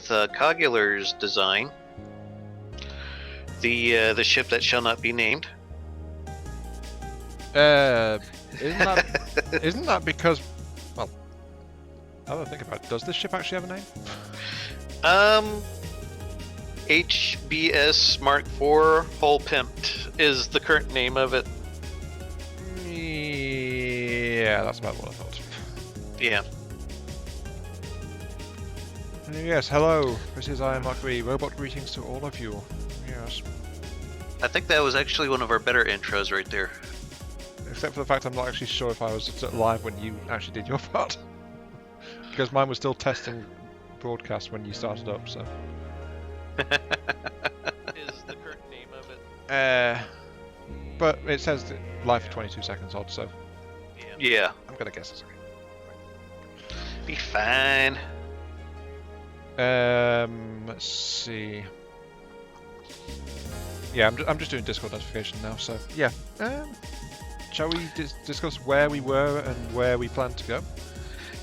Cogula's design, the ship that shall not be named. Isn't that because? Well, now that I think about it, does this ship actually have a name? HBS Mark IV Hull Pimp is the current name of it. Yeah, that's about what I thought. Yeah. Yes, hello. This is I Am Mark III. Robot greetings to all of you. Yes. I think that was actually one of our better intros right there. Except for the fact I'm not actually sure if I was live when you actually did your part. Because mine was still testing broadcast when you started up, so. Is the current name of it? But it says live for 22 seconds odd, so. Yeah. I'm gonna guess it's okay. Be fine. Let's see. Yeah, I'm just doing Discord notification now, so yeah. Shall we discuss where we were and where we plan to go?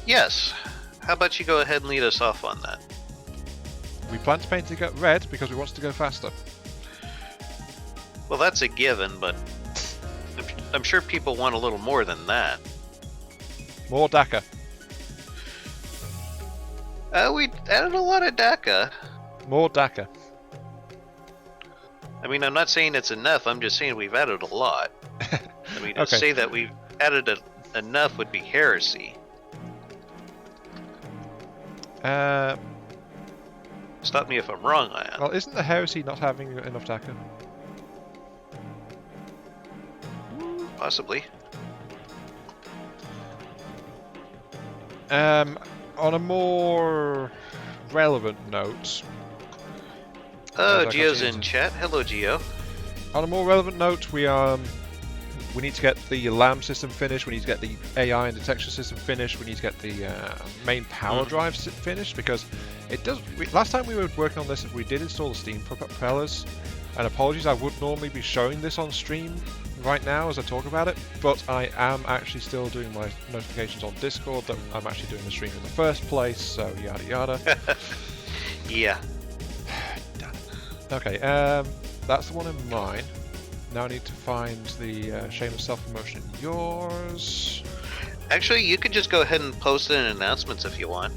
Yes. How about you go ahead and lead us off on that? We plan to paint it red because we want to go faster. Well, that's a given, but I'm sure people want a little more than that. More DACA. We added a lot of DACA. More DACA. I mean, I'm not saying it's enough, I'm just saying we've added a lot. I mean, to Okay. say that we've added enough would be heresy. Stop me if I'm wrong, Ian. Well, isn't the heresy not having enough DACA? Possibly. On a more relevant note... Oh, Geo's in chat. Hello, Geo. On a more relevant note, we need to get the LAM system finished, we need to get the AI and detection system finished, we need to get the main power drive finished, because it does... last time we were working on this, we did install the steam propellers, and apologies, I would normally be showing this on stream right now as I talk about it, but I am actually still doing my notifications on Discord that I'm actually doing the stream in the first place, so yada yada. Yeah. Okay, that's the one in mine. Now I need to find the shameless self-promotion in yours. Actually, you could just go ahead and post it in announcements if you want.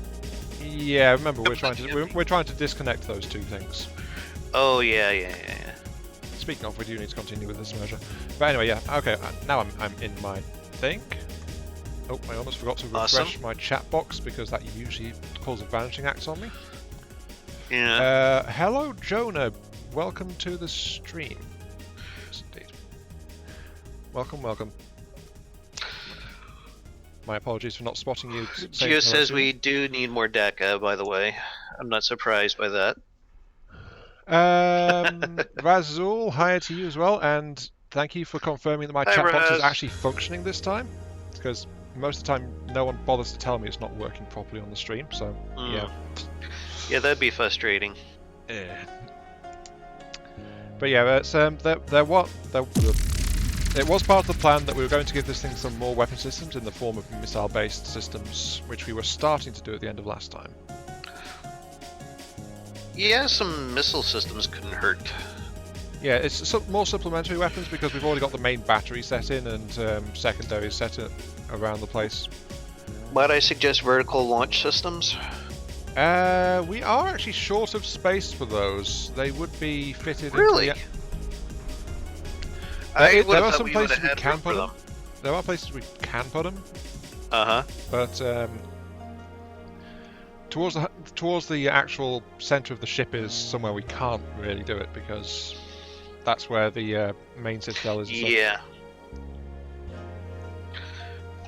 Yeah, remember we're trying to disconnect those two things. Oh yeah. Speaking of, we do need to continue with this merger. But anyway, yeah. Okay, now I'm in my thing. Oh, I almost forgot to refresh my chat box because that usually pulls a vanishing axe on me. Yeah. Hello, Jonah. Welcome to the stream. Yes, indeed. Welcome. My apologies for not spotting you. Geo says we do need more DACA, by the way. I'm not surprised by that. Razul, hi to you as well, and thank you for confirming that my chat box is actually functioning this time, because most of the time no one bothers to tell me it's not working properly on the stream, so yeah. Yeah, that'd be frustrating. Yeah. But yeah, it's, it was part of the plan that we were going to give this thing some more weapon systems in the form of missile-based systems, which we were starting to do at the end of last time. Yeah, some missile systems couldn't hurt. Yeah, it's more supplementary weapons because we've already got the main battery set in and secondary set around the place. Might I suggest vertical launch systems? We are actually short of space for those. They would be fitted really? into There are some places we can put them. There are places we can put them. But towards the actual center of the ship is somewhere we can't really do it because that's where the main citadel is. Yeah.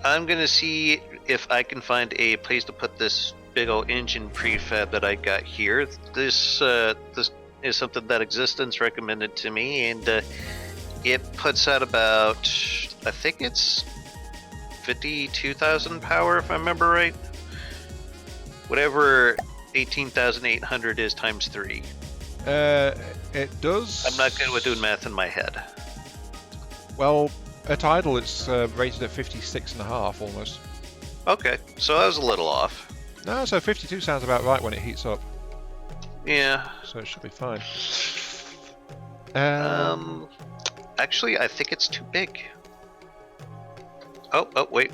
I'm gonna see if I can find a place to put this big old engine prefab that I got here. This is something that Existence recommended to me, and it puts out about, I think it's 52,000 power if I remember right. Whatever 18,800 is times 3. It does. I'm not good with doing math in my head. Well, at idle it's rated at 56.5 almost. Okay, so I was a little off. No, so 52 sounds about right when it heats up. Yeah. So it should be fine. Actually, I think it's too big. Oh, wait.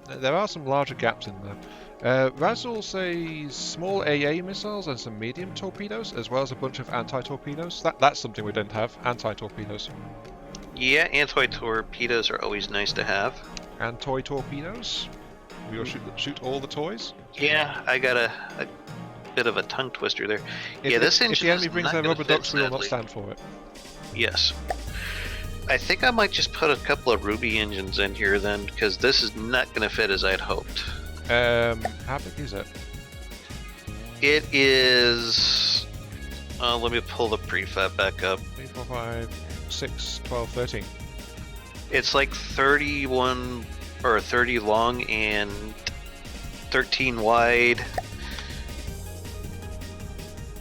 There are some larger gaps in there. Razzle says small AA missiles and some medium torpedoes, as well as a bunch of anti-torpedoes. That's something we didn't have, anti-torpedoes. Yeah, anti-torpedoes are always nice to have. Anti-torpedoes? We will shoot all the toys? Yeah, I got a bit of a tongue twister there. If this engine if the enemy is brings not their gonna rubber fit, ducks, we will not sadly. stand for it. Yes. I think I might just put a couple of Ruby engines in here then, because this is not going to fit as I'd hoped. How big is it? It is... let me pull the prefab back up. 3, 4, 5, 6, 12, 13. It's like 31 or 30 long and 13 wide.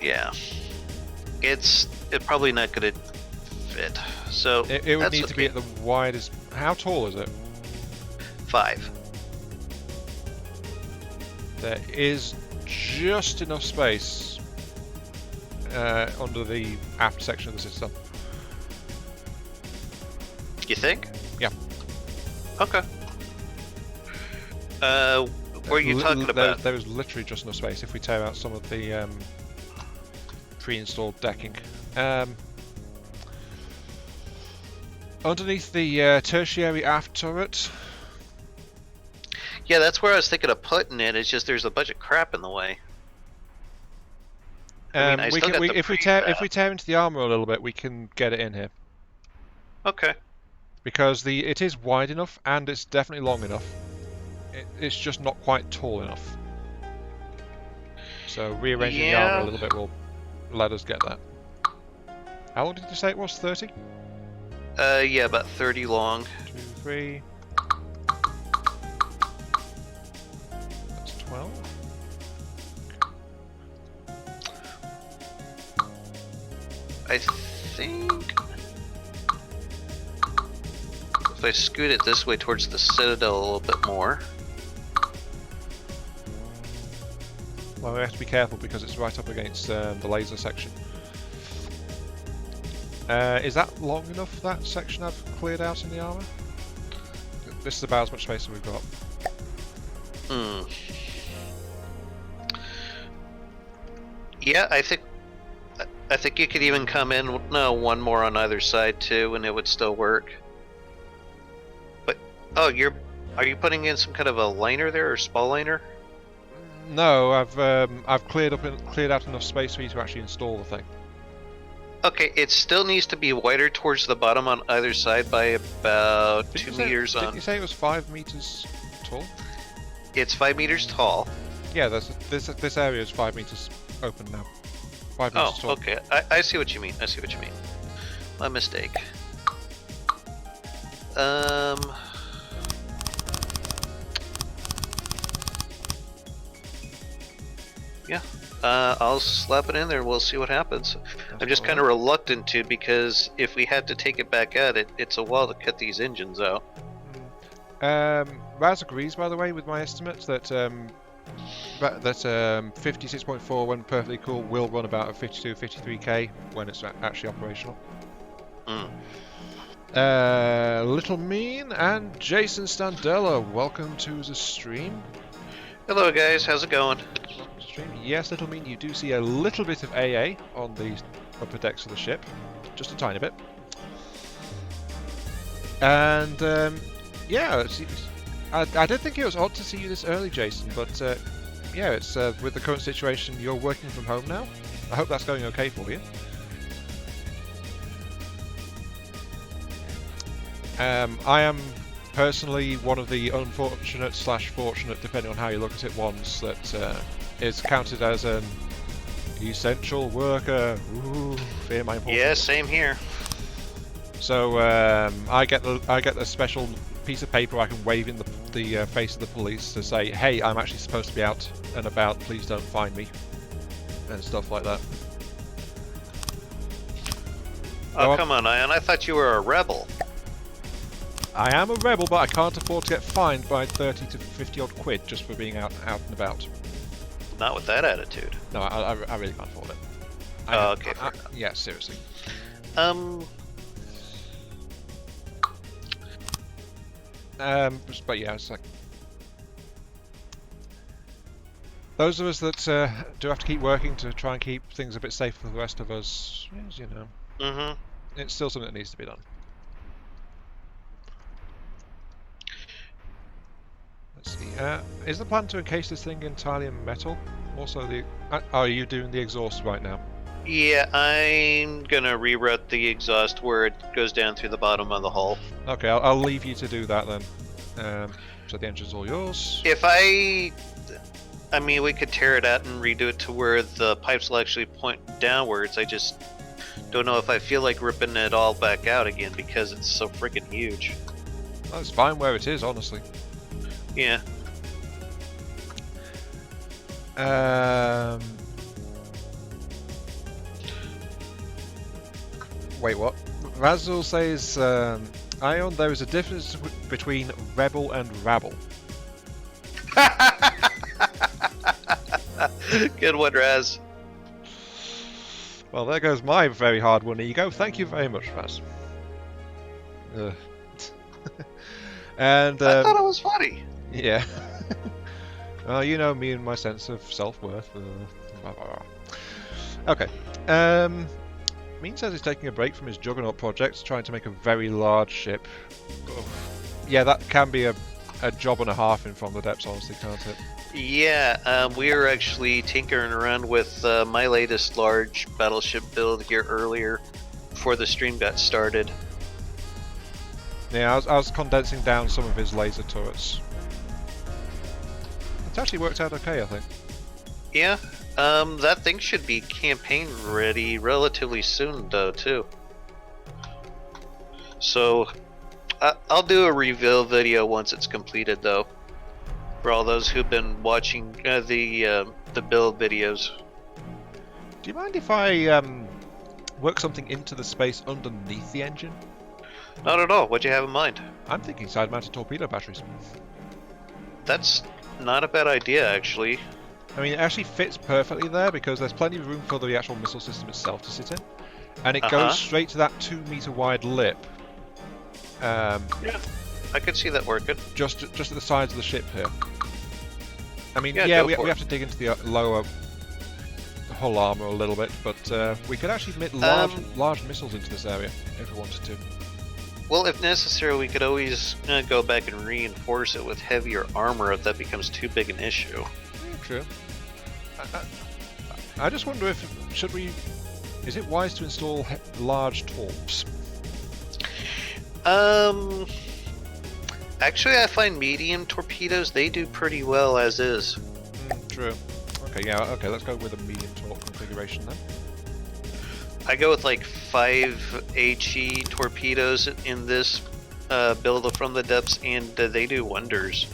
Yeah. It's probably not going to fit. So It would that's need to be at the widest. How tall is it? 5. There is just enough space under the aft section of the system. You think? Yeah. Okay. What are you talking about? There is literally just enough space if we tear out some of the pre-installed decking. Underneath the tertiary aft turret. Yeah, that's where I was thinking of putting it. It's just there's a bunch of crap in the way. I still got the if we tear into the armor a little bit, we can get it in here. Okay. Because it is wide enough and it's definitely long enough. It's just not quite tall enough. So rearranging the armor a little bit will let us get that. How long did you say it was? 30? Yeah, about 30 long. 2, 3. That's 12. I think if I scoot it this way towards the Citadel a little bit more. Well, we have to be careful because it's right up against the laser section. Is that long enough, that section I've cleared out in the armor? This is about as much space as we've got. Yeah, I think you could even come in, one more on either side too, and it would still work. But are you putting in some kind of a liner there, or spall liner? No, I've cleared out enough space for you to actually install the thing. Okay, it still needs to be wider towards the bottom on either side by about 2 meters Didn't you say it was 5 meters tall? It's 5 meters tall. Yeah, this area is 5 meters open now. 5 meters tall. Okay. I see what you mean. My mistake. Yeah. I'll slap it in there. We'll see what happens. I'm just kind of reluctant to, because if we had to take it back out, it's a while to cut these engines out. Raz agrees, by the way, with my estimates that 56.4, when perfectly cool, will run about a 52, 53k when it's actually operational. Little Mean and Jason Standella, welcome to the stream. Hello guys, how's it going? Yes, Little Mean, you do see a little bit of AA on the upper decks of the ship, just a tiny bit. And yeah, I did think it was odd to see you this early, Jason, but yeah, it's with the current situation, you're working from home now. I hope that's going okay for you. I am personally one of the unfortunate / fortunate, depending on how you look at it, ones that is counted as an essential worker. Ooh, fear my importance. Yeah, same here. So I get the special piece of paper I can wave in the face of the police to say, hey, I'm actually supposed to be out and about, please don't find me, and stuff like that. Oh, come on, Ian, I thought you were a rebel. I am a rebel, but I can't afford to get fined by 30 to 50 odd quid just for being out and about. Not with that attitude. No, I really can't afford it. Okay. Yeah, seriously. But yeah, it's like those of us that do have to keep working to try and keep things a bit safe for the rest of us, you know, it's still something that needs to be done. Let's see. Is the plan to encase this thing entirely in metal? Also, are you doing the exhaust right now? Yeah, I'm gonna reroute the exhaust where it goes down through the bottom of the hull. Okay, I'll leave you to do that then. So the engine's all yours. If I mean, we could tear it out and redo it to where the pipes will actually point downwards. I just don't know if I feel like ripping it all back out again because it's so freaking huge. Well, it's fine where it is, honestly. Yeah. Wait, what? Razul says, Ion, there is a difference between rebel and rabble. Good one, Raz. Well, there goes my very hard-won ego. Thank you very much, Raz. And I thought it was funny. Yeah. Well, you know me and my sense of self-worth. Okay. Mean says he's taking a break from his Juggernaut project, trying to make a very large ship. Yeah, that can be a job and a half in From the Depths, honestly, can't it? Yeah, we were actually tinkering around with my latest large battleship build here earlier, before the stream got started. Yeah, I was condensing down some of his laser turrets. It's actually worked out okay, I think. Yeah, that thing should be campaign ready relatively soon, though, too. So, I'll do a reveal video once it's completed, though, for all those who've been watching the build videos. Do you mind if I work something into the space underneath the engine? Not at all. What'd you have in mind? I'm thinking side-mounted torpedo batteries. That's not a bad idea, actually. I mean, it actually fits perfectly there because there's plenty of room for the actual missile system itself to sit in, and it goes straight to that 2-meter wide lip. Yeah, I could see that working. Just at the sides of the ship here. I mean, yeah, we have to dig into the lower hull armor a little bit, but we could actually emit large missiles into this area if we wanted to. Well, if necessary, we could always go back and reinforce it with heavier armor if that becomes too big an issue. Yeah, true. I just wonder if is it wise to install large torps? Actually, I find medium torpedoes, they do pretty well as is. True. Okay, yeah, okay, let's go with a medium torp configuration then. I go with like 5 HE torpedoes in this build of From the Depths, and they do wonders.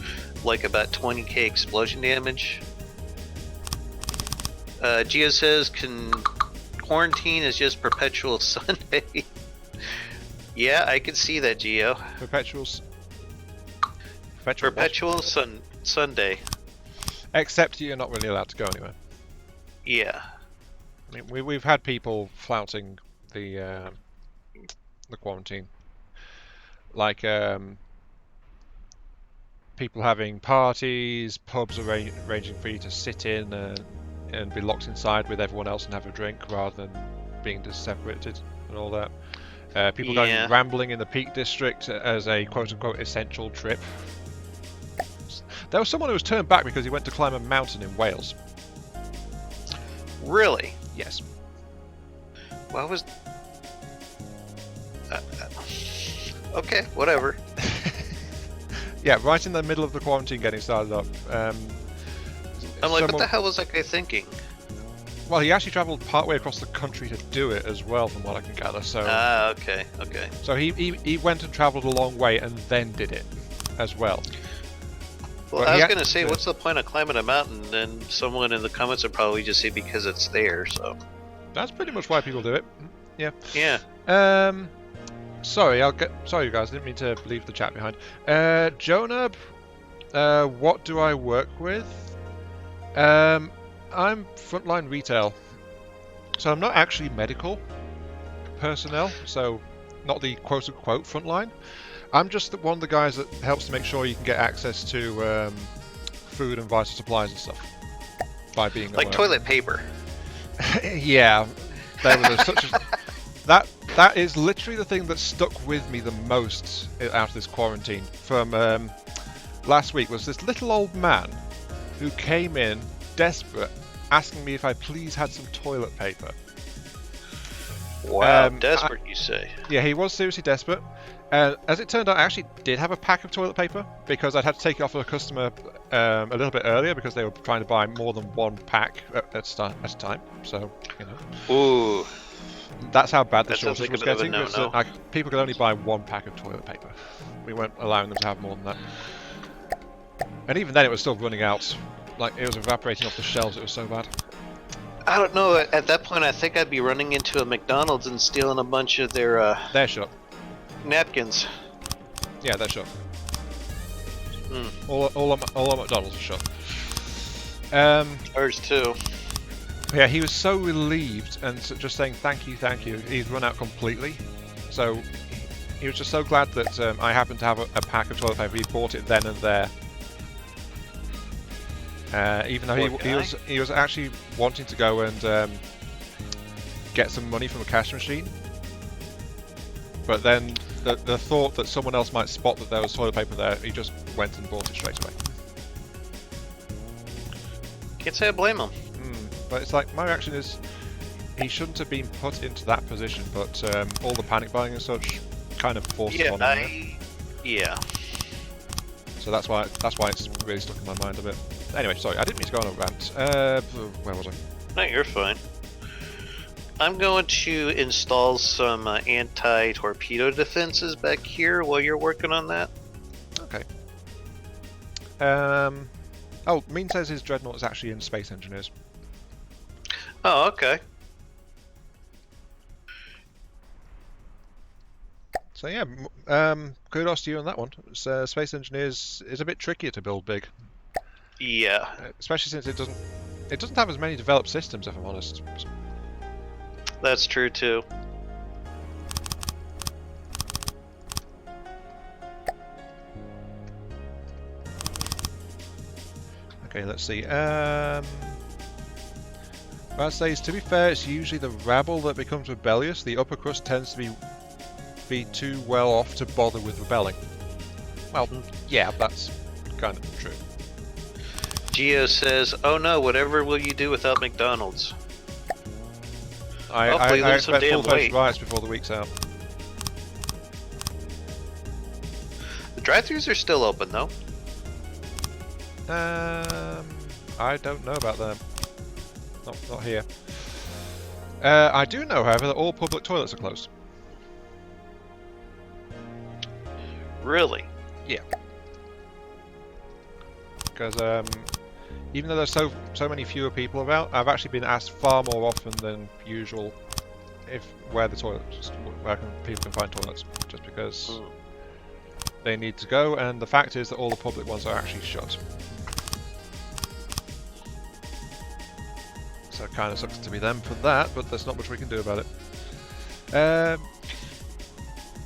Like about 20k explosion damage. Geo says, quarantine is just perpetual Sunday. Yeah, I can see that, Geo. Perpetual Sunday. Except you're not really allowed to go anywhere. Yeah. I mean, we've had people flouting the quarantine, like people having parties, pubs arranging for you to sit in and be locked inside with everyone else and have a drink rather than being separated and all that. People going rambling in the Peak District as a quote-unquote essential trip. There was someone who was turned back because he went to climb a mountain in Wales. Really? Yes. What was... okay, whatever. Yeah, right in the middle of the quarantine getting started up. I'm like, what the hell was that guy thinking? Well, he actually travelled partway across the country to do it as well, from what I can gather. So. Okay. So he went and travelled a long way and then did it as well. Well, I was going to say, what's the point of climbing a mountain? And someone in the comments would probably just say because it's there, so... That's pretty much why people do it. Yeah. Yeah. Sorry, sorry, guys, I didn't mean to leave the chat behind. Jonab, what do I work with? I'm frontline retail. So I'm not actually medical personnel, so not the quote-unquote front line. I'm just one of the guys that helps to make sure you can get access to food and vital supplies and stuff by being like toilet paper. Yeah, there was such a that is literally the thing that stuck with me the most out of this quarantine from last week. Was this little old man who came in desperate, asking me if I please had some toilet paper. Wow, desperate, you say? Yeah, he was seriously desperate. As it turned out, I actually did have a pack of toilet paper because I'd had to take it off a customer a little bit earlier because they were trying to buy more than one pack at a time. So, you know. Ooh. That's how bad the That shortage was sounds like a getting. bit of a no-no. People could only buy one pack of toilet paper. We weren't allowing them to have more than that. And even then, it was still running out. Like, it was evaporating off the shelves. It was so bad. I don't know. At that point, I think I'd be running into a McDonald's and stealing a bunch of their They're shut. napkins. Yeah, they're shut. Hmm. All at McDonald's are shut. Ours too. Yeah, he was so relieved and just saying thank you. He'd run out completely. So he was just so glad that I happened to have a pack of toilet paper. He bought it then and there. Even though he was actually wanting to go and get some money from a cash machine. But then the thought that someone else might spot that there was toilet paper there, he just went and bought it straight away. Can't say I blame him. But it's like, my reaction is, he shouldn't have been put into that position, but all the panic buying and such kind of forced it on him. Yeah. So that's why it's really stuck in my mind a bit. Anyway, sorry, I didn't mean to go on a rant. Where was I? No, you're fine. I'm going to install some anti-torpedo defenses back here while you're working on that. Okay. Oh, Mean says his dreadnought is actually in Space Engineers. Oh, okay. So yeah, kudos to you on that one. Space Engineers is a bit trickier to build big. Yeah. Especially since it doesn't have as many developed systems, if I'm honest. That's true too. Okay, let's see. I'd say, to be fair, it's usually the rabble that becomes rebellious. The upper crust tends to be too well off to bother with rebelling. Well, yeah, that's kind of true. Geo says, "Oh no, whatever will you do without McDonald's?" I lose some expect damn full-fledged weight. riots before the week's out. The drive-thrus are still open though. I don't know about them. Not here. I do know, however, that all public toilets are closed. Really? Yeah. Because even though there's so many fewer people about, I've actually been asked far more often than usual where people can find toilets, just because they need to go, and the fact is that all the public ones are actually shut. So it kind of sucks to be them for that, but there's not much we can do about it.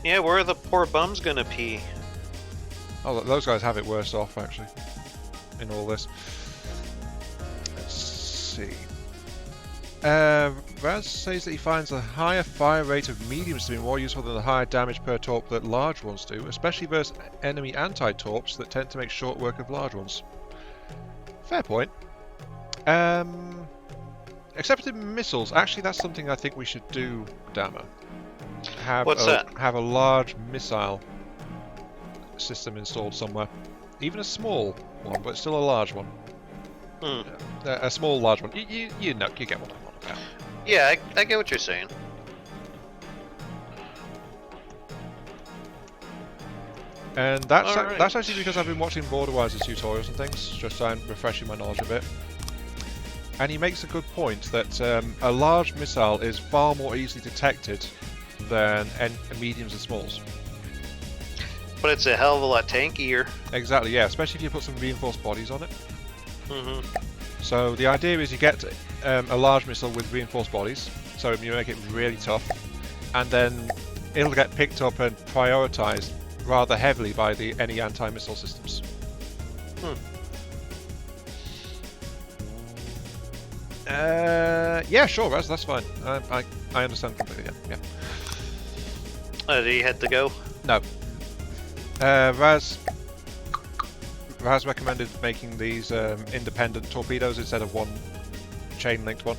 Yeah, where are the poor bums gonna pee? Oh, those guys have it worse off, actually, in all this. Let's see. Raz says that he finds a higher fire rate of mediums to be more useful than the higher damage per torp that large ones do, especially versus enemy anti-torps that tend to make short work of large ones. Fair point. Accepted missiles. Actually, that's something I think we should do, Dama. What's that? Have a large missile system installed somewhere. Even a small one, but still a large one. A small, large one. You know, you get what I'm on about. Yeah, I get what you're saying. And that's actually because I've been watching Borderwise's tutorials and things, just refreshing my knowledge a bit. And he makes a good point that a large missile is far more easily detected than mediums and smalls. But it's a hell of a lot tankier. Exactly, yeah, especially if you put some reinforced bodies on it. So the idea is you get a large missile with reinforced bodies, so you make it really tough, and then it'll get picked up and prioritized rather heavily by any anti-missile systems. Yeah, sure, Raz, that's fine. I understand completely. Yeah. Do you have to go? No. Raz recommended making these independent torpedoes instead of one chain-linked one,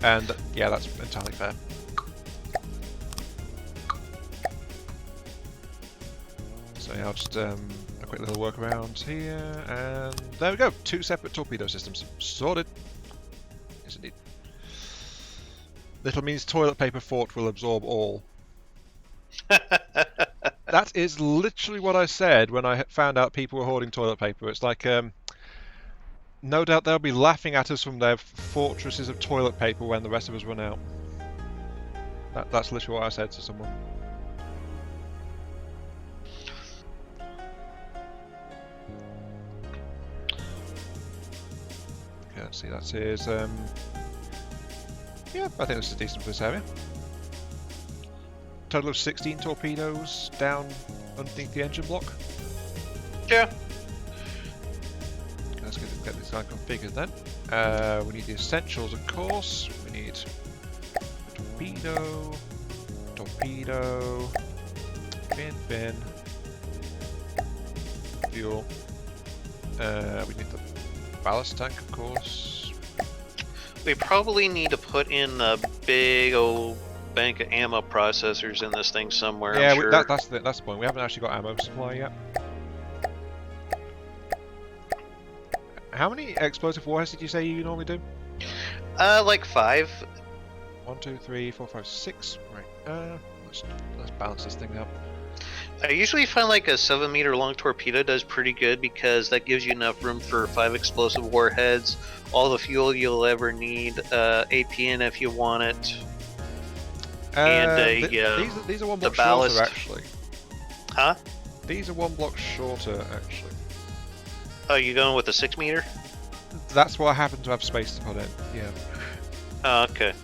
and yeah, that's entirely fair. So yeah, I'll just a quick little workaround here, and there we go. 2 separate torpedo systems sorted. Yes, indeed. Little means toilet paper fort will absorb all. That is literally what I said when I found out people were hoarding toilet paper. It's like, no doubt they'll be laughing at us from their fortresses of toilet paper when the rest of us run out. That's literally what I said to someone. Okay, let's see, that is, yeah, I think this is decent for this area. Total of 16 torpedoes down underneath the engine block. Yeah. Let's get this guy configured then. We need the essentials, of course. We need torpedo, fin, fuel. We need the ballast tank, of course. We probably need to put in a big old bank of ammo processors in this thing somewhere. Yeah, I'm sure. that's the point. We haven't actually got ammo supply yet. How many explosive warheads did you say you normally do? Like 5. 1, 2, 3, 4, 5, 6. Right. Let's balance this thing out. I usually find like a 7-meter long torpedo does pretty good because that gives you enough room for 5 explosive warheads, all the fuel you'll ever need, APN if you want it, and these are one block ballast. shorter actually. Huh? These are 1 block shorter actually. Oh, you going with a 6-meter? That's what I happen to have space to put in. Yeah. Oh, okay.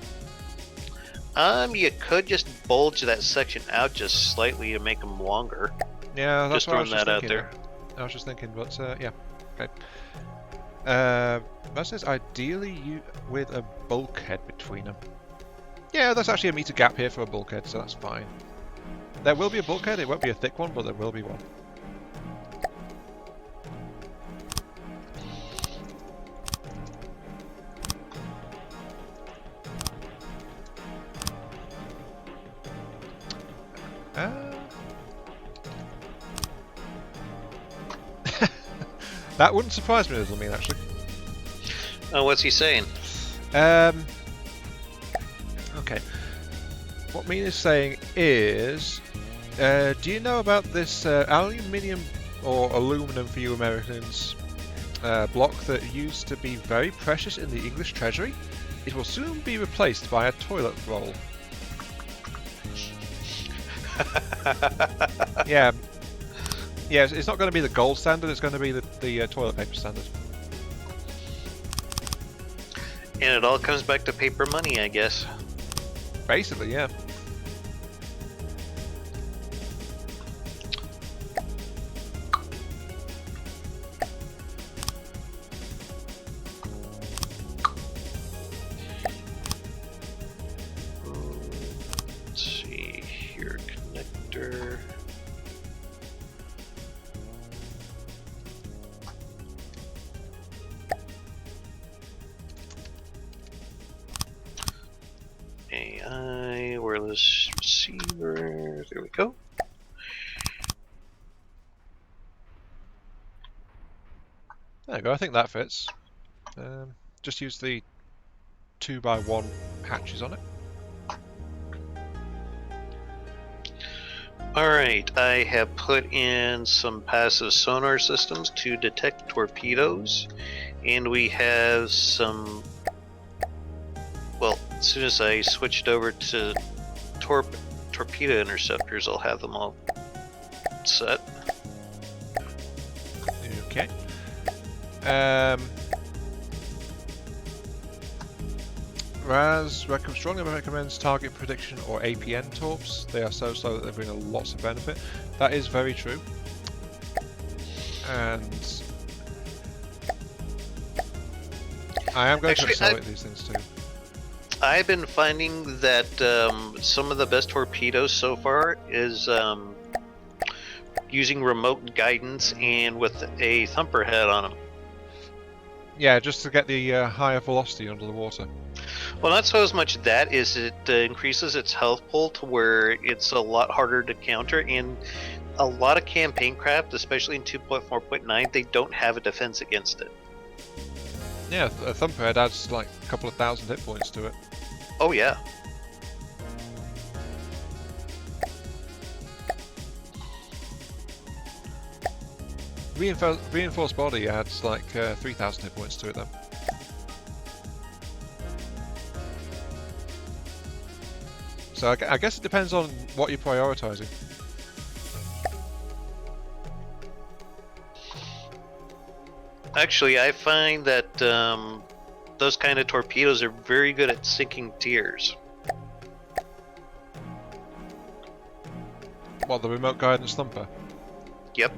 You could just bulge that section out just slightly to make them longer. Yeah, that's just what I was throwing just that out thinking. there. I was just thinking, but yeah, okay. That says ideally with a bulkhead between them. Yeah, there's actually a meter gap here for a bulkhead, so that's fine. There will be a bulkhead. It won't be a thick one, but there will be one. That wouldn't surprise me a little, mean actually. Oh, what's he saying? Okay. What Mean is saying is, do you know about this aluminium or aluminum for you Americans block that used to be very precious in the English treasury? It will soon be replaced by a toilet roll. Yeah. Yeah, it's not going to be the gold standard, it's going to be the toilet paper standard. And it all comes back to paper money, I guess. Basically, yeah. Let's see here, connector. AI, wireless receiver, there we go. There you go, I think that fits. Just use the 2x1 hatches on it. Alright, I have put in some passive sonar systems to detect torpedoes, and we have some, well, as soon as I switched over to torpedo interceptors, I'll have them all set. Okay. Raz strongly recommends target prediction or APN torps. They are so slow that they bring a lots of benefit. That is very true. And I am going to accelerate these things too. I've been finding that some of the best torpedoes so far is using remote guidance and with a thumper head on them. Yeah, just to get the higher velocity under the water. Well, not so as much that is it increases its health pool to where it's a lot harder to counter, and a lot of campaign craft, especially in 2.4.9, they don't have a defense against it. Yeah, a thumper head adds like a couple of thousand hit points to it. Oh yeah. Reinforced body adds like 3,000 hit points to it though. So I guess it depends on what you're prioritizing. Actually, I find that those kind of torpedoes are very good at sinking tiers. What, the remote guidance thumper? Yep.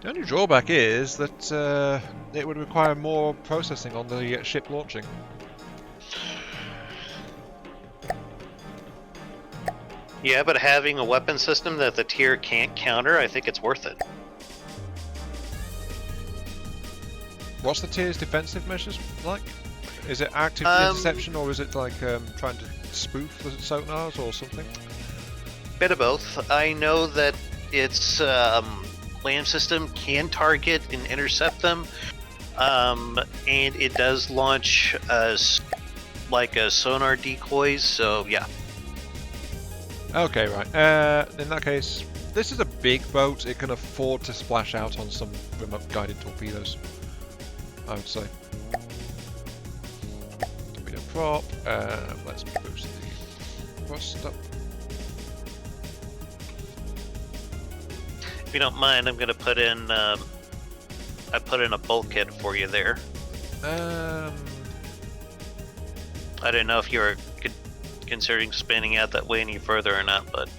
The only drawback is that it would require more processing on the ship launching. Yeah, but having a weapon system that the tier can't counter, I think it's worth it. What's the tier's defensive measures like? Is it active interception, or is it like trying to spoof the sonars or something? Bit of both. I know that its LAM system can target and intercept them, and it does launch like a sonar decoys, so yeah. Okay, right. In that case, this is a big boat. It can afford to splash out on some remote guided torpedoes, I would say. Torpedo prop. Let's boost the thrust up. If you don't mind, I'm gonna put in. I put in a bulkhead for you there. I don't know if you're considering spanning out that way any further or not, but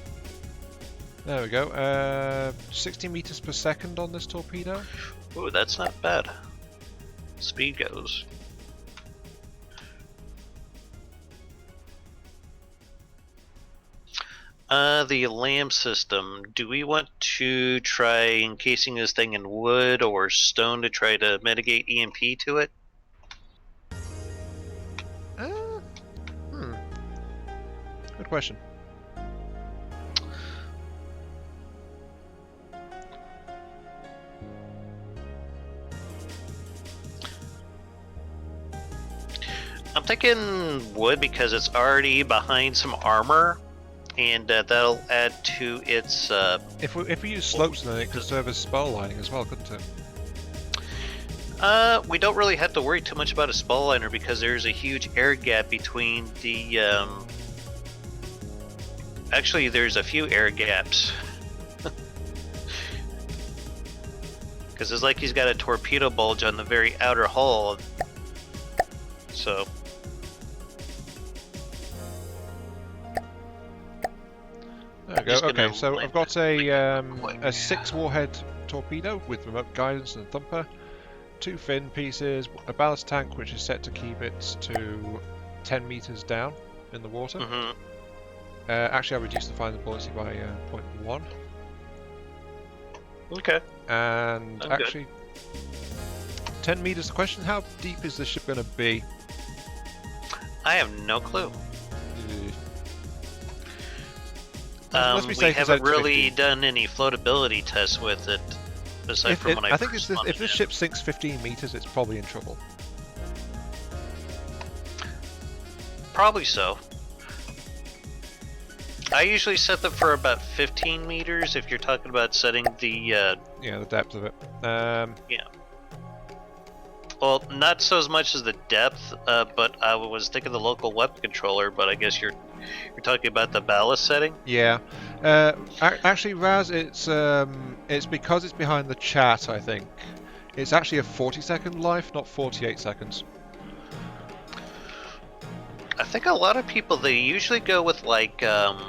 there we go. 60 meters per second on this torpedo. ooh, that's not bad. Speed goes. The LAM system. Do we want to try encasing this thing in wood or stone to try to mitigate EMP to it? Good question. I'm thinking wood because it's already behind some armor, and that'll add to its. If we use slopes, then it could serve as spell lining as well, couldn't it? We don't really have to worry too much about a spell liner because there's a huge air gap between the. Actually, there's a few air gaps. Because it's like he's got a torpedo bulge on the very outer hull. So. There we go. Okay, so I've got a 6 warhead torpedo with remote guidance and thumper, 2 fin pieces, a ballast tank which is set to keep it to 10 meters down in the water. Mm-hmm. Actually, I reduced the final buoyancy by 0.1. Okay. And I'm actually, 10 meters. The question: how deep is this ship going to be? I have no clue. Let's be We safe. haven't really done any floatability tests with it, aside from when I think first if this ship sinks 15 meters, it's probably in trouble. Probably so. I usually set them for about 15 meters if you're talking about setting the... yeah, the depth of it. Yeah. Well, not so as much as the depth, but I was thinking the local weapon controller, but I guess you're talking about the ballast setting? Yeah. Actually, Raz, it's because it's behind the chat, I think. It's actually a 40-second life, not 48 seconds. I think a lot of people, they usually go with like 5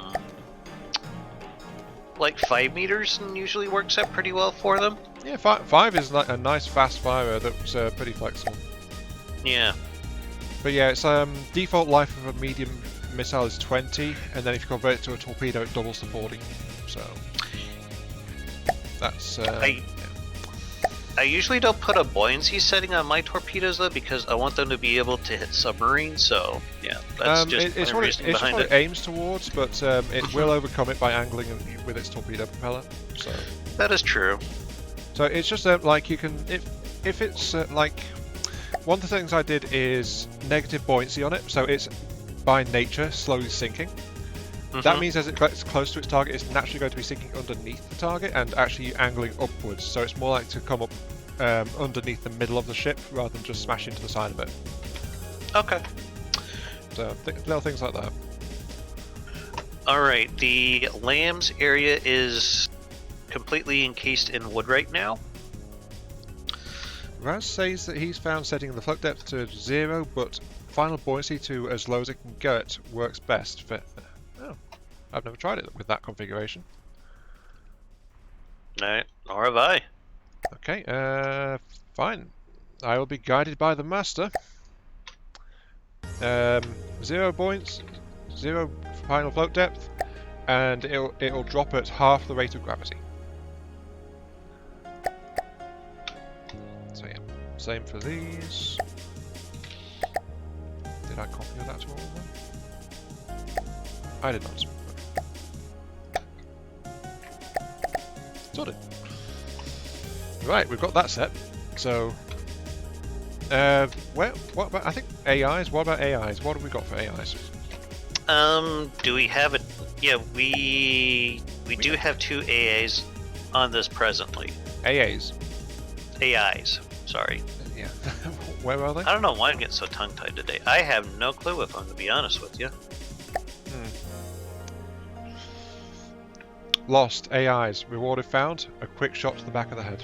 meters, and usually works out pretty well for them. Yeah, 5 is like a nice fast firer that's pretty flexible. Yeah. But yeah, it's default life of a medium missile is 20, and then if you convert it to a torpedo, it doubles to 40. So that's. I usually don't put a buoyancy setting on my torpedoes though, because I want them to be able to hit submarines. So yeah, that's it's what it aims towards, but it will overcome it by angling with its torpedo propeller. So that is true. So it's just like you can if it's like one of the things I did is negative buoyancy on it, so it's by nature slowly sinking. That means as it gets close to its target, it's naturally going to be sinking underneath the target and actually angling upwards. So it's more likely to come up underneath the middle of the ship rather than just smash into the side of it. Okay. So little things like that. Alright, the lambs area is completely encased in wood right now. Raz says that he's found setting the float depth to 0, but final buoyancy to as low as it can get works best for... Oh, I've never tried it with that configuration. Alright, nor have I. Okay, fine. I will be guided by the master. 0 buoyancy, 0 final float depth, and it'll drop at half the rate of gravity. So yeah, same for these. Did I copy that to all of them? I did not. Sorted. Right, we've got that set. So, what about? I think AIs. What about AIs? What have we got for AIs? Do we have it? Yeah, we do have 2 AAs on this presently. AAs. AIs. Sorry. Yeah. Where are they? I don't know why I'm getting so tongue-tied today. I have no clue if I'm to be honest with you. Lost AIs. Rewarded found. A quick shot to the back of the head.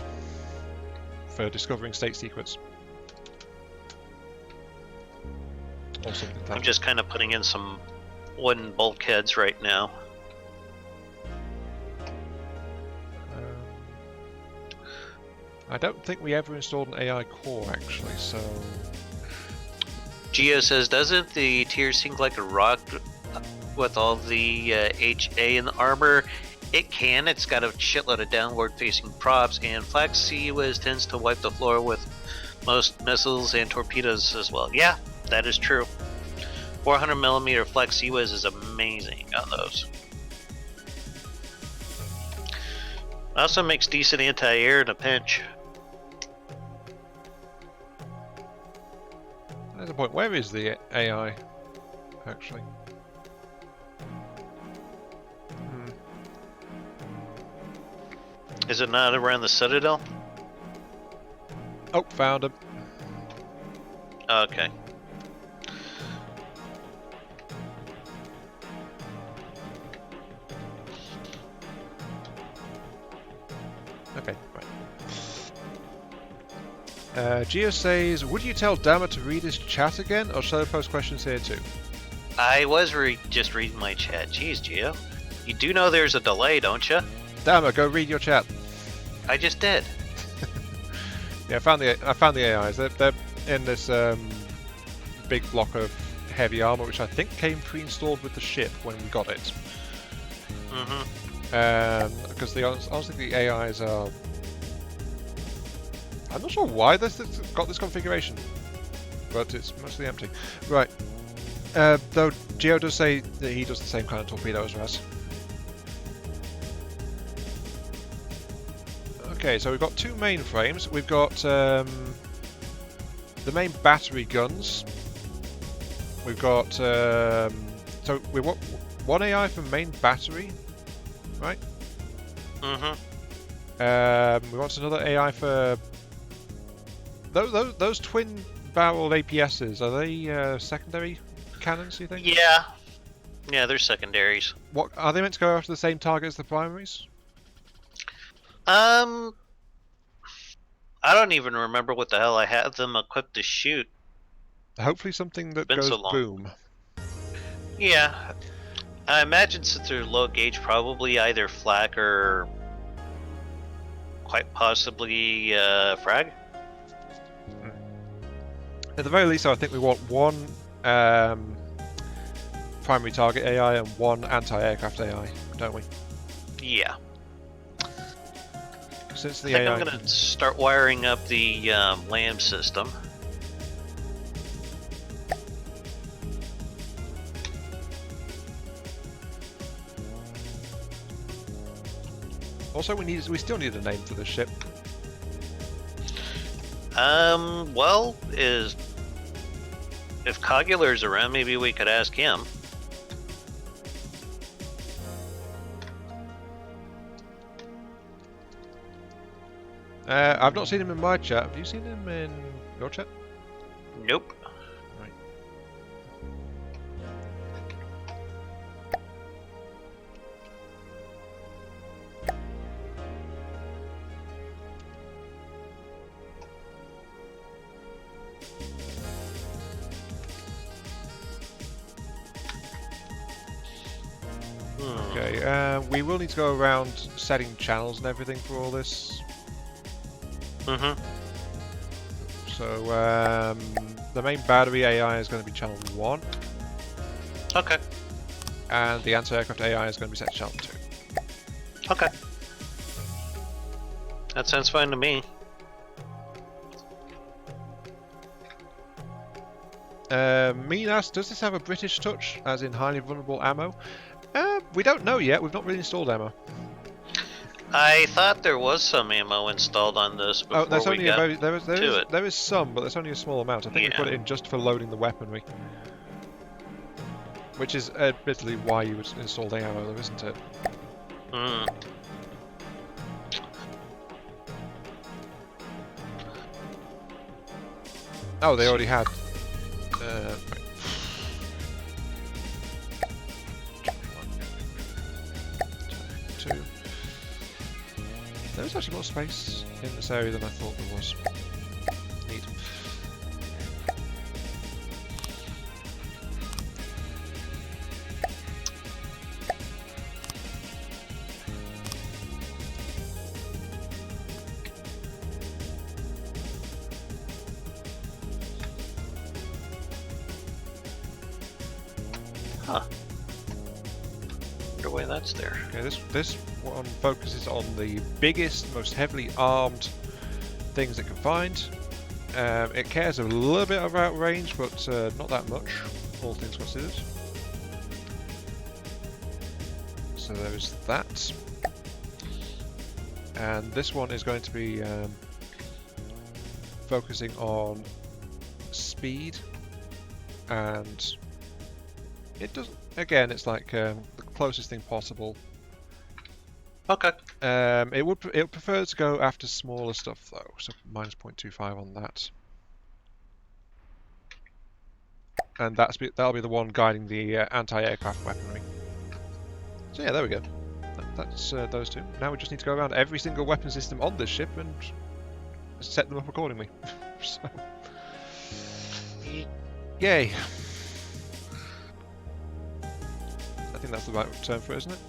For discovering state secrets. Or something like that. I'm just kind of putting in some wooden bulkheads right now. I don't think we ever installed an AI core actually, so... Geo says, doesn't the tier sink like a rock with all the HA in the armor? It can. It's got a shitload of downward facing props, and Flak Seawiz tends to wipe the floor with most missiles and torpedoes as well. Yeah, that is true. 400mm Flak Seawiz is amazing on those. Also makes decent anti-air in a pinch. There's a point. Where is the AI, actually? Is it not around the Citadel? Oh, found him. Okay. Okay, right. Geo says, would you tell Dammer to read his chat again, or shall I post questions here too? I was just reading my chat. Jeez, Geo. You do know there's a delay, don't you? Dammer, go read your chat. I just did. Yeah, I found the AIs. They're in this big block of heavy armor, which I think came pre-installed with the ship when we got it. Because honestly, the AIs are... I'm not sure why this got this configuration, but it's mostly empty. Right. Though Geo does say that he does the same kind of torpedo as Raz. Okay, so we've got 2 main frames. We've got the main battery guns. We've got so we want 1 AI for main battery, right? We want another AI for those twin barrel APSs. Are they secondary cannons? Do you think? Yeah, they're secondaries. What are they meant to go after the same target as the primaries? I don't even remember what the hell I had them equipped to shoot. Hopefully something that Been goes so long. boom. Yeah, I imagine since they're low gauge, probably either flak or quite possibly frag. At the very least, I think we want one primary target AI and one anti-aircraft AI, don't we? Yeah. Since I the think AI I'm going to start wiring up the LAM system. Also, we still need a name for the ship. Well, if Cogula's around, maybe we could ask him. I've not seen him in my chat. Have you seen him in your chat? Nope. Right. Okay, we will need to go around setting channels and everything for all this. Mm-hmm. So the main battery AI is going to be channel 1, Okay. and the anti-aircraft AI is going to be set to channel 2. Okay. That sounds fine to me. Mean asks, does this have a British touch, as in highly vulnerable ammo? We don't know yet. We've not really installed ammo. I thought there was some ammo installed on this before There's we only got there is some, but there's only a small amount. I think we Yeah. put it in just for loading the weaponry, which is admittedly why you would install the ammo, though, isn't it? Mm. Oh, they already had. Right. Two. There is actually more space in this area than I thought there was. Neat. Huh. Wonder why that's there. Okay, this one focuses on the biggest, most heavily armed things it can find. It cares a little bit about range, but not that much, all things considered. So there's that. And this one is going to be focusing on speed, and it doesn't. Again, it's like the closest thing possible. Okay. It would prefer to go after smaller stuff though, so minus 0.25 on that. And that'll be the one guiding the anti-aircraft weaponry. So yeah, there we go. That's those two. Now we just need to go around every single weapon system on this ship and set them up accordingly. So, yay! I think that's the right term for it, isn't it?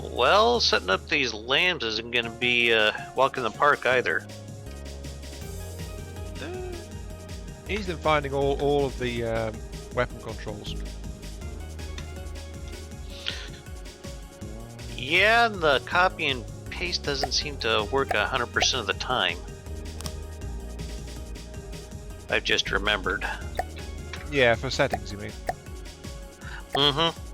Well, setting up these lambs isn't going to be a walk in the park either. Easy in finding all of the weapon controls. Yeah, and the copy and paste doesn't seem to work 100% of the time. I've just remembered. Yeah, for settings, you mean? Mm-hmm.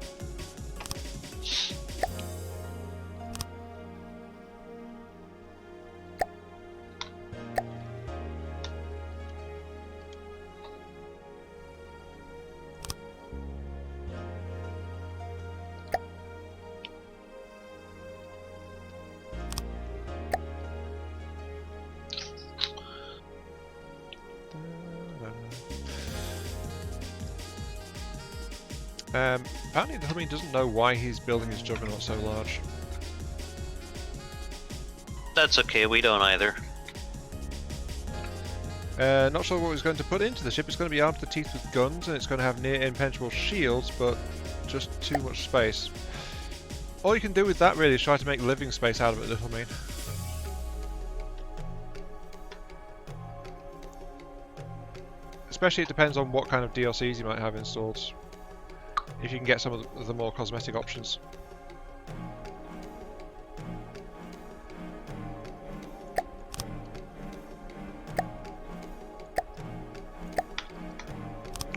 Apparently the Humming doesn't know why he's building his juggernaut so large. That's okay, we don't either. Not sure what it's going to put into the ship. It's going to be armed to the teeth with guns, and it's going to have near impenetrable shields, but just too much space. All you can do with that really is try to make living space out of it, little mean. Especially it depends on what kind of DLCs you might have installed. If you can get some of the more cosmetic options.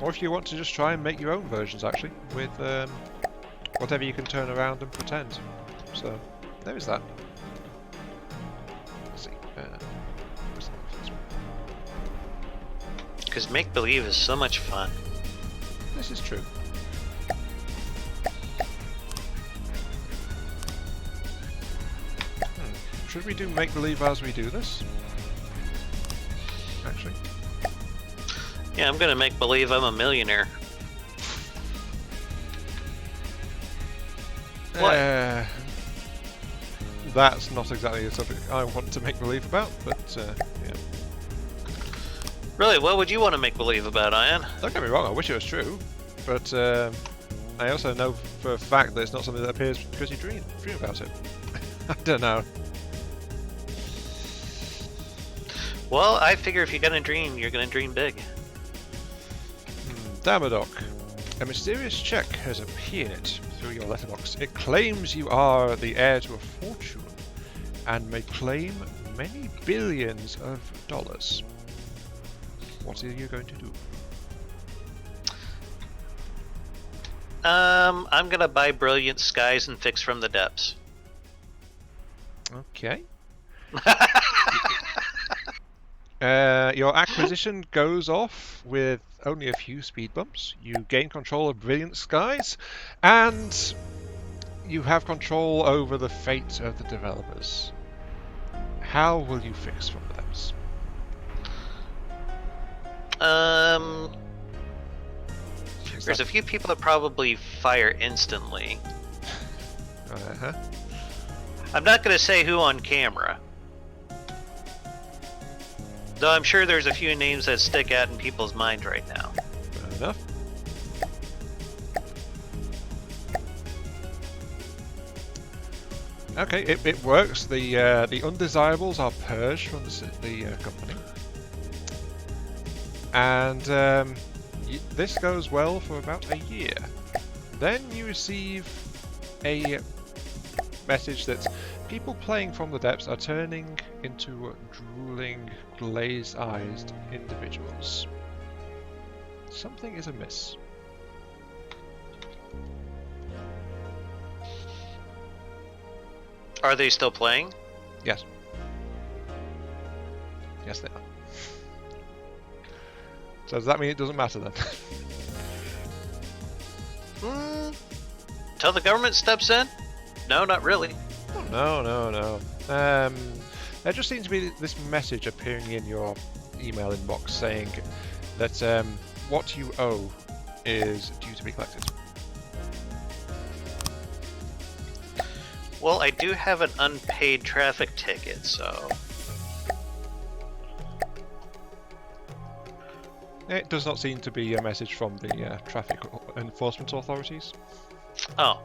Or if you want to just try and make your own versions, actually, with whatever you can turn around and pretend. So, there is that. Let's see. Because make-believe is so much fun. This is true. Should we do make-believe as we do this? Actually. Yeah, I'm gonna make believe I'm a millionaire. What? That's not exactly the topic I want to make believe about, but yeah. Really, what would you want to make believe about, Ian? Don't get me wrong, I wish it was true, but I also know for a fact that it's not something that appears because you dream about it. I don't know. Well, I figure if you're gonna dream, you're gonna dream big. Damadoc. A mysterious check has appeared through your letterbox. It claims you are the heir to a fortune and may claim many billions of dollars. What are you going to do? I'm gonna buy Brilliant Skies and fix from the depths. Okay. Your acquisition goes off with only a few speed bumps. You gain control of Brilliant Skies, and you have control over the fate of the developers. How will you fix from the depths? There's a few people that probably fire instantly. Uh-huh. I'm not gonna say who on camera. Though I'm sure there's a few names that stick out in people's minds right now. Fair enough. Okay, it works. The undesirables are purged from the company, and this goes well for about a year. Then you receive a message that people playing from the depths are turning into drooling, glazed-eyed individuals. Something is amiss. Are they still playing? Yes. Yes, they are. So does that mean it doesn't matter then? Till the government steps in? No, not really. Oh, no. There just seems to be this message appearing in your email inbox saying that what you owe is due to be collected. Well, I do have an unpaid traffic ticket, so... It does not seem to be a message from the traffic enforcement authorities. Oh.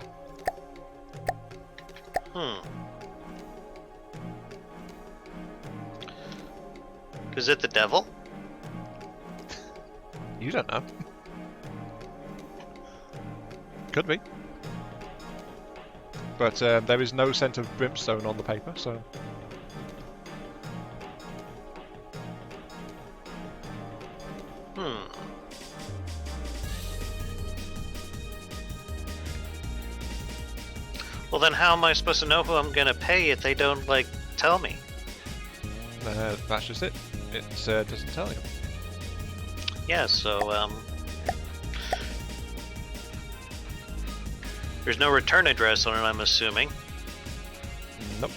Is it the devil? You don't know. Could be. But there is no scent of brimstone on the paper, so... Well, then how am I supposed to know who I'm gonna pay if they don't, like, tell me? That's just it. It doesn't tell you. Yeah, so, there's no return address on it, I'm assuming. Nope.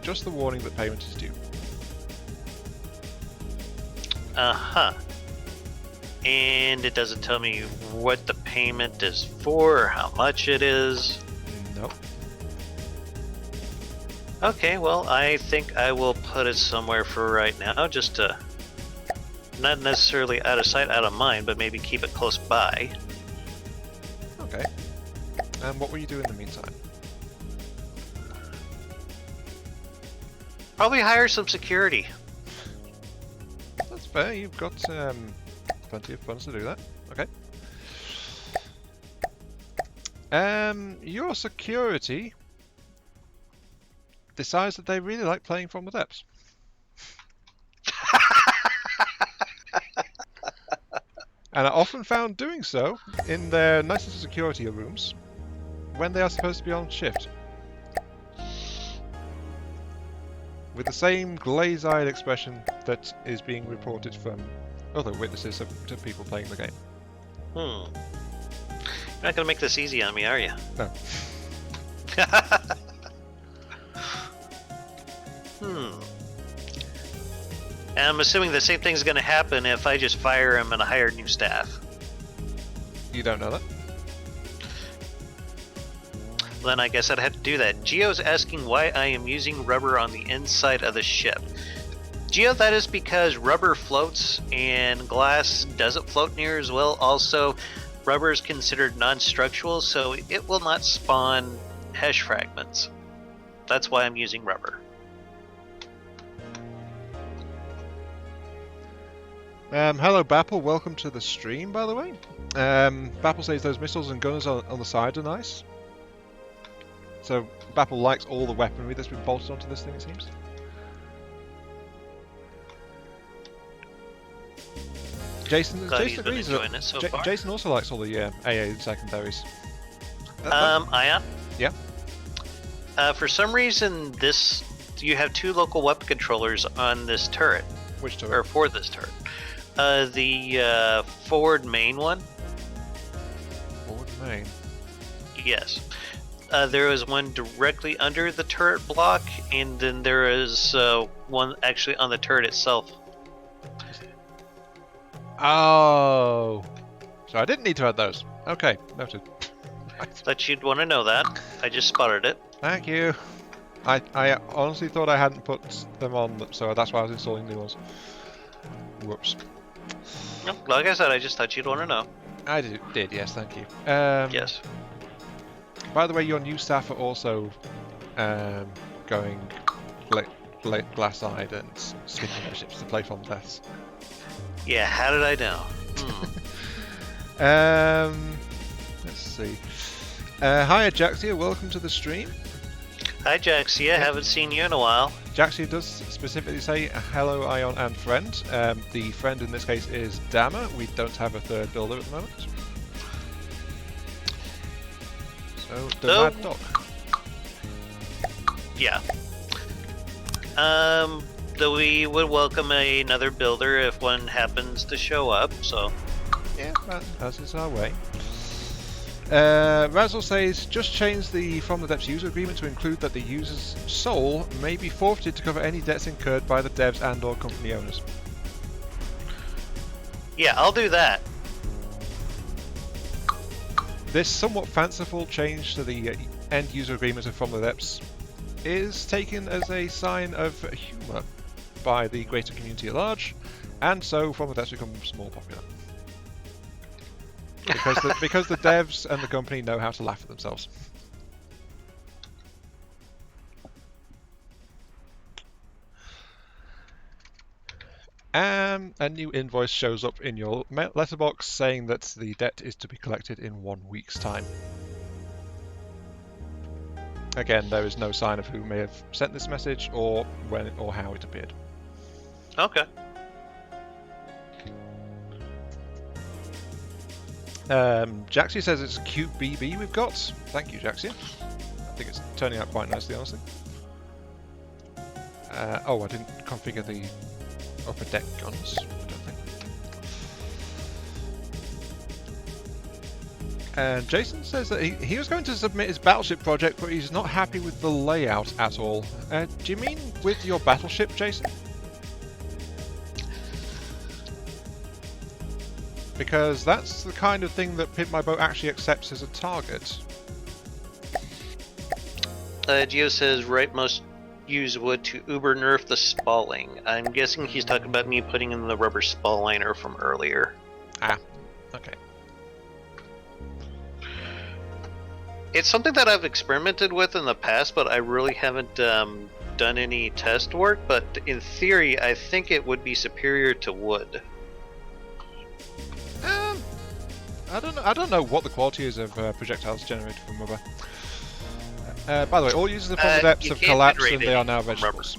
Just the warning that payment is due. Uh-huh. And it doesn't tell me what the payment is for or how much it is. Nope. Okay, well, I think I will put it somewhere for right now, just to not necessarily out of sight, out of mind, but maybe keep it close by. Okay. And what will you do in the meantime? Probably hire some security. That's fair. You've got plenty of funds to do that. Okay. Your security decides that they really like playing from the depths. And are often found doing so in their nicest security rooms when they are supposed to be on shift. With the same glaze-eyed expression that is being reported from other witnesses to people playing the game. You're not gonna make this easy on me, are you? No. And I'm assuming the same thing's gonna happen if I just fire him and hire new staff. You don't know that? Then I guess I'd have to do that. Geo's asking why I am using rubber on the inside of the ship. Geo, that is because rubber floats and glass doesn't float near as well. Also, rubber is considered non-structural, so it will not spawn hash fragments. That's why I'm using rubber. Hello Bapple, welcome to the stream by the way. Bapple says those missiles and gunners on the side are nice. So Bapple likes all the weaponry that's been bolted onto this thing, it seems. Jason agrees. Jason also likes all the AA secondaries. I am. Yeah. For some reason, you have two local weapon controllers on this turret. Which turret? Or for this turret. The forward main one. Forward main. Yes. There is one directly under the turret block, and then there is one actually on the turret itself. Oh, so I didn't need to add those. Okay, noted. Thought you'd want to know that. I just spotted it. Thank you. I honestly thought I hadn't put them on, so that's why I was installing new ones. Whoops. No, like I said, I just thought you'd want to know. I did, yes, thank you. Yes. By the way, your new staff are also going glass-eyed and sticking their ships to play from deaths. Yeah, how did I know? Let's see. Hi, Ajaxia, welcome to the stream. Hi, Jaxia. Haven't seen you in a while. Jaxia does specifically say hello, Ion and friend. The friend in this case is Dammer. We don't have a third builder at the moment. So, the Mad Dog. Yeah. Though we would welcome another builder if one happens to show up, so... Yeah, as is our way. Razzle says, just change the From the Depths user agreement to include that the user's soul may be forfeited to cover any debts incurred by the devs and or company owners. Yeah, I'll do that. This somewhat fanciful change to the end user agreement of From the Depths is taken as a sign of humour by the greater community at large, and so From the Depths becomes more popular. Because the devs and the company know how to laugh at themselves. A new invoice shows up in your letterbox saying that the debt is to be collected in 1 week's time. Again, there is no sign of who may have sent this message or when or how it appeared. Okay. Jaxie says it's a cute BB we've got. Thank you, Jaxie. I think it's turning out quite nicely, honestly. Oh, I didn't configure the upper deck guns, I don't think. And Jason says that he was going to submit his battleship project, but he's not happy with the layout at all. Do you mean with your battleship, Jason? Because that's the kind of thing that Pimp My Boat actually accepts as a target. Geo says rightmost use wood to uber nerf the spalling. I'm guessing he's talking about me putting in the rubber spall liner from earlier. Ah, okay. It's something that I've experimented with in the past, but I really haven't done any test work. But in theory, I think it would be superior to wood. I don't know what the quality is of projectiles generated from rubber. By the way, all users from the depths have collapsed and they are now vegetables.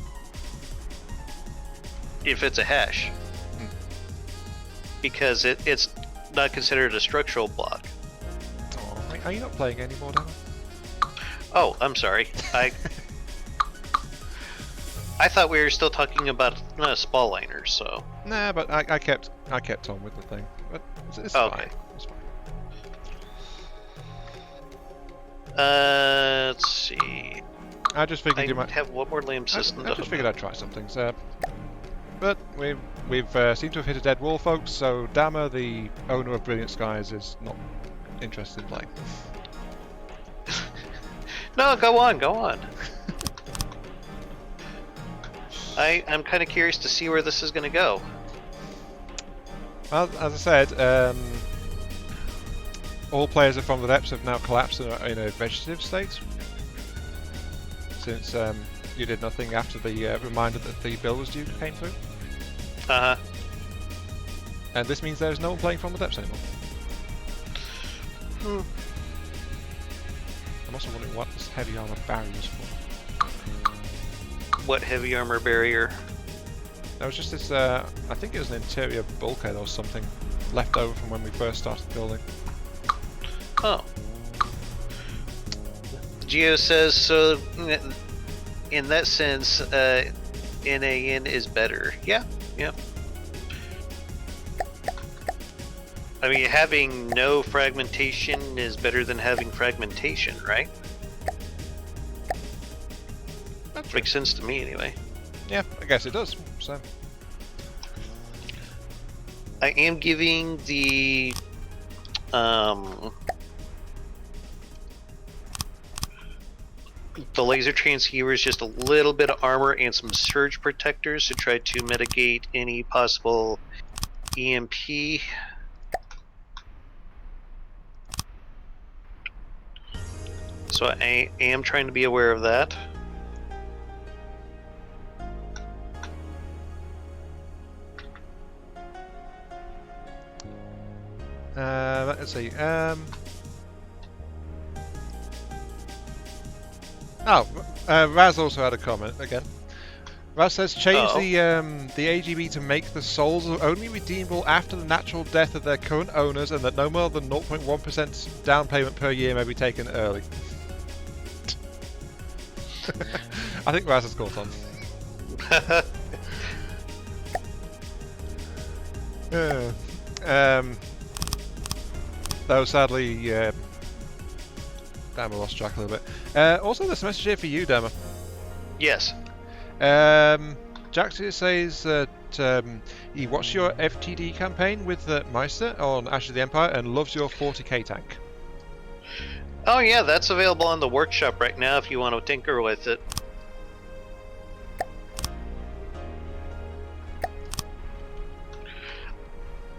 If it's a hash. Because it's not considered a structural block. Oh, are you not playing anymore, Dan? Oh, I'm sorry. I thought we were still talking about spall liners, so... Nah, but I kept on with the thing. But it's okay. Fine. It's fine. Let's see. I just figured you might have one more lamb system. I just figured I'd try some things. But we've seemed to have hit a dead wall, folks. So Dama, the owner of Brilliant Skies, is not interested in playing. No, go on. I'm kind of curious to see where this is going to go. Well, as I said, all players from the depths have now collapsed in a vegetative state. Since you did nothing after the reminder that the bill was due came through. Uh-huh. And this means there's no one playing from the depths anymore. I'm also wondering what this heavy armor barrier is for. What heavy armor barrier? There was just this, I think it was an interior bulkhead or something left over from when we first started building. Oh. Geo says, so in that sense, NAN is better. Yeah. I mean, having no fragmentation is better than having fragmentation, right? That makes sense to me, anyway. Yeah, I guess it does. So, I am giving the laser transceivers just a little bit of armor and some surge protectors to try to mitigate any possible EMP. So I am trying to be aware of that. Let's see. Raz also had a comment again. Raz says change the AGB to make the souls only redeemable after the natural death of their current owners, and that no more than 0.1% down payment per year may be taken early. I think Raz has caught on. Though sadly, Dama lost track a little bit. Also, there's a message here for you, Dama. Yes. Jax says that he watched your FTD campaign with Meister on Ashes of the Empire and loves your 40k tank. Oh yeah, that's available on the workshop right now if you want to tinker with it.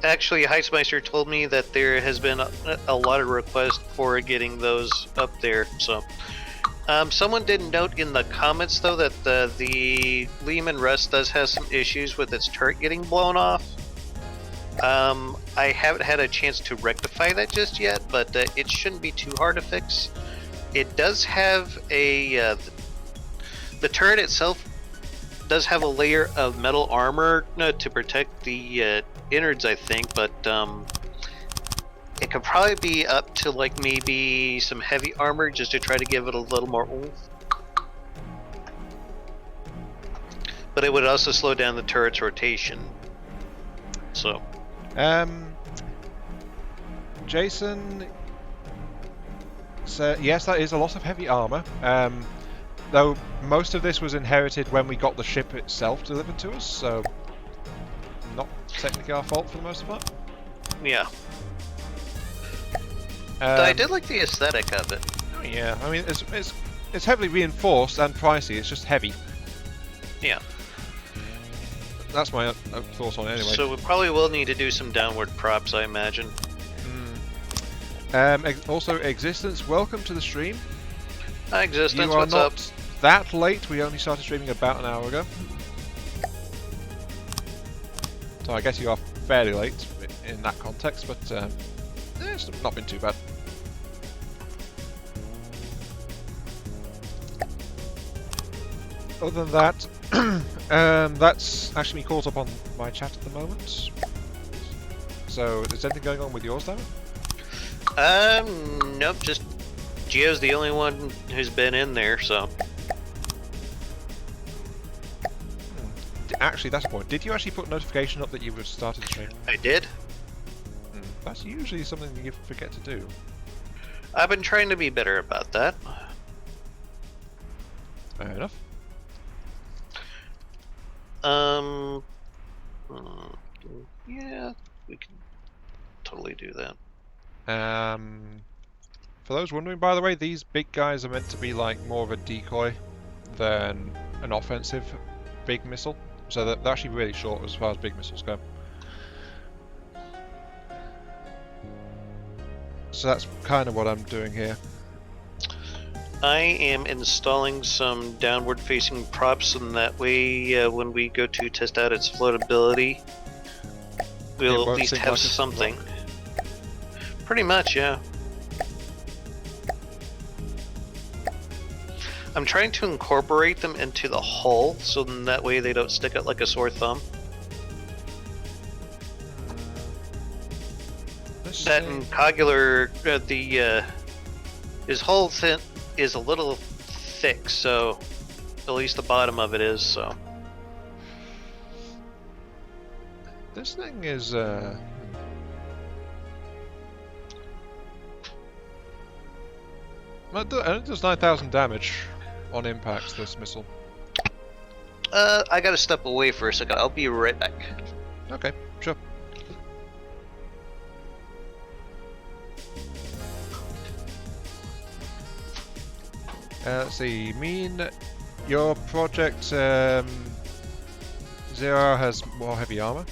Actually, Heismeister told me that there has been a lot of requests for getting those up there. So, someone did note in the comments though that the Lehman Russ does have some issues with its turret getting blown off. I haven't had a chance to rectify that just yet, but it shouldn't be too hard to fix. It does have a the turret itself does have a layer of metal armor to protect the innards, I think, but it could probably be up to like maybe some heavy armor just to try to give it a little more oomph. But it would also slow down the turret's rotation. So. Jason said, yes, that is a lot of heavy armor. Though most of this was inherited when we got the ship itself delivered to us, so not technically our fault for the most part. Yeah. But I did like the aesthetic of it. Oh yeah, I mean it's heavily reinforced and pricey. It's just heavy. Yeah. That's my thought on it anyway. So we probably will need to do some downward props, I imagine. Also, Existence, welcome to the stream. Hi, Existence, you are what's not up? that late. We only started streaming about an hour ago. So I guess you are fairly late in that context, but it's not been too bad. Other than that, that's actually me caught up on my chat at the moment. So, is anything going on with yours, Darren? Nope, just Gio's the only one who's been in there, so. Actually, that's a point. Did you actually put a notification up that you had started the stream? I did. That's usually something you forget to do. I've been trying to be better about that. Fair enough. Yeah, we can totally do that. For those wondering, by the way, these big guys are meant to be like more of a decoy than an offensive big missile. So they're actually really short as far as big missiles go. So that's kind of what I'm doing here. I am installing some downward facing props, and that way when we go to test out its floatability, we'll at least have something. Pretty much, yeah. I'm trying to incorporate them into the hull, so then that way they don't stick out like a sore thumb. That in Cogula, his hull is a little thick, so at least the bottom of it is, so. This thing is it does 9,000 damage on impact, this missile. I gotta step away for a second. I'll be right back. Okay, sure. Let's see, your project Zero has more heavy armor.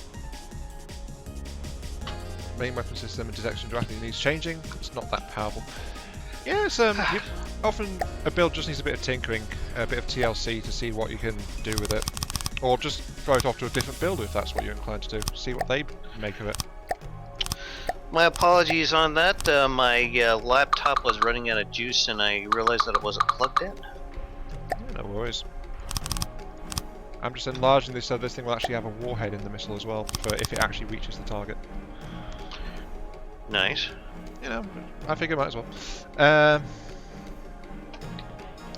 Main weapon system and detection drastically needs changing. It's not that powerful. Yes, often a build just needs a bit of tinkering, a bit of TLC to see what you can do with it. Or just throw it off to a different builder if that's what you're inclined to do. See what they make of it. My apologies on that. My laptop was running out of juice and I realized that it wasn't plugged in. Yeah, no worries. I'm just enlarging this so this thing will actually have a warhead in the missile as well, for if it actually reaches the target. Nice. You know, I figure might as well.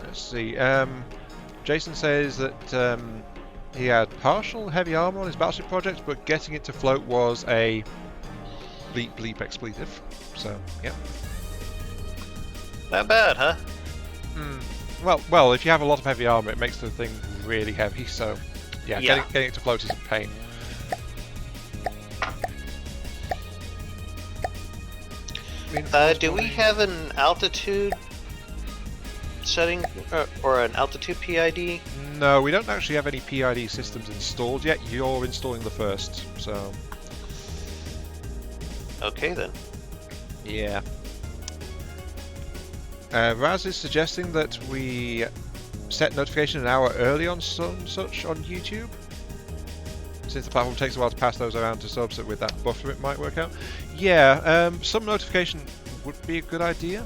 Let's see. Jason says that he had partial heavy armor on his battleship project, but getting it to float was a bleep bleep expletive. So, yeah. Not bad, huh? Well, if you have a lot of heavy armor, it makes the thing really heavy. So, yeah. Getting it to float is a pain. Do we have an altitude setting or an altitude PID? No, we don't actually have any PID systems installed yet. You're installing the first, so. Okay then. Yeah. Raz is suggesting that we set notification an hour early on such on YouTube. Since the platform takes a while to pass those around to subs, with that buffer it might work out. Yeah, some notification would be a good idea.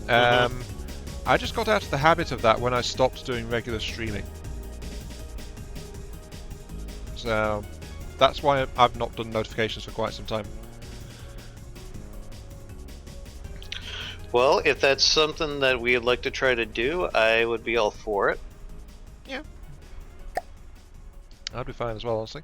I just got out of the habit of that when I stopped doing regular streaming. So that's why I've not done notifications for quite some time. Well, if that's something that we'd like to try to do, I would be all for it. Yeah. I'd be fine as well, honestly.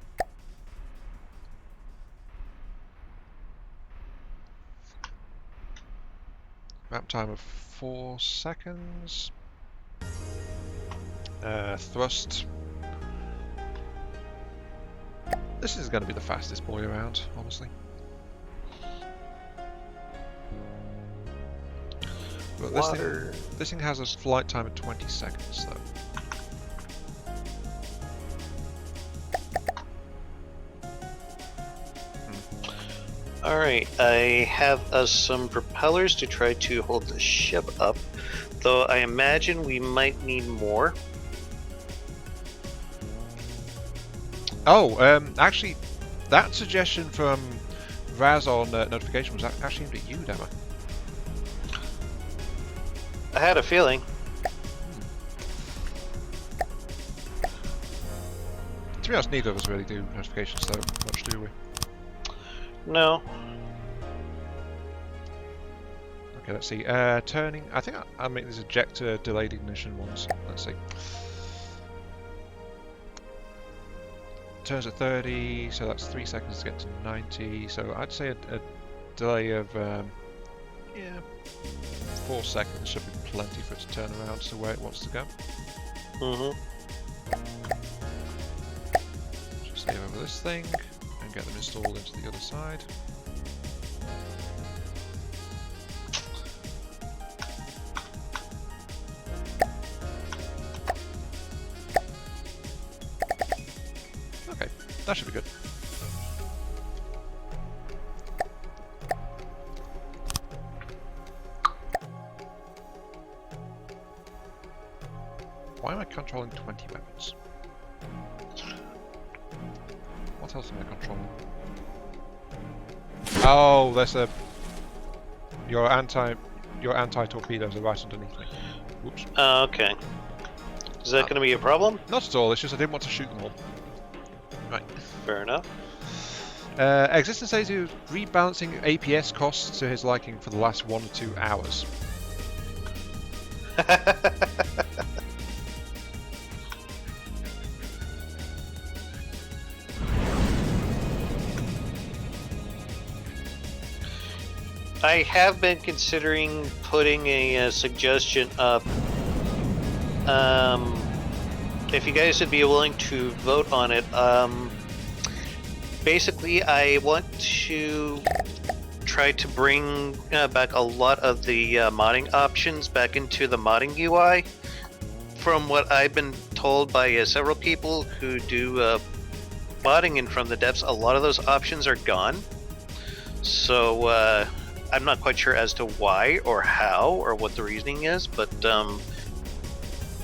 Map time of 4 seconds. Thrust. This is going to be the fastest boy around, honestly. But this thing has a flight time of 20 seconds, though. Alright, I have us some propellers to try to hold the ship up, though I imagine we might need more. Oh, actually, that suggestion from Raz on notification was actually aimed at you, Dema. I had a feeling. To be honest, neither of us really do notifications so much, do we? No. Okay, let's see. Turning. I think I'll make these ejector delayed ignition ones. Let's see. Turns at 30, so that's 3 seconds to get to 90. So I'd say a delay of 4 seconds should be plenty for it to turn around to where it wants to go. Just save over this thing and get them installed into the other side. Okay, that should be good. Why am I controlling 20 weapons? What else am I controlling? Oh, there's a... Your anti-torpedoes are right underneath me. Whoops. Okay. Is that going to be a problem? Not at all, it's just I didn't want to shoot them all. Right. Fair enough. Existence says he was rebalancing APS costs to his liking for the last 1 or 2 hours. I have been considering putting a suggestion up. If you guys would be willing to vote on it, basically I want to try to bring back a lot of the modding options back into the modding UI. From what I've been told by several people who do modding and from the devs, a lot of those options are gone. So I'm not quite sure as to why or how or what the reasoning is, but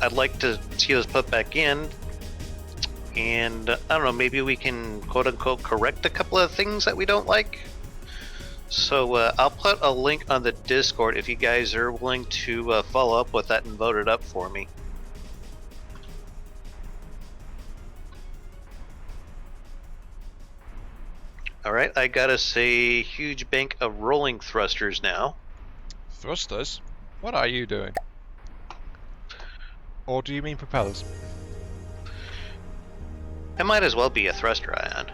I'd like to see those put back in. And I don't know, maybe we can quote-unquote correct a couple of things that we don't like. So I'll put a link on the Discord if you guys are willing to follow up with that and vote it up for me. Alright, I got us a huge bank of rolling thrusters now. Thrusters? What are you doing? Or do you mean propellers? It might as well be a thruster ion.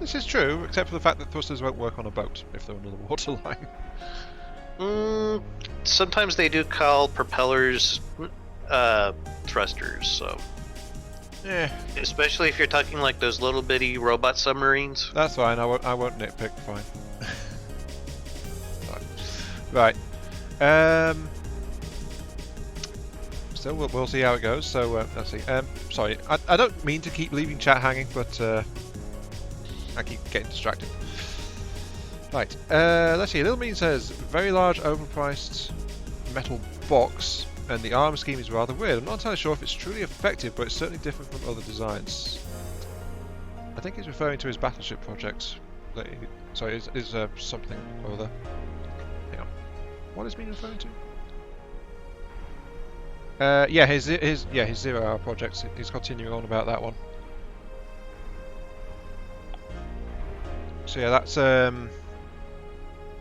This is true, except for the fact that thrusters won't work on a boat if they're under the waterline. Sometimes they do call propellers thrusters, so... Yeah. Especially if you're talking like those little bitty robot submarines. That's fine, I won't nitpick, fine. Right. So we'll see how it goes, so let's see. Sorry, I don't mean to keep leaving chat hanging, but I keep getting distracted. Right, let's see. Little Mean says, very large overpriced metal box, and the arm scheme is rather weird. I'm not entirely sure if it's truly effective, but it's certainly different from other designs. I think he's referring to his battleship project. Sorry, is something or other. Hang on. What is Mean referring to? Yeah, his 0 hour project. He's continuing on about that one. So yeah, that's yeah,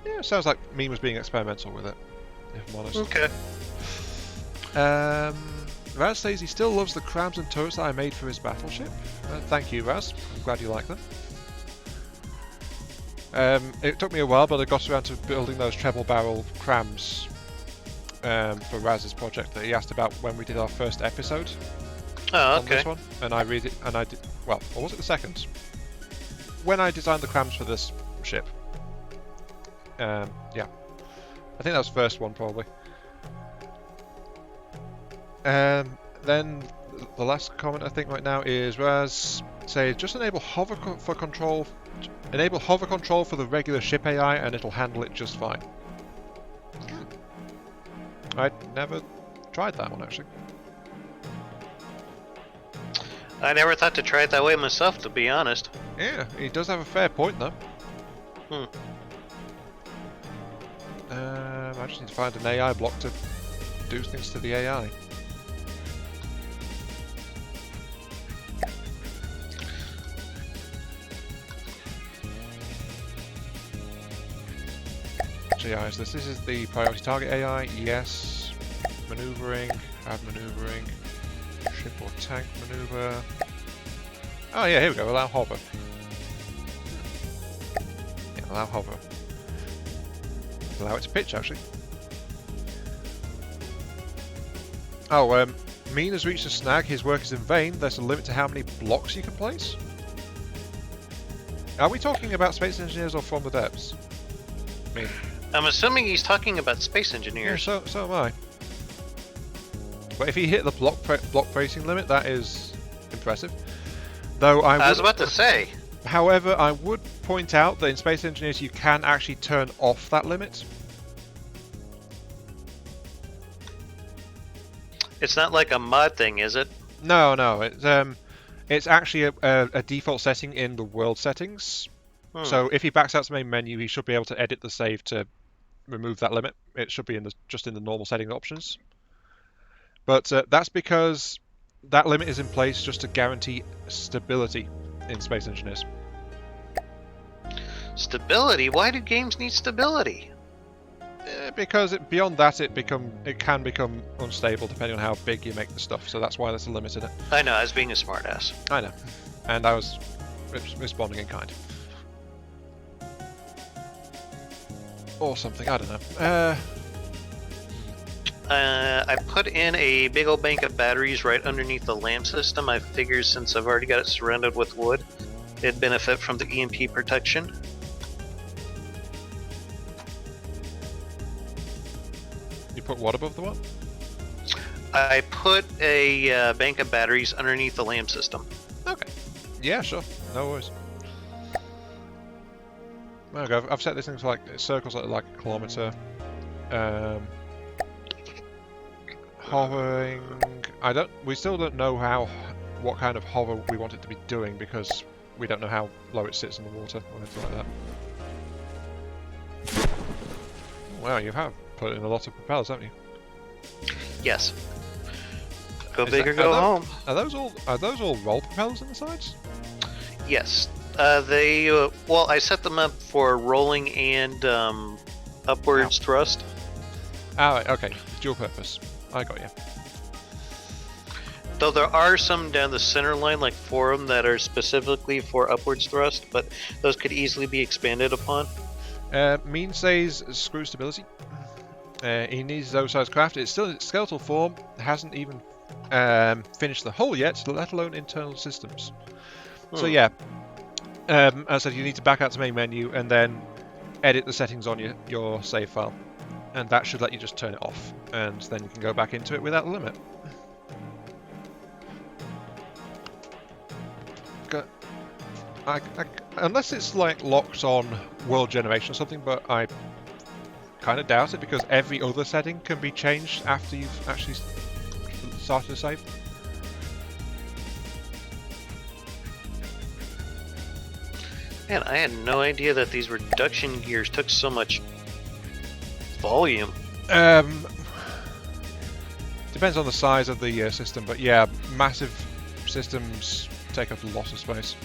it sounds like Mean was being experimental with it, if I'm honest. Okay. Raz says he still loves the crabs and turrets that I made for his battleship. Thank you, Raz. I'm glad you like them. It took me a while, but I got around to building those treble barrel crams for Raz's project that he asked about when we did our first episode. Oh, on this one, and I read it, and I did. Well, or was it the second? When I designed the crams for this ship. Yeah, I think that was the first one probably. Then the last comment I think right now is Raz say just enable hover for control. Enable hover control for the regular ship AI, and it'll handle it just fine. I'd never tried that one actually. I never thought to try it that way myself, to be honest. Yeah, he does have a fair point though. I just need to find an AI block to do things to the AI. Which AI is this? This is the priority target AI. Yes. Maneuvering. Add maneuvering. Ship or tank maneuver. Oh yeah, here we go. Allow hover. Yeah, allow hover. Allow it to pitch actually. Oh, Mean has reached a snag. His work is in vain. There's a limit to how many blocks you can place. Are we talking about space engineers or from the depths? Mean. I'm assuming he's talking about space engineers. Yeah, so am I. But if he hit the block placing limit, that is impressive. Though I was about to say. However, I would point out that in Space Engineers you can actually turn off that limit. It's not like a mod thing, is it? No, it's actually a default setting in the world settings. So if he backs out to main menu, he should be able to edit the save to remove that limit. It should be just in the normal setting options. But that's because that limit is in place just to guarantee stability in Space Engineers. Stability? Why do games need stability? Because beyond that, it can become unstable depending on how big you make the stuff. So that's why there's a limit in it. I know, I was being a smartass. I know, and I was responding in kind. Or something, I don't know. I put in a big old bank of batteries right underneath the lamp system. I figured since I've already got it surrounded with wood, it'd benefit from the EMP protection. You put what above the what? I put a bank of batteries underneath the lamp system. Okay. Yeah, sure. No worries. Okay, I've set this thing to like circles like a kilometer. Hovering. We still don't know what kind of hover we want it to be doing because we don't know how low it sits in the water or anything like that. Wow, you have put in a lot of propellers, haven't you? Yes. Go big or go home. Are those all roll propellers on the sides? Yes. Well, I set them up for rolling and upwards thrust. Ah, okay. Dual purpose. I got you. Though there are some down the center line, like 4 of them, that are specifically for upwards thrust, but those could easily be expanded upon. Mean says screw stability. He needs those size craft. It's still in its skeletal form. Hasn't even finished the hull yet, let alone internal systems. So yeah, as I said, you need to back out to main menu and then edit the settings on your save file. And that should let you just turn it off, and then you can go back into it without the limit. Unless it's like locked on world generation or something, but I kind of doubt it because every other setting can be changed after you've actually started a save. Man, I had no idea that these reduction gears took so much volume. Depends on the size of the system, but yeah, massive systems take up a lot of space.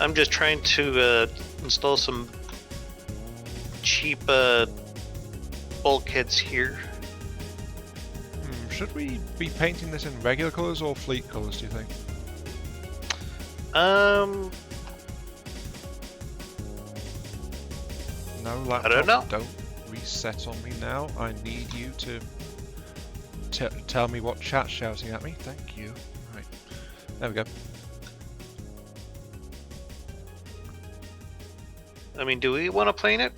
I'm just trying to install some cheap bulkheads here. Should we be painting this in regular colours or fleet colours, do you think? No, laptop, I don't know. Don't reset on me now. I need you to tell me what chat's shouting at me. Thank you. Right, there we go. I mean, do we want to plane it?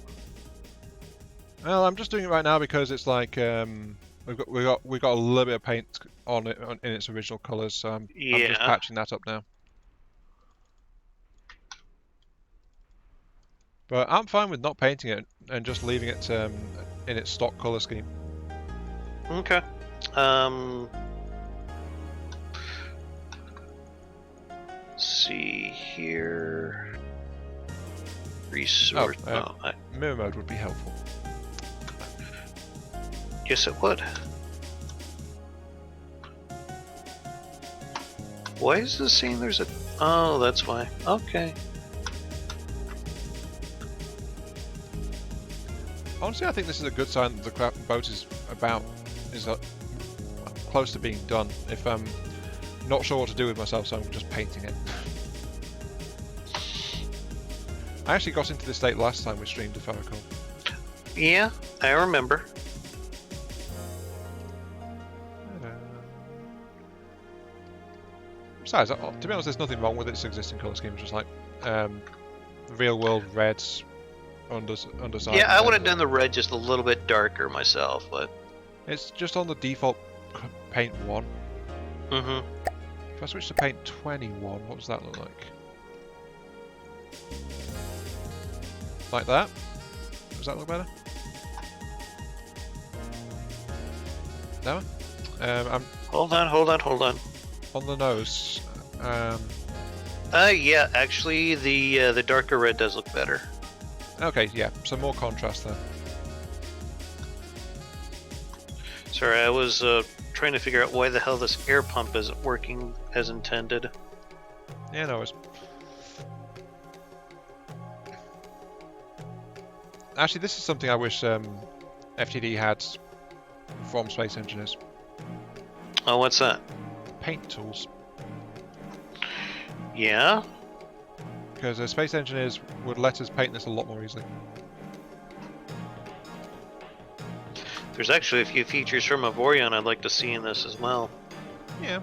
Well, I'm just doing it right now because it's like we've got a little bit of paint on it in its original colours, so I'm just Yeah. patching that up now. But I'm fine with not painting it and just leaving it in its stock colour scheme. Okay. See here. Resource. Mirror mode would be helpful. Yes, it would. Why is this saying there's a... Oh, that's why. Okay. Honestly, I think this is a good sign that the boat is close to being done. If I'm not sure what to do with myself, so I'm just painting it. I actually got into this state last time we streamed, if I recall. Yeah, I remember. Besides, to be honest, there's nothing wrong with its existing colour scheme. It's just like real world reds underside. Yeah, I would have done the red just a little bit darker myself, but... It's just on the default paint 1. Mm-hmm. If I switch to paint 21, what does that look like? Like that? Does that look better? No? Hold on. On the nose. Yeah, actually, the darker red does look better. Okay, yeah, some more contrast there. Sorry, I was trying to figure out why the hell this air pump isn't working as intended. Yeah, no, it's... Actually, this is something I wish FTD had from Space Engineers. Oh, what's that? Paint tools. Yeah? Because Space Engineers would let us paint this a lot more easily. There's actually a few features from Avorion I'd like to see in this as well. Yeah.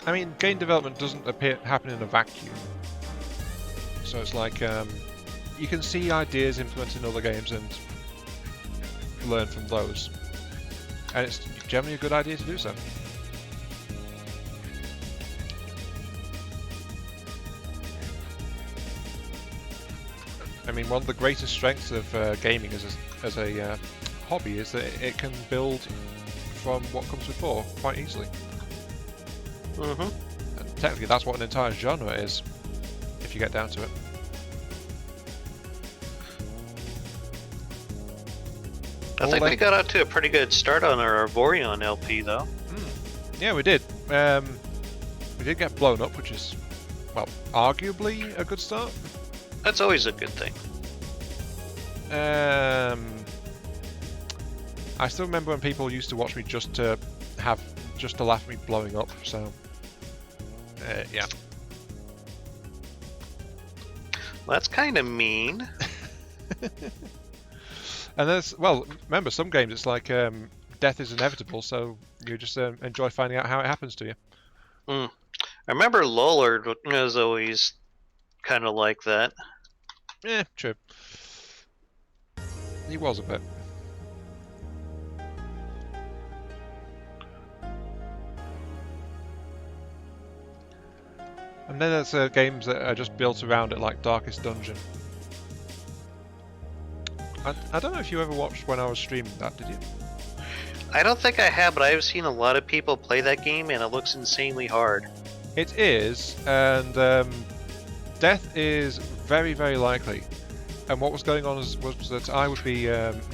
I mean, game development doesn't happen in a vacuum. So it's like, you can see ideas implemented in other games and learn from those. And it's generally a good idea to do so. I mean, one of the greatest strengths of gaming as a hobby is that it can build from what comes before quite easily. Mm-hmm. And technically, that's what an entire genre is, if you get down to it. I think we got out to a pretty good start on our Avorion LP, though. Yeah, we did. We did get blown up, which is, well, arguably a good start. That's always a good thing. I still remember when people used to watch me just to laugh at me blowing up. So, yeah. Well, that's kind of mean. And there's, well, remember, some games it's like death is inevitable, so you just enjoy finding out how it happens to you. I remember Lollard was always kind of like that. Yeah, true. He was a bit. And then there's games that are just built around it, like Darkest Dungeon. I don't know if you ever watched when I was streaming that, did you? I don't think I have, but I've seen a lot of people play that game, and it looks insanely hard. It is, and death is very, very likely. And what was going on was that I would be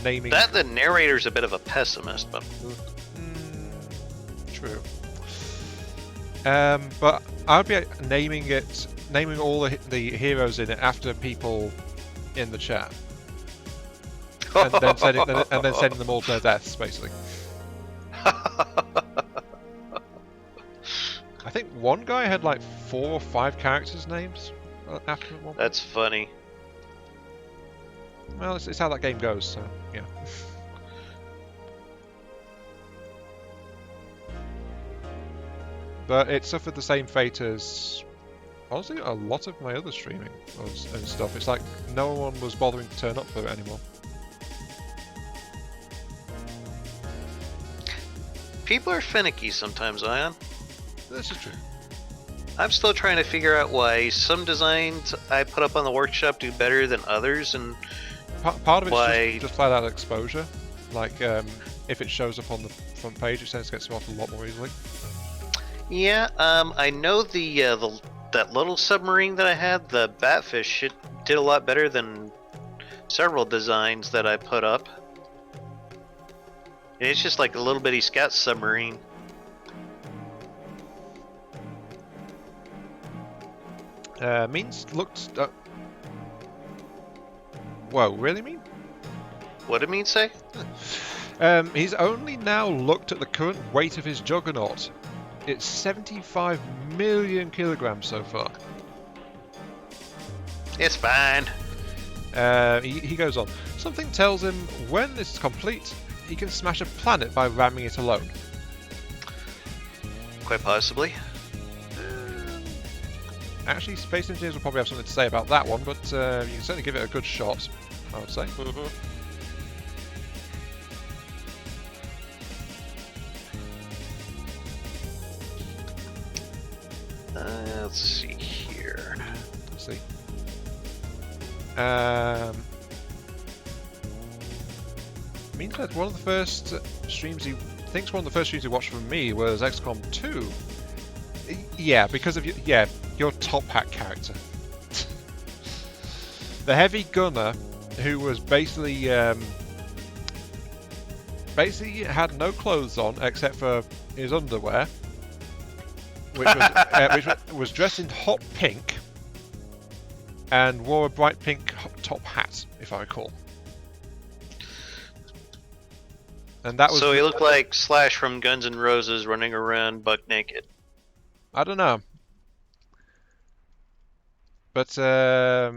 naming... That the narrator's a bit of a pessimist, but... True. But I would be naming all the heroes in it after people in the chat. And then sending them all to their deaths, basically. I think one guy had like 4 or 5 characters' names after one. That's funny. Well, it's how that game goes, so yeah. But it suffered the same fate as honestly, a lot of my other streaming and stuff. It's like no one was bothering to turn up for it anymore. People are finicky sometimes, Ion. This is true. I'm still trying to figure out why some designs I put up on the workshop do better than others, and Part of it's just flat out exposure. Like, if it shows up on the front page, it tends to get spotted a lot more easily. yeah, I know that little submarine that I had, the Batfish, it did a lot better than several designs that I put up. And it's just like a little bitty scout submarine. Means looked. Whoa, really mean? What did Mean say? He's only now looked at the current weight of his juggernaut. It's 75 million kilograms so far. It's fine. He goes on. Something tells him when this is complete, he can smash a planet by ramming it alone. Quite possibly. Actually, space engineers will probably have something to say about that one, but you can certainly give it a good shot, I would say. Mm-hmm. Let's see here. Let's see. Means that one of the first streams he thinks one of the first streams he watched from me was XCOM 2. Yeah, because of your top hat character. The heavy gunner who was basically had no clothes on except for his underwear, which was dressed in hot pink and wore a bright pink top hat, if I recall. And that was So he looked like Slash from Guns N' Roses running around buck naked. I don't know. But I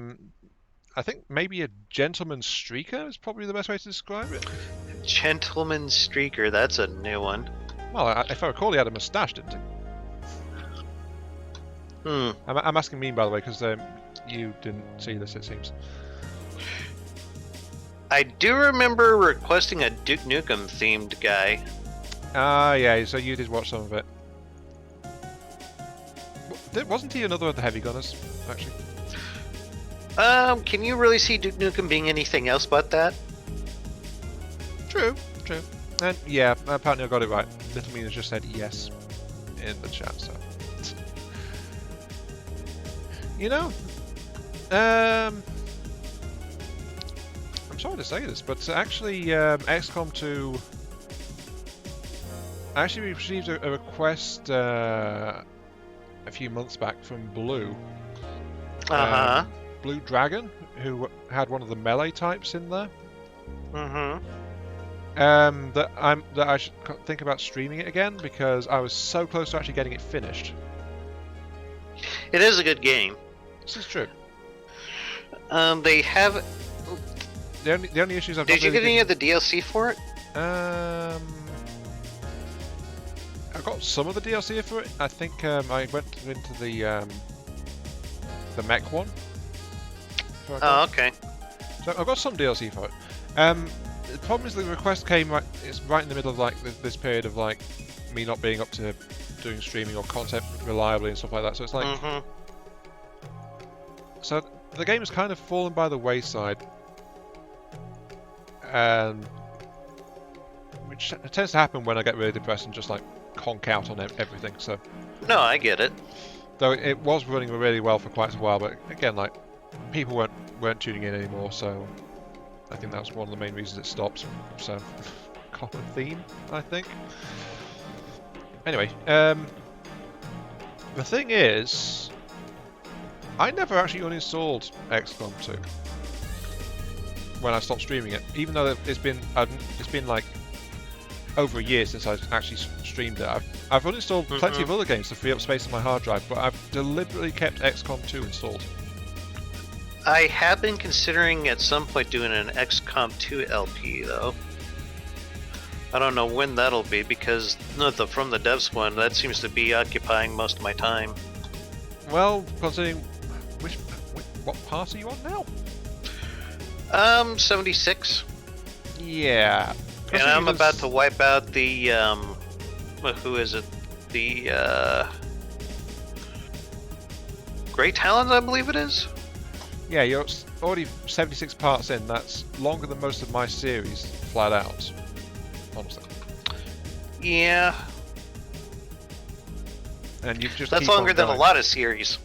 think maybe a gentleman streaker is probably the best way to describe it. Gentleman Streaker, that's a new one. Well, if I recall, he had a moustache, didn't he? I'm asking Mean, by the way, because you didn't see this, it seems. I do remember requesting a Duke Nukem themed guy. Ah, yeah, so you did watch some of it. Wasn't he another of the heavy gunners, actually? Can you really see Duke Nukem being anything else but that? True. And yeah, apparently I got it right. Little Mean has just said yes in the chat, so. You know, I'm sorry to say this, but actually, XCOM 2 actually received a request a few months back from Blue. Blue Dragon, who had one of the melee types in there. That I should think about streaming it again because I was so close to actually getting it finished. It is a good game. This is true. They have. The only issues I've. Did you get any of the DLC for it? I got some of the DLC for it. I think I went into the mech one. Oh, okay. So I've got some DLC for it. The problem is the request came it's right in the middle of like this period of like me not being up to doing streaming or content reliably and stuff like that. So it's like, so the game has kind of fallen by the wayside, and which tends to happen when I get really depressed and just like conk out on everything. So no, I get it. Though it was running really well for quite a while, but again, like people weren't tuning in anymore, so I think that was one of the main reasons it stopped. So common theme, I think. Anyway, the thing is, I never actually uninstalled XCOM 2 when I stopped streaming it, even though it's been like over a year since I actually streamed it. I've uninstalled plenty of other games to free up space on my hard drive, but I've deliberately kept XCOM 2 installed. I have been considering at some point doing an XCOM 2 LP, though. I don't know when that'll be, because from the devs one, that seems to be occupying most of my time. Well, considering what pass are you on now? 76. Yeah. And I'm about to wipe out the who is it? The Great Talons, I believe it is. Yeah, you're already 76 parts in. That's longer than most of my series, flat out. Honestly. Yeah. And you just That's longer than a lot of series.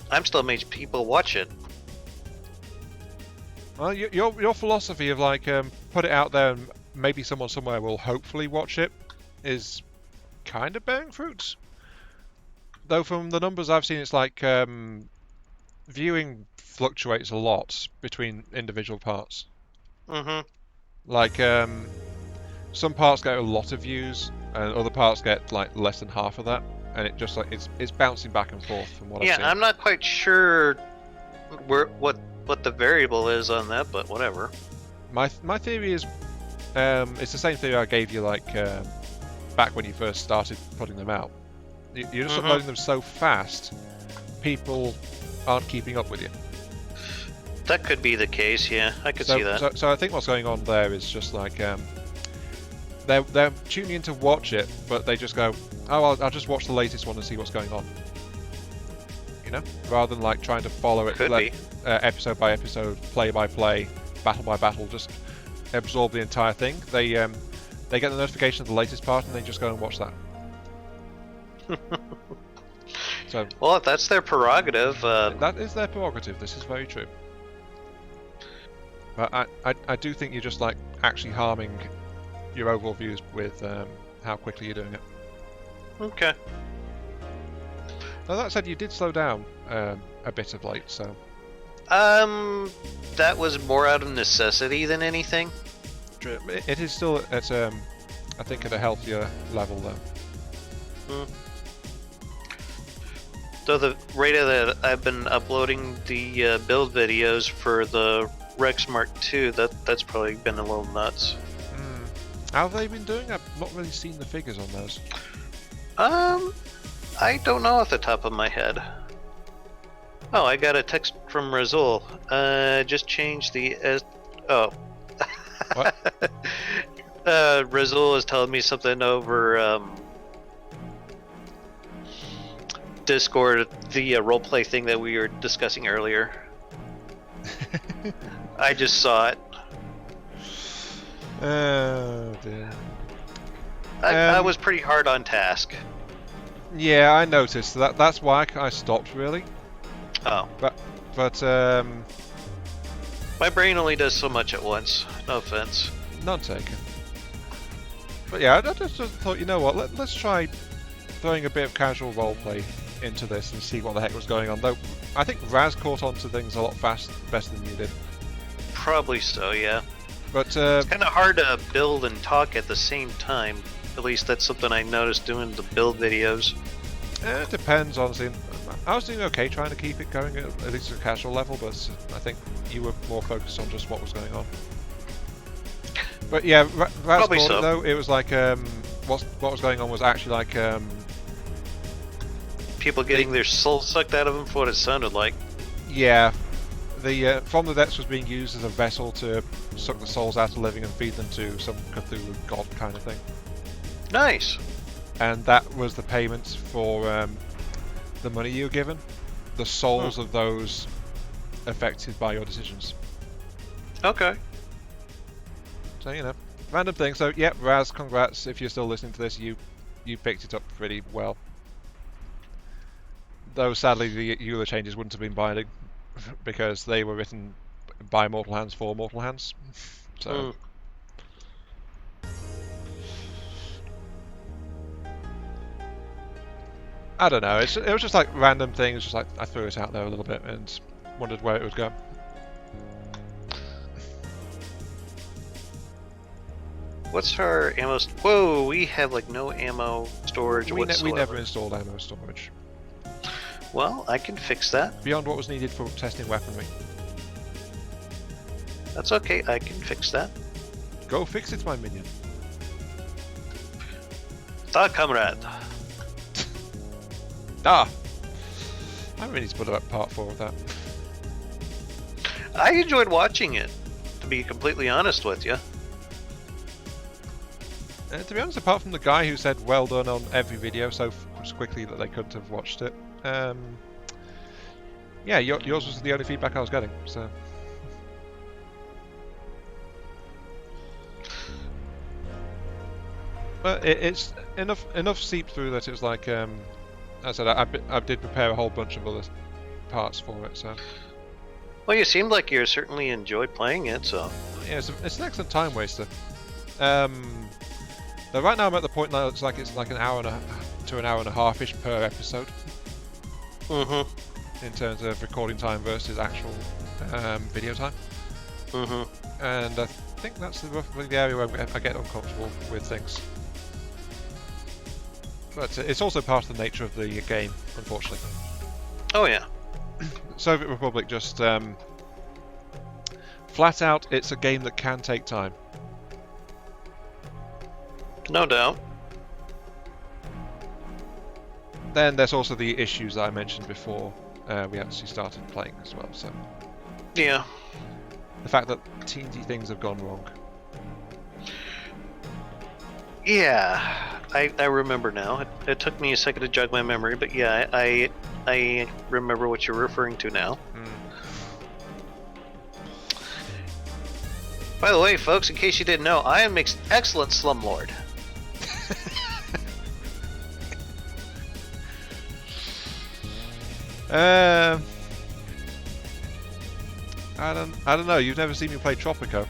I'm still making people watch it. Well, your philosophy of like put it out there and maybe someone somewhere will hopefully watch it is kind of bearing fruits. Though from the numbers I've seen, it's like viewing fluctuates a lot between individual parts. Mm-hmm. Like some parts get a lot of views, and other parts get like less than half of that, and it just like it's bouncing back and forth from what I've seen. Yeah, I'm not quite sure what the variable is on that, but whatever. My theory is it's the same theory I gave you like back when you first started putting them out. You're just uploading them so fast, people aren't keeping up with you. That could be the case, yeah. I could see that. So I think what's going on there is just like they're tuning in to watch it, but they just go, oh, I'll just watch the latest one and see what's going on. You know, rather than like trying to follow it episode by episode, play by play, battle by battle, just absorb the entire thing. They get the notification of the latest part and they just go and watch that. So, well, if that's their prerogative. That is their prerogative. This is very true. But I do think you're just like actually harming your overall views with how quickly you're doing it. Okay. Now that said, you did slow down a bit of late, so. That was more out of necessity than anything. It is still at I think at a healthier level though. So the rate that I've been uploading the build videos for the Rex Mark II, that's probably been a little nuts. How have they been doing? I've not really seen the figures on those. I don't know off the top of my head. Oh, I got a text from Razul. Just changed the What? Razul is telling me something over Discord, the roleplay thing that we were discussing earlier. I just saw it. Oh dear. I was pretty hard on task. Yeah, I noticed that. That's why I stopped really. Oh. But my brain only does so much at once. No offense. None taken. But yeah, I just thought, you know what? Let's try throwing a bit of casual roleplay into this and see what the heck was going on. Though I think Raz caught on to things a lot better than you did. Probably so, yeah. But it's kind of hard to build and talk at the same time. At least that's something I noticed doing the build videos. It depends, honestly. I was doing okay trying to keep it going at least at a casual level, but I think you were more focused on just what was going on. But yeah, Raz caught it though. It was like what was going on was actually like people getting their soul sucked out of them for what it sounded like. Yeah, the From the Depths was being used as a vessel to suck the souls out of living and feed them to some Cthulhu god kind of thing. Nice. And that was the payment for the money you were given, the souls of those affected by your decisions. Okay. So you know, random thing. So yeah, Raz, congrats if you're still listening to this. You picked it up pretty well. Though sadly the EULA changes wouldn't have been binding because they were written by mortal hands for mortal hands. So. I don't know. It was just like random things. Just like I threw it out there a little bit and wondered where it would go. What's our ammo? Whoa, we have like no ammo storage whatsoever. We never installed ammo storage. Well, I can fix that. Beyond what was needed for testing weaponry. That's okay. I can fix that. Go fix it, my minion. Da, comrade. Ah, I really need to put up part 4 of that. I enjoyed watching it, to be completely honest with you. To be honest, apart from the guy who said well done on every video so quickly that they couldn't have watched it, yeah, yours was the only feedback I was getting, so... But it's enough seeped through that it was like, as I said, I did prepare a whole bunch of other parts for it, so... Well, you seemed like you certainly enjoyed playing it, so... Yeah, it's an excellent time waster. Though right now I'm at the point now it's like an hour to an hour and a half-ish per episode. Mm-hmm. In terms of recording time versus actual video time. Mm-hmm. And I think that's roughly the area where I get uncomfortable with things. But it's also part of the nature of the game, unfortunately. Oh yeah. Soviet Republic just flat out, it's a game that can take time. No doubt. Then there's also the issues that I mentioned before we actually started playing as well. So Yeah. the fact that teensy things have gone wrong. Yeah. I remember now. It took me a second to jog my memory, but yeah, I remember what you're referring to now. By the way, folks, in case you didn't know, I am an excellent slumlord. I don't know. You've never seen me play Tropico.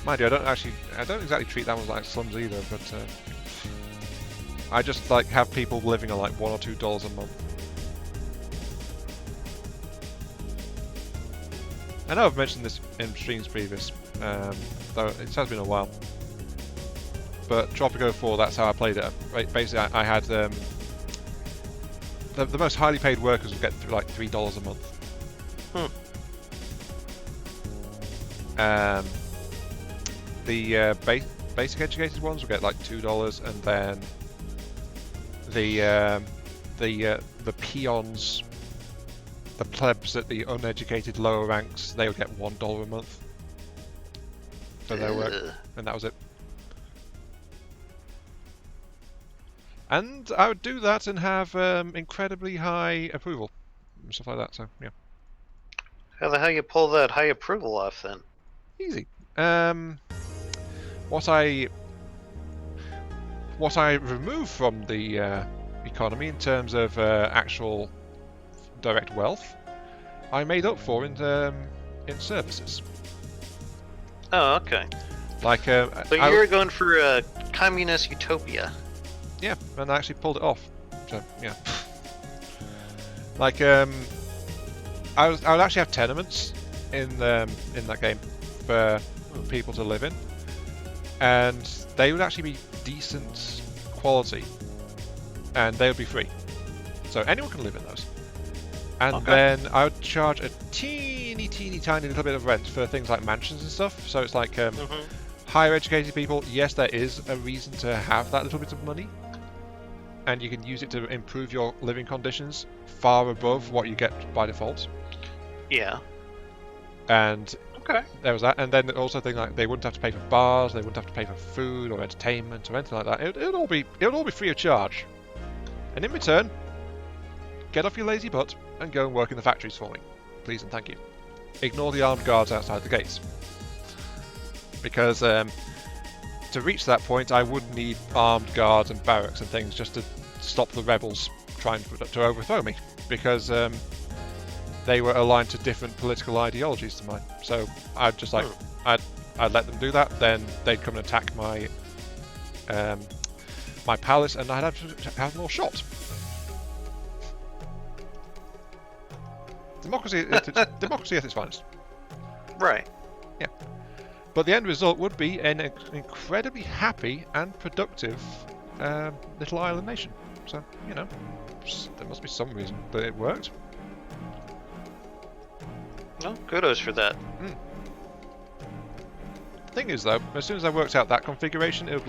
Mind you, I don't exactly treat that one like slums either. But I just like have people living on like $1 or $2 a month. I know I've mentioned this in streams previous, though it has been a while. But Tropico 4, that's how I played it. Basically, I had the most highly paid workers would get like $3 a month. The basic educated ones will get like $2, and then the peons, the plebs at the uneducated lower ranks, they would get $1 a month for their work, and that was it. And I would do that and have incredibly high approval and stuff like that. So yeah. How the hell you pull that high approval off then? Easy. What I remove from the economy in terms of actual direct wealth, I made up for in services. Oh, okay. Like, so you're going for a communist utopia. Yeah, and I actually pulled it off. So yeah. Like, I would actually have tenements in that game for people to live in, and they would actually be decent quality, and they would be free, so anyone can live in those. And then I would charge a teeny tiny little bit of rent for things like mansions and stuff. So it's like higher educated people, yes, there is a reason to have that little bit of money, and you can use it to improve your living conditions far above what you get by default. Yeah. And there was that, and then also things like they wouldn't have to pay for bars, they wouldn't have to pay for food or entertainment or anything like that. It would all be free of charge. And in return, get off your lazy butt and go and work in the factories for me, please and thank you. Ignore the armed guards outside the gates, because to reach that point, I would need armed guards and barracks and things just to stop the rebels trying to overthrow me, because they were aligned to different political ideologies to mine. So I'd just like I'd let them do that, then they'd come and attack my my palace, and I'd have to have them all shot. Democracy at its finest. Right. Yeah. But the end result would be an incredibly happy and productive little island nation. So, you know, there must be some reason that it worked. Well, kudos for that. Thing is, though, as soon as I worked out that configuration, it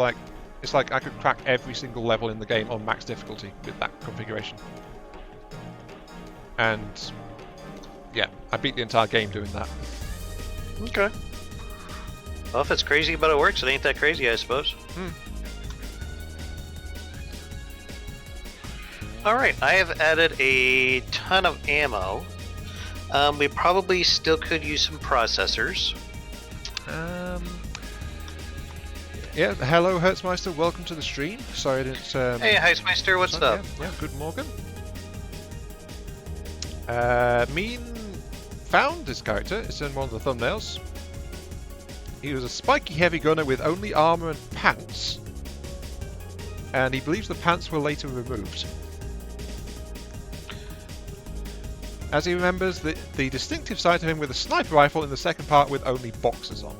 It's like I could crack every single level in the game on max difficulty with that configuration. And yeah, I beat the entire game doing that. Okay. Well, if it's crazy but it works, it ain't that crazy, I suppose. Alright, I have added a ton of ammo. We probably still could use some processors. Yeah, hello Hertzmeister, welcome to the stream. Sorry I didn't... Hey Heismeister, what's up? Yeah, good Morgan. Mean found this character, it's in one of the thumbnails. He was a spiky heavy gunner with only armor and pants. And he believes the pants were later removed. As he remembers the distinctive sight of him with a sniper rifle in the second part with only boxers on.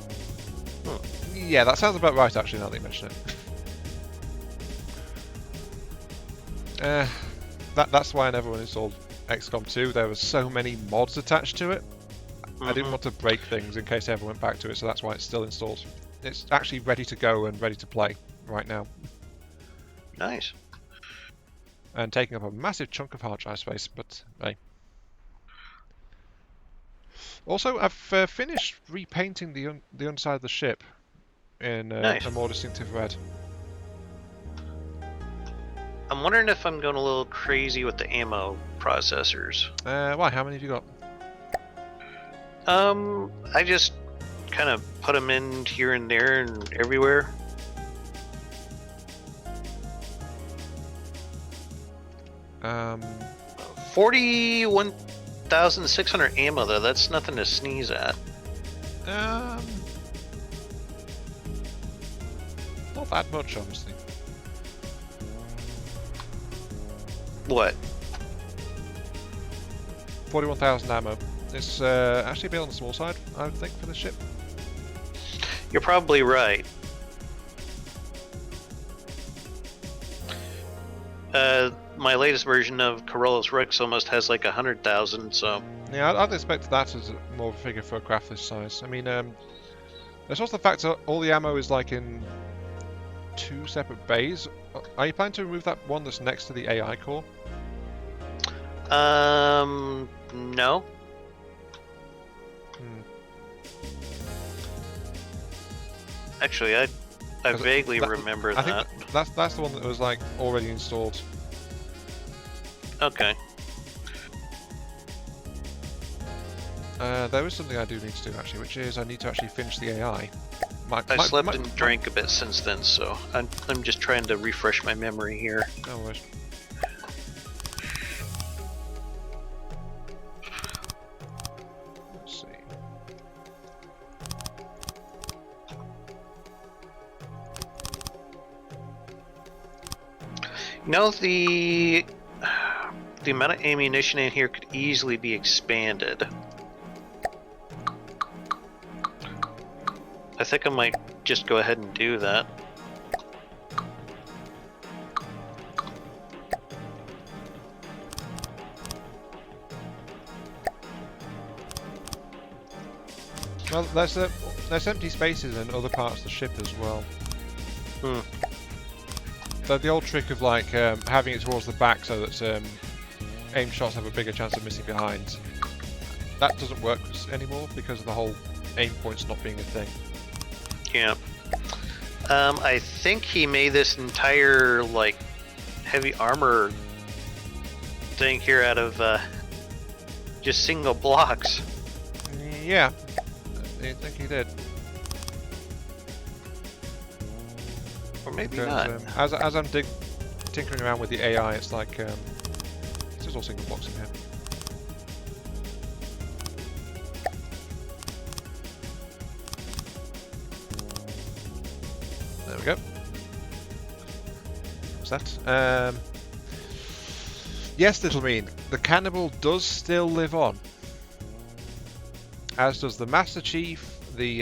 Yeah, that sounds about right actually now that you mention it. That's why I never installed XCOM 2. There were so many mods attached to it. I didn't want to break things in case I ever went back to it, so that's why it's still installed. It's actually ready to go and ready to play right now. Nice. And taking up a massive chunk of hard drive space, but hey. Also, I've finished repainting the underside of the ship in Nice. a more distinctive red. I'm wondering if I'm going a little crazy with the ammo processors. Why? How many have you got? I just kind of put them in here and there and everywhere. Um, 41,600 ammo though. That's nothing to sneeze at. not that much, honestly. What? 41,000 ammo. It's actually a bit on the small side, I would think, for the ship. You're probably right. My latest version of Corollas Rex almost has like 100,000, so... Yeah, I'd expect that as more of a figure for a craft this size. I mean, there's also the fact that all the ammo is like in 2 separate bays. Are you planning to remove that one that's next to the AI core? No. Actually, I vaguely remember that. I think that's the one that was like already installed. Okay. There is something I do need to do actually, which is I need to actually finish the AI. I slept and drank a bit since then, so I'm just trying to refresh my memory here. No worries. Let's see. You know, the amount of ammunition in here could easily be expanded. I think I might just go ahead and do that. Well, there's empty spaces in other parts of the ship as well. So the old trick of like having it towards the back so that aim shots have a bigger chance of missing behind, that doesn't work anymore because of the whole aim points not being a thing. Yeah. I think he made this entire like heavy armor thing here out of just single blocks. Yeah, I think he did. Or maybe Because, not. as I'm tinkering around with the AI, it's like it's just all single blocks in here. There we go. What's that? Yes, Little Mean. The cannibal does still live on. As does the Master Chief, the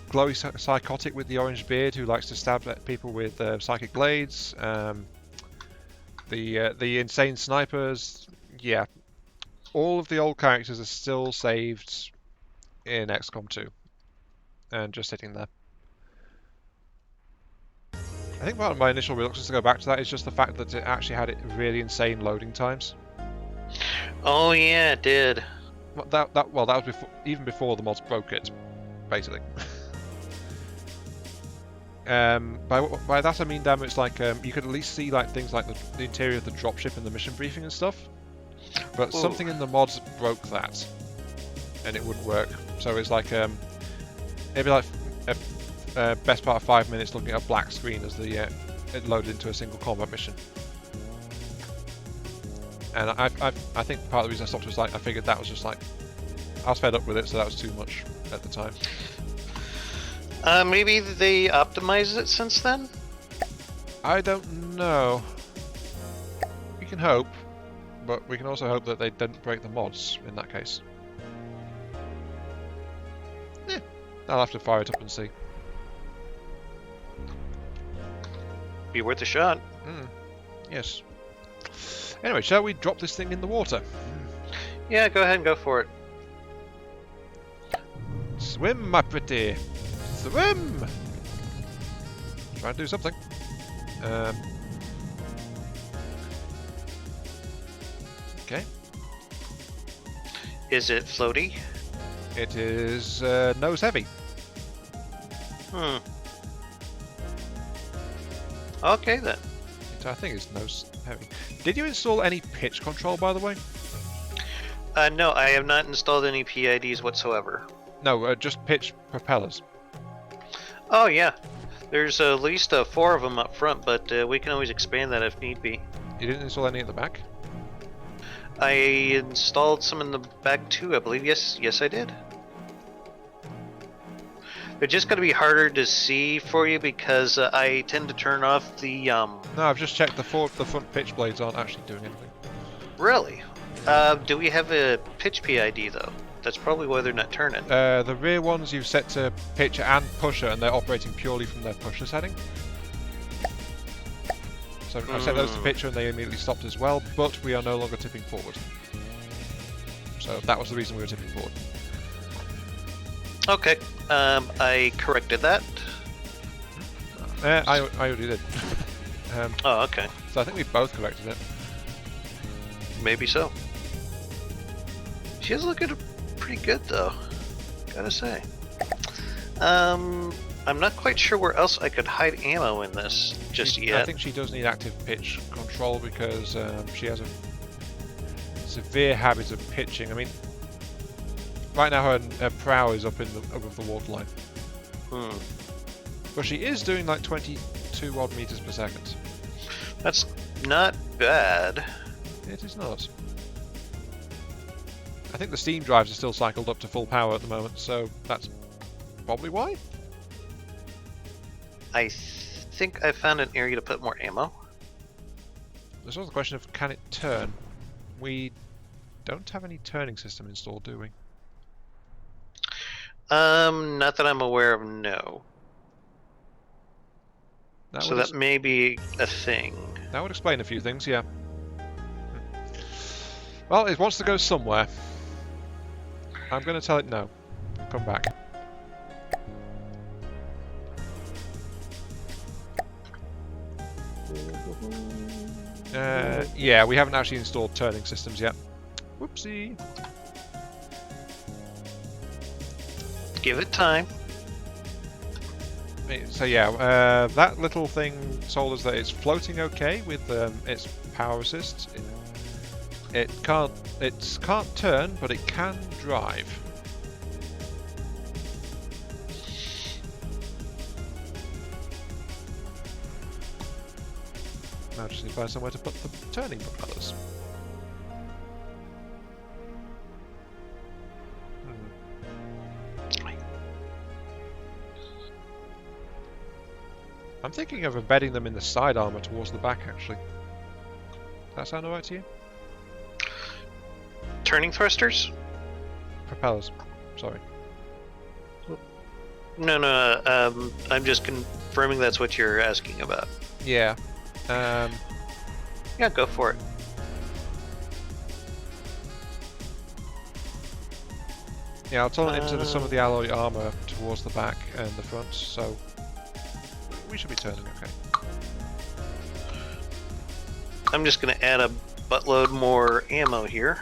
glowy psychotic with the orange beard who likes to stab at people with psychic blades, the insane snipers. Yeah, all of the old characters are still saved in XCOM 2 and just sitting there. I think part of my initial reluctance to go back to that is just the fact that it actually had really insane loading times. Oh yeah, it did. That was before, even before the mods broke it, basically. By that I mean, damn, it's like you could at least see like things like the interior of the dropship and the mission briefing and stuff. But something in the mods broke that, and it wouldn't work. So it's like it'd be like best part of 5 minutes looking at a black screen as the it loaded into a single combat mission. And I think part of the reason I stopped was like I figured that was just like I was fed up with it, so that was too much at the time. Maybe they optimized it since then? I don't know. We can hope, but we can also hope that they didn't break the mods in that case. Yeah, I'll have to fire it up and see. Be worth a shot. Yes. Anyway, shall we drop this thing in the water? Yeah, go ahead and go for it. Swim, my pretty! Swim! Try and do something. Okay. Is it floaty? It is nose heavy. Okay then. I think it's nose heavy. Did you install any pitch control, by the way? No, I have not installed any PIDs whatsoever. No, just pitch propellers. Oh yeah, there's at least 4 of them up front, but we can always expand that if need be. You didn't install any at the back? I installed some in the back too, I believe. Yes, I did. They're just going to be harder to see for you because I tend to turn off the... No, I've just checked the front pitch blades aren't actually doing anything. Really? Do we have a pitch PID though? That's probably why they're not turning. The rear ones you've set to pitcher and pusher, and they're operating purely from their pusher setting. So I set those to pitcher and they immediately stopped as well, but we are no longer tipping forward. So that was the reason we were tipping forward. Okay, I corrected that. I already did. Oh, okay. So I think we both corrected it. Maybe so. She is looking pretty good though, gotta say. I'm not quite sure where else I could hide ammo in this just yet. I think she does need active pitch control because she has a severe habit of pitching. I mean, right now her prow is up above the waterline. But she is doing like 22 odd meters per second. That's not bad. It is not. I think the steam drives are still cycled up to full power at the moment, so that's probably why. I think I found an area to put more ammo. There's also the question of can it turn? We don't have any turning system installed, do we? Not that I'm aware of, no. So that may be a thing. That would explain a few things, yeah. Well, it wants to go somewhere. I'm going to tell it no. Come back. Yeah, we haven't actually installed turning systems yet. Whoopsie. Give it time. So yeah, that little thing told us that it's floating okay with its power assist. It can't turn, but it can drive. Now just need to find somewhere to put the turning propellers. I'm thinking of embedding them in the side armor towards the back, actually. Does that sound alright to you? Turning thrusters? Propellers. Sorry. No, I'm just confirming that's what you're asking about. Yeah. Yeah, go for it. Yeah, I'll turn it into some of the alloy armor towards the back and the front, so we should be turning okay. I'm just going to add a buttload more ammo here.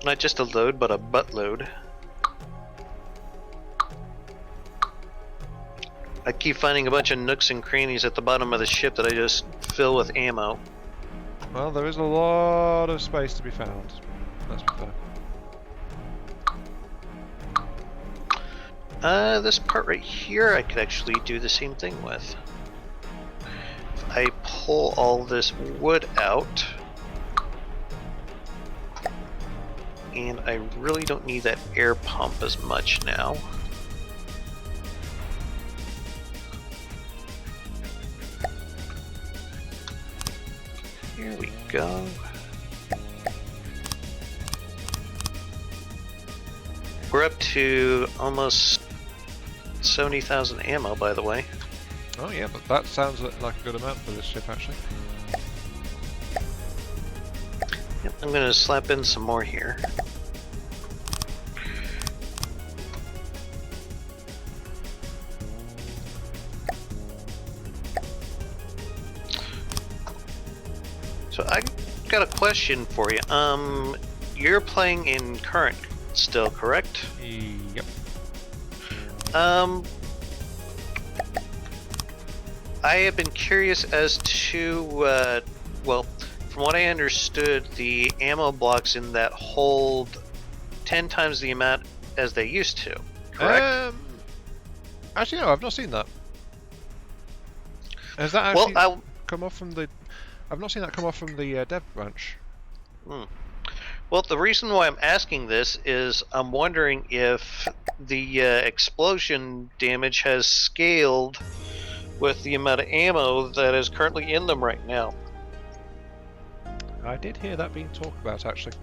Not just a load, but a buttload. I keep finding a bunch of nooks and crannies at the bottom of the ship that I just fill with ammo. Well, there is a lot of space to be found. Let's be fair. This part right here I could actually do the same thing with. If I pull all this wood out, and I really don't need that air pump as much now. Here we go. We're up to almost 70,000 ammo, by the way. Oh yeah, but that sounds like a good amount for this ship, actually. Yep, I'm going to slap in some more here. So I got a question for you. You're playing in current still, correct? Yep. I have been curious as to, well, from what I understood, the ammo blocks in that hold 10 times the amount as they used to, correct? Actually, no, I've not seen that. Has that actually Well, come off from the... I've not seen that come off from the dev branch. Well, the reason why I'm asking this is I'm wondering if the explosion damage has scaled with the amount of ammo that is currently in them right now. I did hear that being talked about, actually.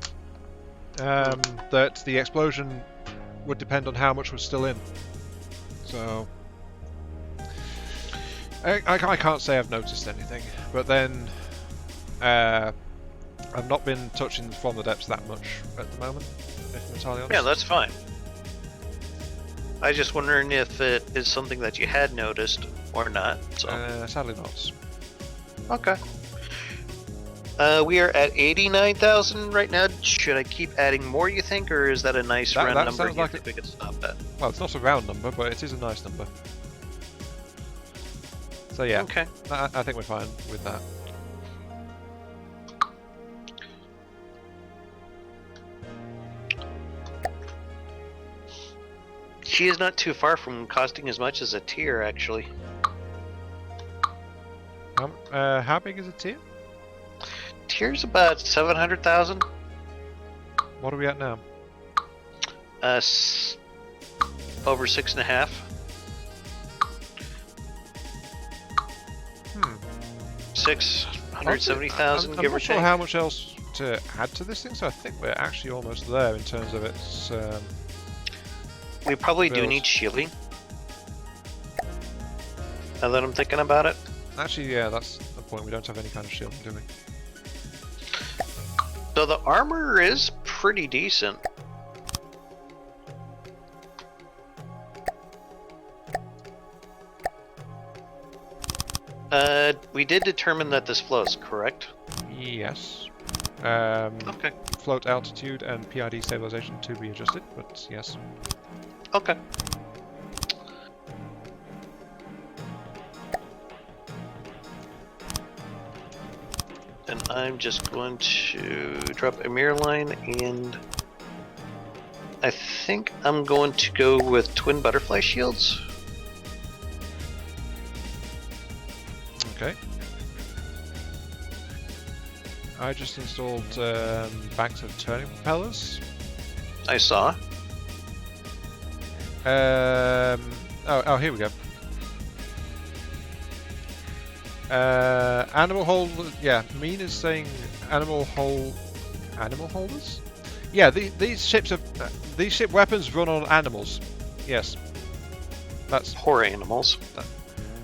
That the explosion would depend on how much was still in. So... I can't say I've noticed anything, but then... I've not been touching from the depths that much at the moment, if I'm entirely honest. Yeah, that's fine. I was just wondering if it is something that you had noticed or not. So. Sadly not. Okay. We are at 89,000 right now. Should I keep adding more, you think, or is that a nice round number sounds you like think we could stop at? Well, it's not a round number, but it is a nice number. So yeah, okay. I think we're fine with that. She is not too far from costing as much as a tier, actually. How big is a tier? Tier's about 700,000. What are we at now? Over 6.5. 670,000, give or take. I'm not sure how much else to add to this thing, so I think we're actually almost there in terms of its. We probably do need shielding. Now that I'm thinking about it. Actually, yeah, that's the point. We don't have any kind of shielding, do we? So the armor is pretty decent. We did determine that this floats, correct? Yes. Okay. Float altitude and PID stabilization to be adjusted, but yes. Okay. And I'm just going to drop a mirror line, and I think I'm going to go with twin butterfly shields. Okay. I just installed banks of turning propellers. I saw. Oh, here we go. Animal hold. Yeah, Mean is saying animal holders. Yeah, these ship weapons run on animals. Yes, that's poor animals.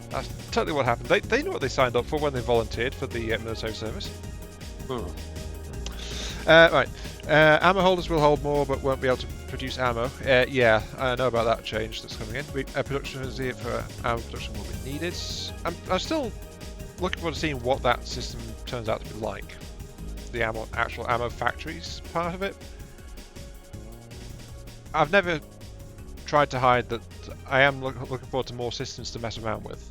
That's totally what happened. They know what they signed up for when they volunteered for the military service. Right. Ammo holders will hold more, but won't be able to produce ammo. Yeah, I know about that change that's coming in. Production for ammo production will be needed. I'm still looking forward to seeing what that system turns out to be like. The actual ammo factories part of it. I've never tried to hide that I am looking forward to more systems to mess around with.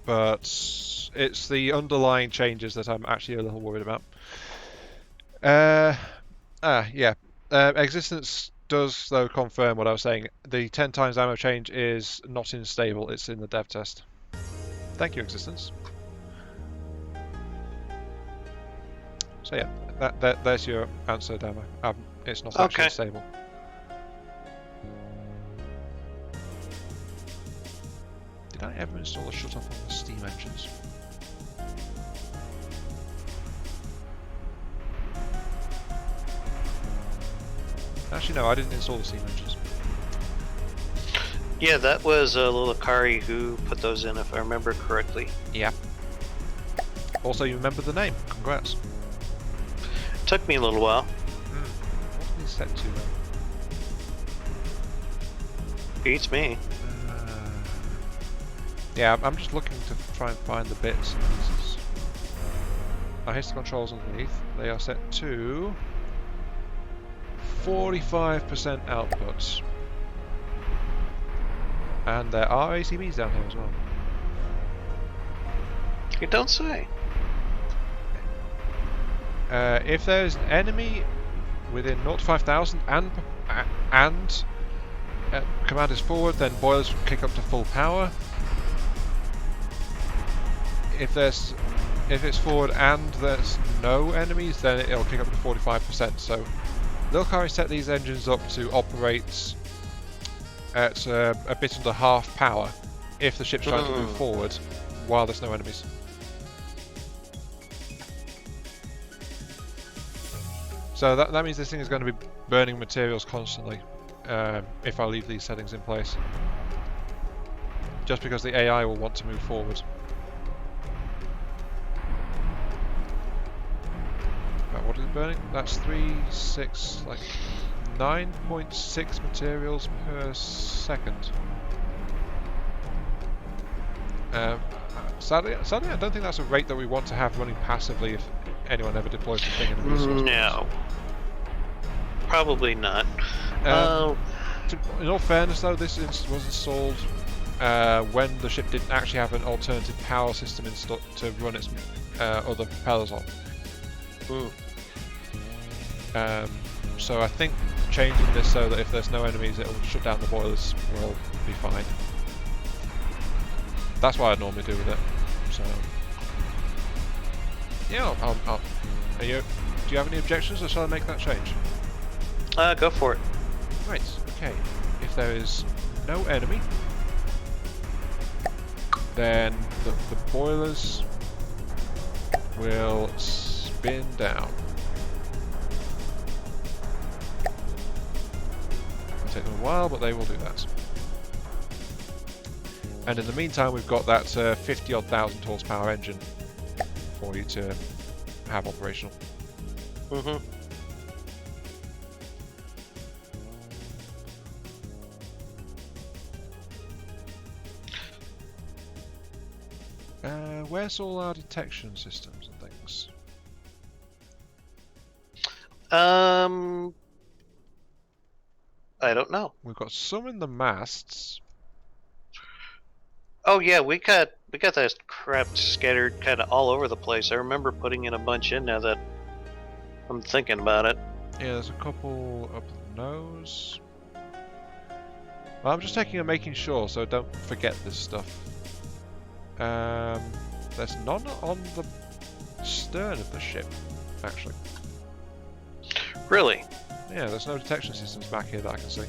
But it's the underlying changes that I'm actually a little worried about. Yeah. Existence does, though, confirm what I was saying. The 10 times ammo change is not in stable, it's in the dev test. Thank you, Existence. So yeah, there's your answer, Demo. It's not actually stable. Did I ever install a shut-off on the steam engines? Actually, no, I didn't install the steam engines. Yeah, that was little Akari who put those in, if I remember correctly. Yeah. Also, you remember the name. Congrats. Took me a little while. What did he set to then? Beats me. Yeah, I'm just looking to try and find the bits and pieces. Now, here's the controls underneath. They are set to 45% output. And there are ACBs down here as well. You don't say. If there's an enemy within 0 to 5,000 and command is forward, then boilers kick up to full power. If it's forward and there's no enemies, then it'll kick up to 45%. So Lilkari set these engines up to operate at a bit under half power if the ship's trying to move forward while there's no enemies. So that means this thing is going to be burning materials constantly if I leave these settings in place. Just because the AI will want to move forward. What is it burning? That's 9.6 materials per second. Sadly, I don't think that's a rate that we want to have running passively if anyone ever deploys the thing in a resource. No. Probably not. In all fairness, though, this was installed when the ship didn't actually have an alternative power system installed to run its other propellers on. Ooh. So I think changing this so that if there's no enemies, it'll shut down the boilers will be fine. That's what I'd normally do with it. So yeah, do you have any objections, or shall I make that change? Go for it. Right. Okay. If there is no enemy, then the boilers will spin down. It'll take them a while, but they will do that. And in the meantime, we've got that 50-odd thousand horsepower engine for you to have operational. Mm-hmm. Where's all our detection systems and things? I don't know. We've got some in the masts. Oh yeah, we got that crap scattered kind of all over the place. I remember putting in a bunch in now that I'm thinking about it. Yeah, there's a couple up the nose. Well, I'm just making sure, so don't forget this stuff. There's none on the stern of the ship, actually. Really? Yeah, there's no detection systems back here that I can see.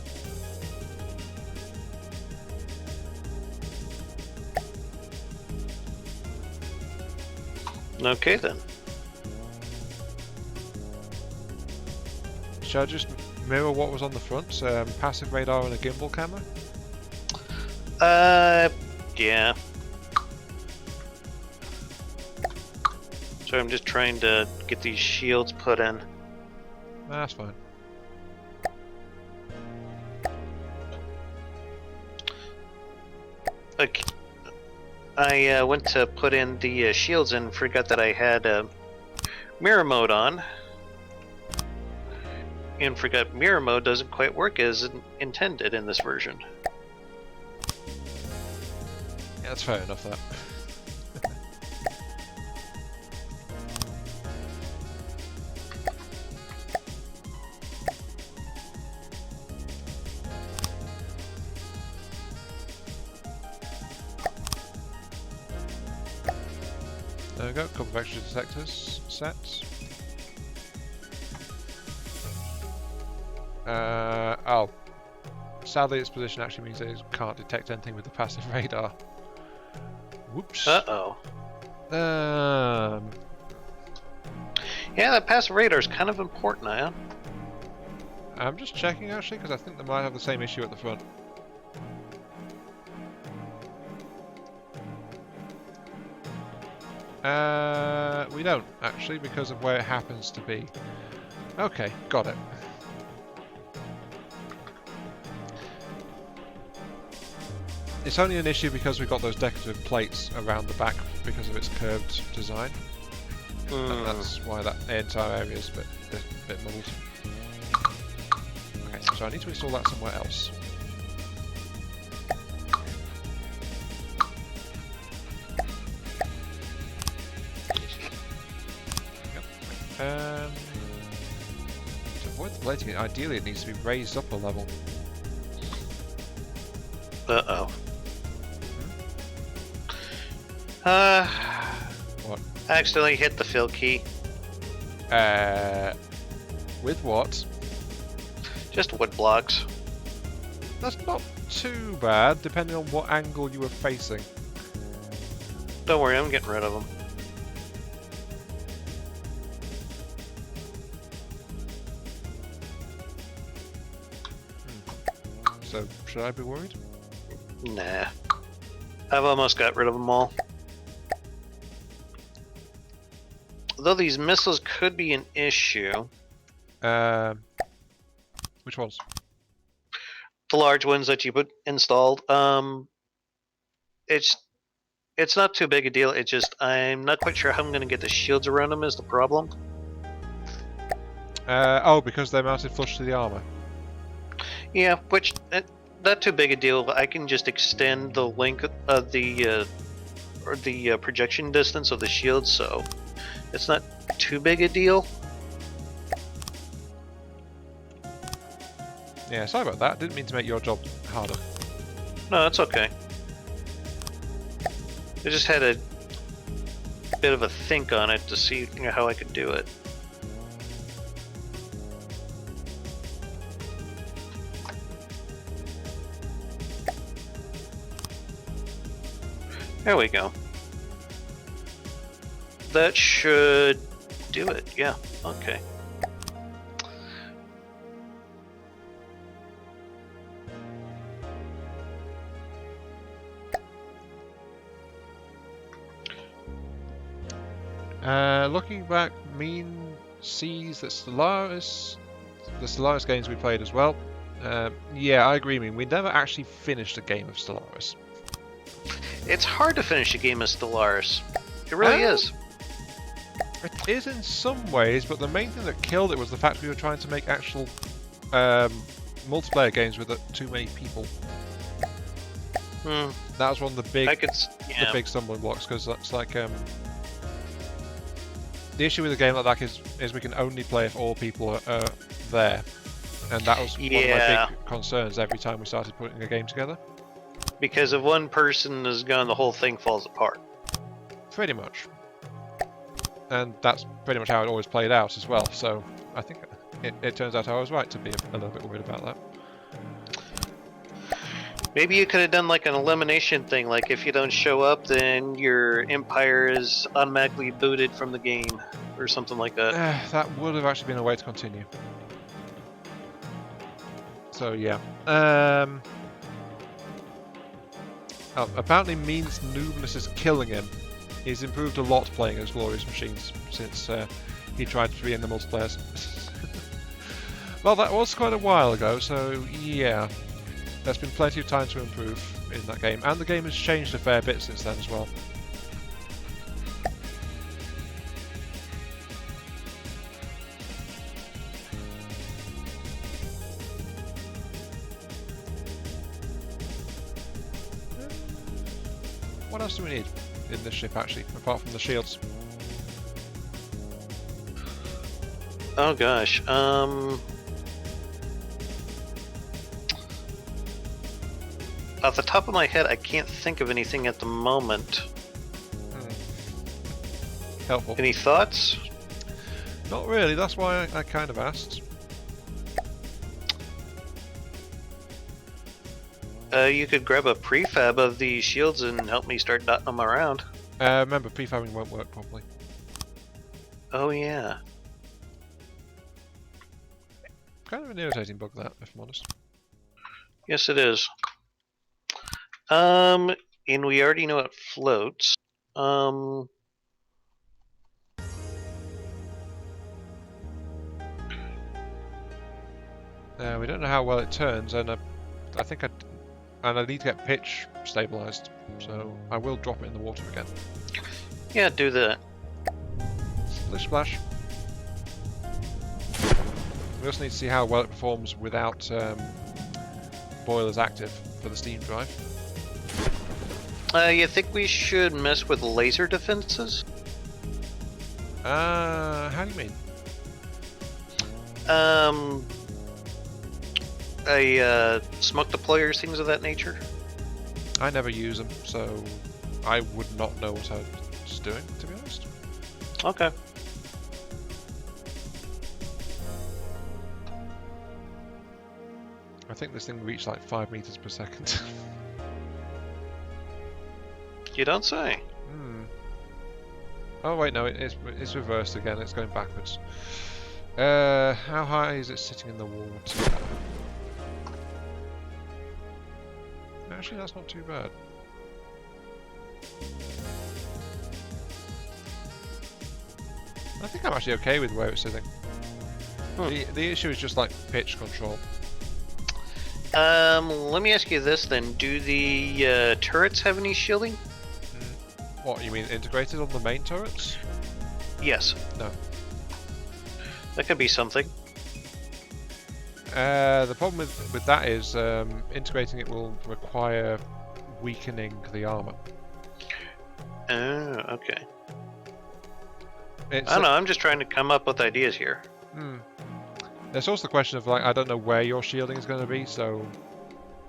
Okay then. Shall I just mirror what was on the front? Passive radar and a gimbal camera? Yeah. So I'm just trying to get these shields put in. That's fine. Like, I went to put in the shields and forgot that I had mirror mode on. And forgot mirror mode doesn't quite work as intended in this version. Yeah, that's fair enough, that. There we go, couple of extra detectors sets. Oh. Sadly, its position actually means that it can't detect anything with the passive radar. Whoops. Uh-oh. Yeah, that passive radar is kind of important, Ion. I'm just checking actually, because I think they might have the same issue at the front. We don't actually, because of where it happens to be. Okay, got it. It's only an issue because we've got those decorative plates around the back because of its curved design. And that's why that entire area is a bit muddled. Okay, so I need to install that somewhere else. To avoid the plating, ideally it needs to be raised up a level. Uh-oh. What? I accidentally hit the fill key. With what? Just wood blocks. That's not too bad, depending on what angle you were facing. Don't worry, I'm getting rid of them. So, should I be worried? Nah. I've almost got rid of them all. Although these missiles could be an issue. Which ones? The large ones that you installed. It's not too big a deal. It's just I'm not quite sure how I'm going to get the shields around them is the problem. Oh, because they're mounted flush to the armor. Yeah, which not too big a deal. I can just extend the length of the projection distance of the shield, so it's not too big a deal. Yeah, sorry about that. Didn't mean to make your job harder. No, that's okay. I just had a bit of a think on it to see how I could do it. There we go. That should do it. Yeah, okay. Looking back, Mean sees that the Stellaris games we played as well. Yeah, I agree, Mean. We never actually finished a game of Stellaris. It's hard to finish a game of Stellaris. It really is. It is in some ways, but the main thing that killed it was the fact we were trying to make actual multiplayer games with too many people. That was one of the big, the big stumbling blocks, because that's like the issue with a game like that is we can only play if all people are there, and that was one of my big concerns every time we started putting a game together. Because if one person is gone, the whole thing falls apart. Pretty much. And that's pretty much how it always played out as well, so I think it turns out I was right to be a little bit worried about that. Maybe you could have done like an elimination thing, like if you don't show up, then your empire is automatically booted from the game, or something like that. That would have actually been a way to continue. So yeah. Oh, apparently means Numinous is killing him. He's improved a lot playing as Glorious Machines since he tried to be in the multiplayers. Well, that was quite a while ago, so yeah, there's been plenty of time to improve in that game, and the game has changed a fair bit since then as well. What else do we need in this ship, actually, apart from the shields? Oh gosh. Off the top of my head, I can't think of anything at the moment. Helpful. Any thoughts? Not really, that's why I kind of asked. You could grab a prefab of the shields and help me start dotting them around. Remember, prefabbing won't work properly. Oh yeah. Kind of an irritating bug, that, if I'm honest. Yes, it is. And we already know it floats. We don't know how well it turns, and I think I need to get pitch stabilized, so I will drop it in the water again. Yeah, do that. Splish splash. We also need to see how well it performs without boilers active for the steam drive. You think we should mess with laser defenses? How do you mean? Smoke deployers, things of that nature? I never use them, so I would not know what I was doing, to be honest. Okay. I think this thing reached like 5 meters per second. You don't say. Oh wait, no, it's reversed again. It's going backwards. How high is it sitting in the water? Actually, that's not too bad. I think I'm actually okay with where it's sitting. The issue is just like pitch control. Let me ask you this then. Do the turrets have any shielding? What, you mean integrated on the main turrets? Yes. No. That could be something. The problem with that is integrating it will require weakening the armor. Oh, okay. I don't know, I'm just trying to come up with ideas here. There's also the question of, like, I don't know where your shielding is going to be, so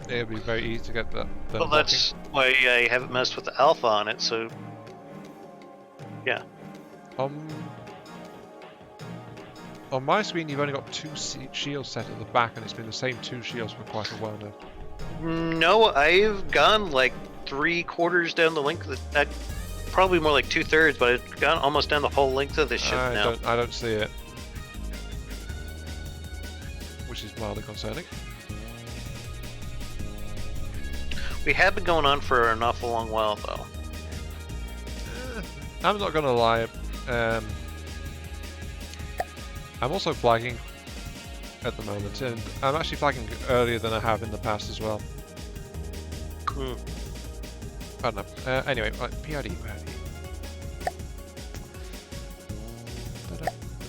it'll be very easy to get that. Well, that's why I haven't messed with the alpha on it, so yeah. On my screen, you've only got 2 shields set at the back, and it's been the same 2 shields for quite a while now. No, I've gone like 3/4 down the length of that. Probably more like 2/3, but I've gone almost down the whole length of the ship now. I don't see it, which is mildly concerning. We have been going on for an awful long while, though. I'm not gonna lie. I'm also flagging at the moment, and I'm actually flagging earlier than I have in the past as well. I don't know. Anyway, right, PID.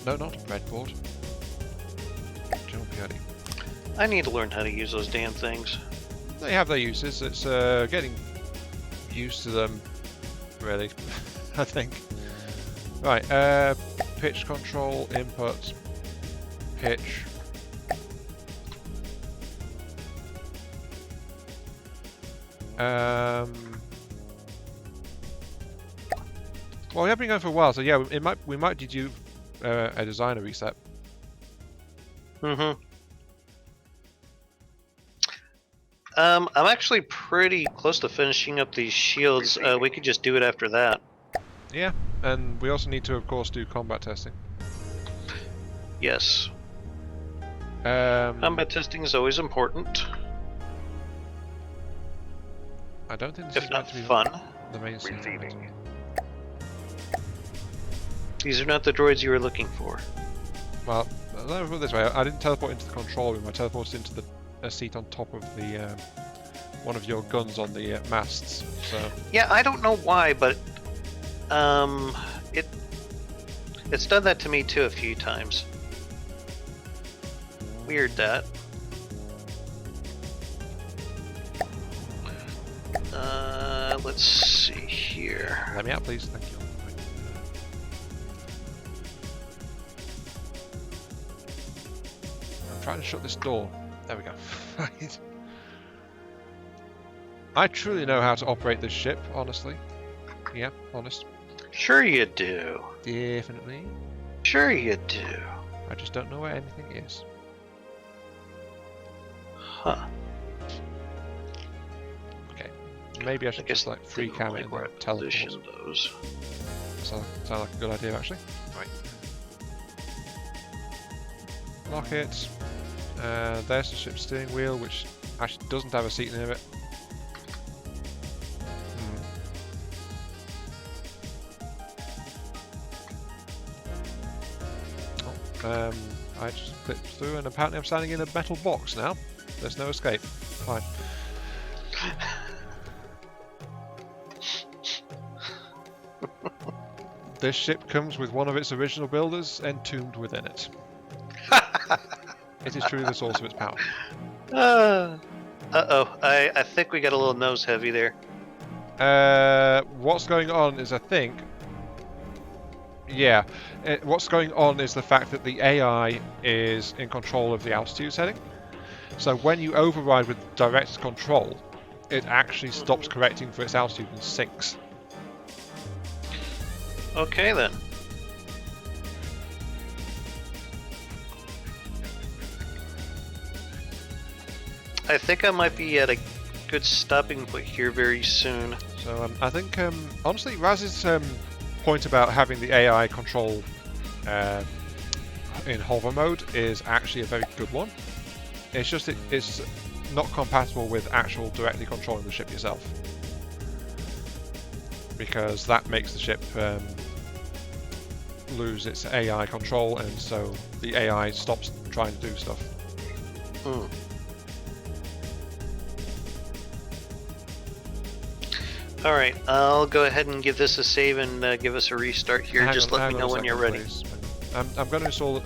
No, not breadboard. General PID. I need to learn how to use those damn things. They have their uses. It's getting used to them, really. I think. Right. Pitch control, input, pitch. Well, we have been going for a while, so yeah, we might do a designer reset. I'm actually pretty close to finishing up these shields. We could just do it after that. Yeah, and we also need to, of course, do combat testing. Yes. Combat testing is always important. I don't think this If is not meant to be fun. the main scene. These are not the droids you were looking for. Well, let me put it this way: I didn't teleport into the control room. I teleported into a seat on top of the one of your guns on the masts. So Yeah, I don't know why, but it's done that to me too a few times. Weird that. Let's see here. let me out, please. Thank you. I'm trying to shut this door. There we go. Right. I truly know how to operate this ship, honestly. Yeah, honest. Sure you do. Definitely. Sure you do. I just don't know where anything is. Huh. Okay. Maybe I should just like free cam it where I and teleport. position those. Sound like a good idea, actually. Right. Lock it. There's the ship's steering wheel, which actually doesn't have a seat near it. I just clipped through, and apparently I'm standing in a metal box now. There's no escape. Fine. This ship comes with one of its original builders entombed within it. It is truly the source of its power. Uh-oh. I think we got a little nose heavy there. What's going on is, I think... Yeah, what's going on is the fact that the AI is in control of the altitude setting. So when you override with direct control, it actually stops correcting for its altitude and sinks. Okay then. I think I might be at a good stopping point here very soon. So I think, honestly, Raz's point about having the AI control in hover mode is actually a very good one. It's just it's not compatible with actual directly controlling the ship yourself, because that makes the ship lose its AI control, and so the AI stops trying to do stuff. Alright, I'll go ahead and give this a save and give us a restart here. Just let me know when you're ready. Please. I'm going to install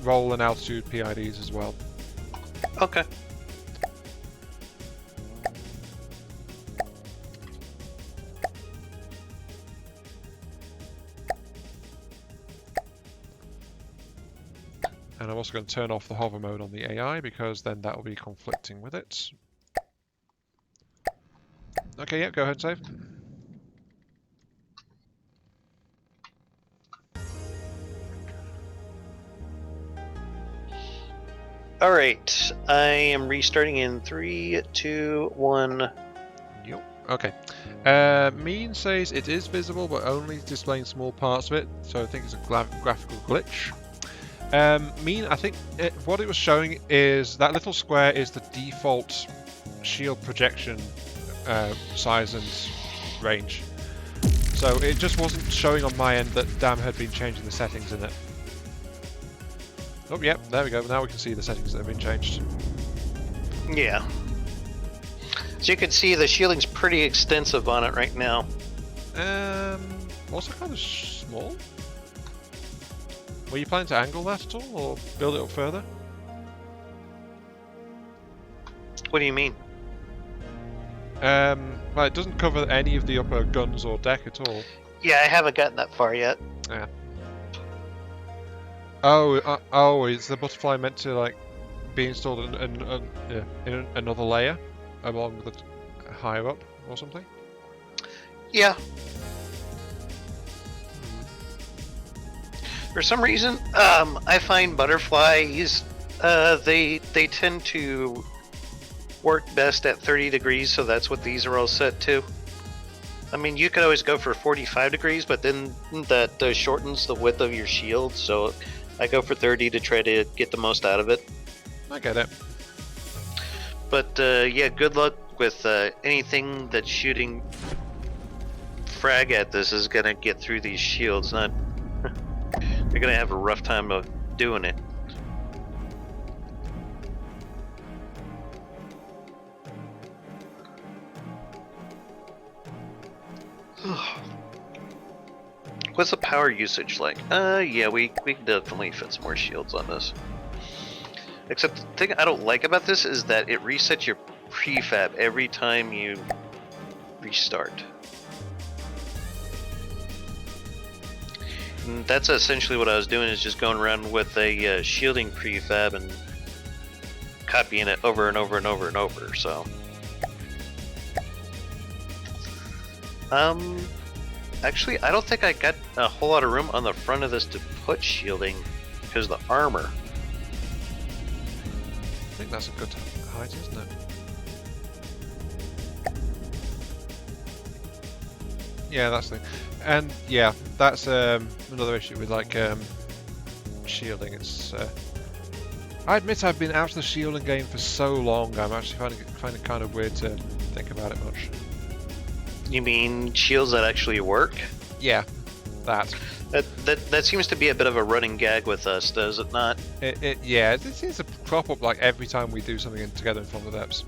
roll and altitude PIDs as well. Okay. And I'm also going to turn off the hover mode on the AI, because then that will be conflicting with it. Okay, yeah, go ahead and save. Alright, I am restarting in 3, 2, 1. Yep. Okay. Mean says it is visible, but only displaying small parts of it, so I think it's a graphical glitch. Mean, I think what it was showing is that little square is the default shield projection size and range. So it just wasn't showing on my end that DAM had been changing the settings in it. Oh, yep, there we go. Now we can see the settings that have been changed. Yeah. So you can see the shielding's pretty extensive on it right now. Also kind of small. Were you planning to angle that at all, or build it up further? What do you mean? Well, it doesn't cover any of the upper guns or deck at all. Yeah, I haven't gotten that far yet. Yeah. Oh, is the butterfly meant to like be installed in another layer along with the higher up or something? Yeah. For some reason, I find butterflies, they tend to work best at 30 degrees, so that's what these are all set to. I mean, you could always go for 45 degrees, but then that shortens the width of your shield, so I go for 30 to try to get the most out of it. I get it. But yeah, good luck with anything that's shooting frag at this is gonna get through these shields. Not, they're gonna have a rough time of doing it. What's the power usage like? Yeah, we can definitely fit some more shields on this. Except the thing I don't like about this is that it resets your prefab every time you restart. And that's essentially what I was doing, is just going around with a shielding prefab and copying it over and over and over and over, so. Actually, I don't think I got a whole lot of room on the front of this to put shielding because of the armor. I think that's a good height, isn't it? Yeah, that's the thing. And yeah, that's another issue with like shielding. It's I admit I've been out of the shielding game for so long. I'm actually finding it kind of weird to think about it much. You mean shields that actually work? Yeah, that. That seems to be a bit of a running gag with us, does it not? Yeah, it seems to crop up like every time we do something together in From the Depths.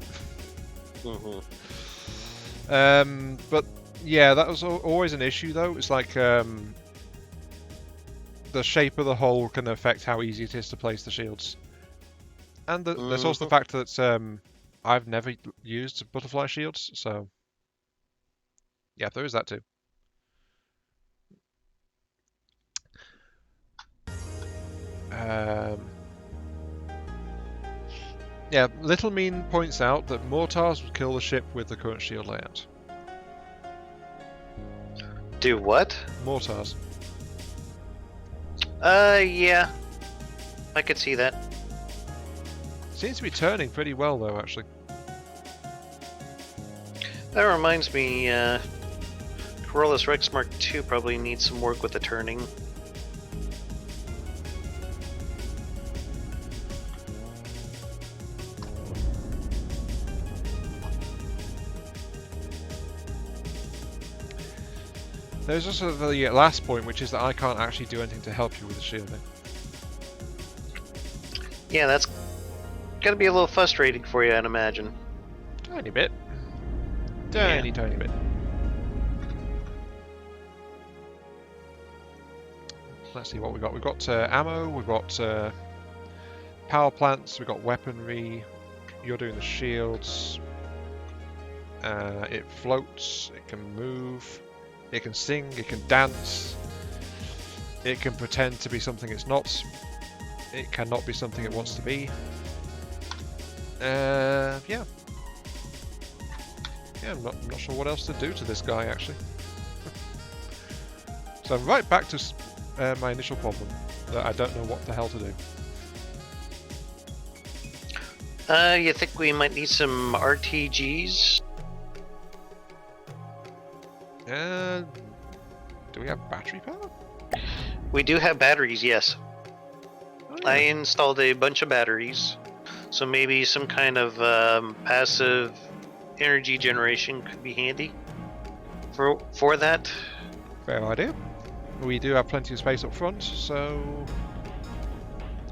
But yeah, that was always an issue though. It's like the shape of the hole can affect how easy it is to place the shields. And there's also the fact that I've never used butterfly shields, so yeah, there is that too. Yeah, Little Mean points out that mortars would kill the ship with the current shield layout. Do what? Mortars. Yeah. I could see that. Seems to be turning pretty well though, actually. That reminds me, Corollas Rex Mark II probably needs some work with the turning. There's also the last point, which is that I can't actually do anything to help you with the shielding. Yeah, that's gonna be a little frustrating for you, I'd imagine. Tiny bit. Tiny bit. Let's see what we got. We've got ammo, we've got power plants, we've got weaponry. You're doing the shields. It floats, it can move, it can sing, it can dance, it can pretend to be something it's not, it cannot be something it wants to be. Yeah. Yeah, I'm not sure what else to do to this guy, actually. So I'm right back to my initial problem, that I don't know what the hell to do. You think we might need some RTGs? Do we have battery power? We do have batteries, yes. Oh, yeah. I installed a bunch of batteries, so maybe some kind of passive energy generation could be handy for that. Fair idea. We do have plenty of space up front, so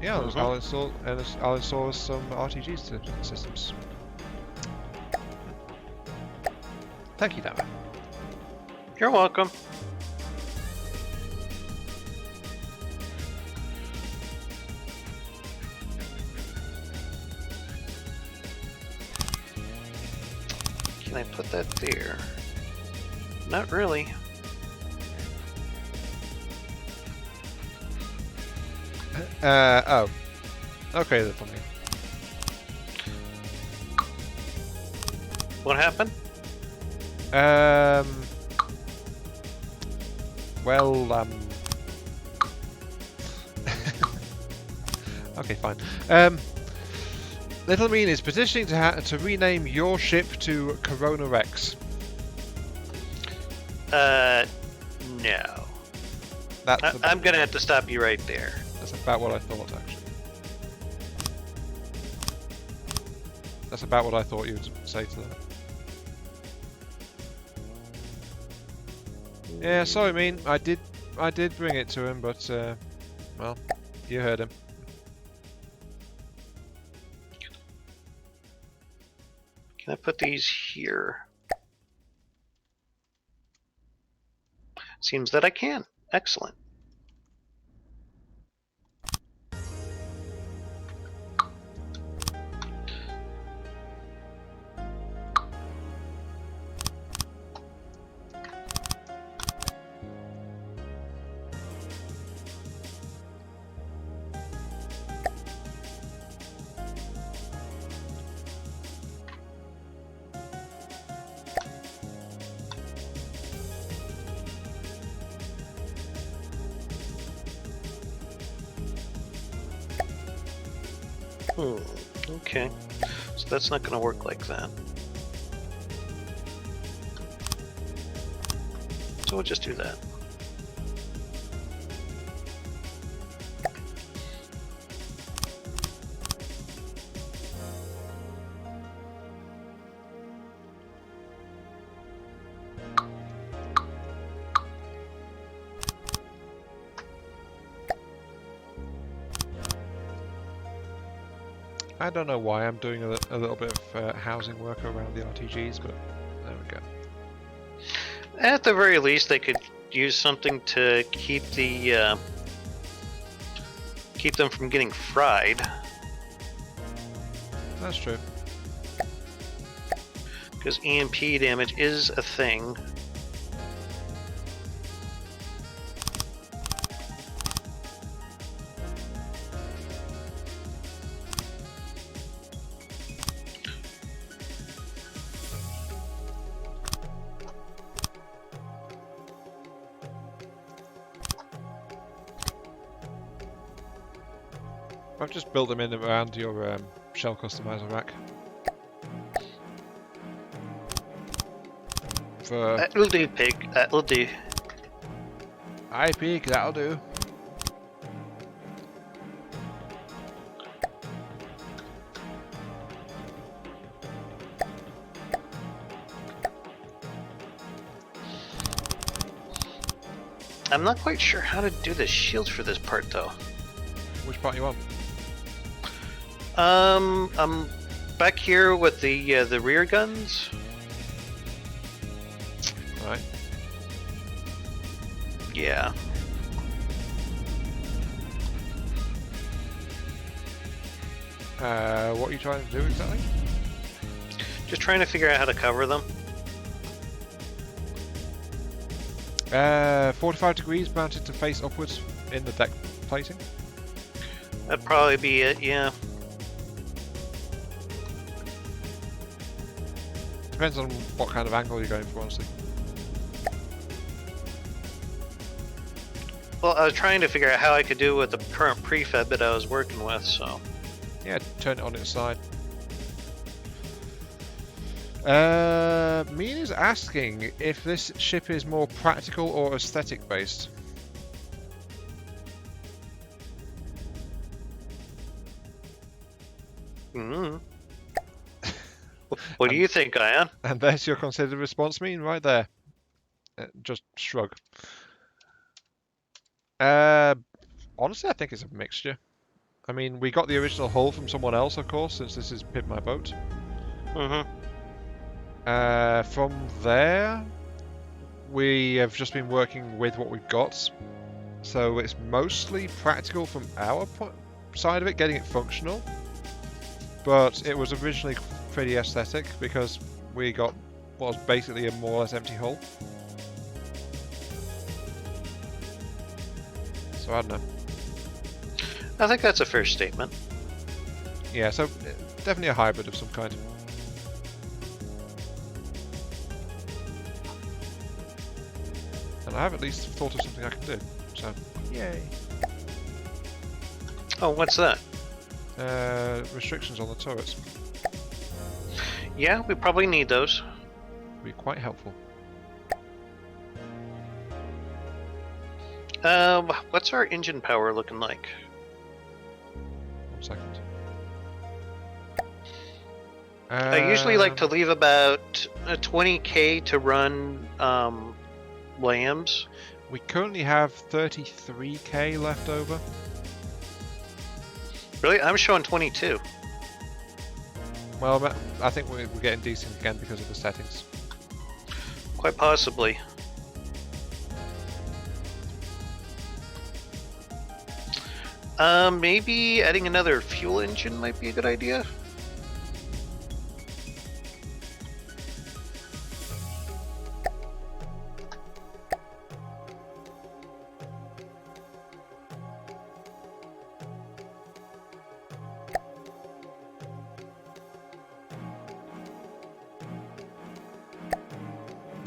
yeah, I'll install some RTG systems. Thank you, Dama. You're welcome. Can I put that there? Not really. Oh. Okay, then fine. What happened? Well, okay, fine. Little Mean is petitioning to rename your ship to Corona Rex. No. That's I'm gonna have to stop you right there. That's about what I thought, actually. That's about what I thought you would say to that. Yeah, sorry, mean. I did bring it to him, but well, you heard him. Can I put these here? Seems that I can. Excellent. Okay. So that's not going to work like that. So we'll just do that. I don't know why I'm doing a little bit of housing work around the RTGs, but there we go. At the very least, they could use something to keep the keep them from getting fried. That's true. Because EMP damage is a thing. I've just built them in around your shell customizer rack. For That'll do, pig. That'll do. Aye, pig, that'll do. I'm not quite sure how to do the shields for this part, though. Which part you want? I'm back here with the rear guns. Right. Yeah. What are you trying to do exactly? Just trying to figure out how to cover them. 45 degrees mounted to face upwards in the deck plating. That'd probably be it, yeah. Depends on what kind of angle you're going for, honestly. Well, I was trying to figure out how I could do it with the current prefab that I was working with, so... Yeah, turn it on its side. Mean is asking if this ship is more practical or aesthetic based. What do you think, Ian? And there's your considered response, Mean, right there. Just shrug. Honestly, I think it's a mixture. I mean, we got the original hull from someone else, of course, since this is Pimp My Boat. From there, we have just been working with what we've got. So it's mostly practical from our side of it, getting it functional. But it was originally pretty aesthetic because we got what was basically a more or less empty hull. So I don't know. I think that's a fair statement. Yeah, so definitely a hybrid of some kind. And I have at least thought of something I can do. So, yay. Oh, what's that? Restrictions on the turrets. Yeah, we probably need those. Would be quite helpful. What's our engine power looking like? 1 second. I usually like to leave about 20k to run lambs? We currently have 33k left over. Really? I'm showing 22. Well, I think we're getting decent again because of the settings. Quite possibly. Maybe adding another fuel engine might be a good idea.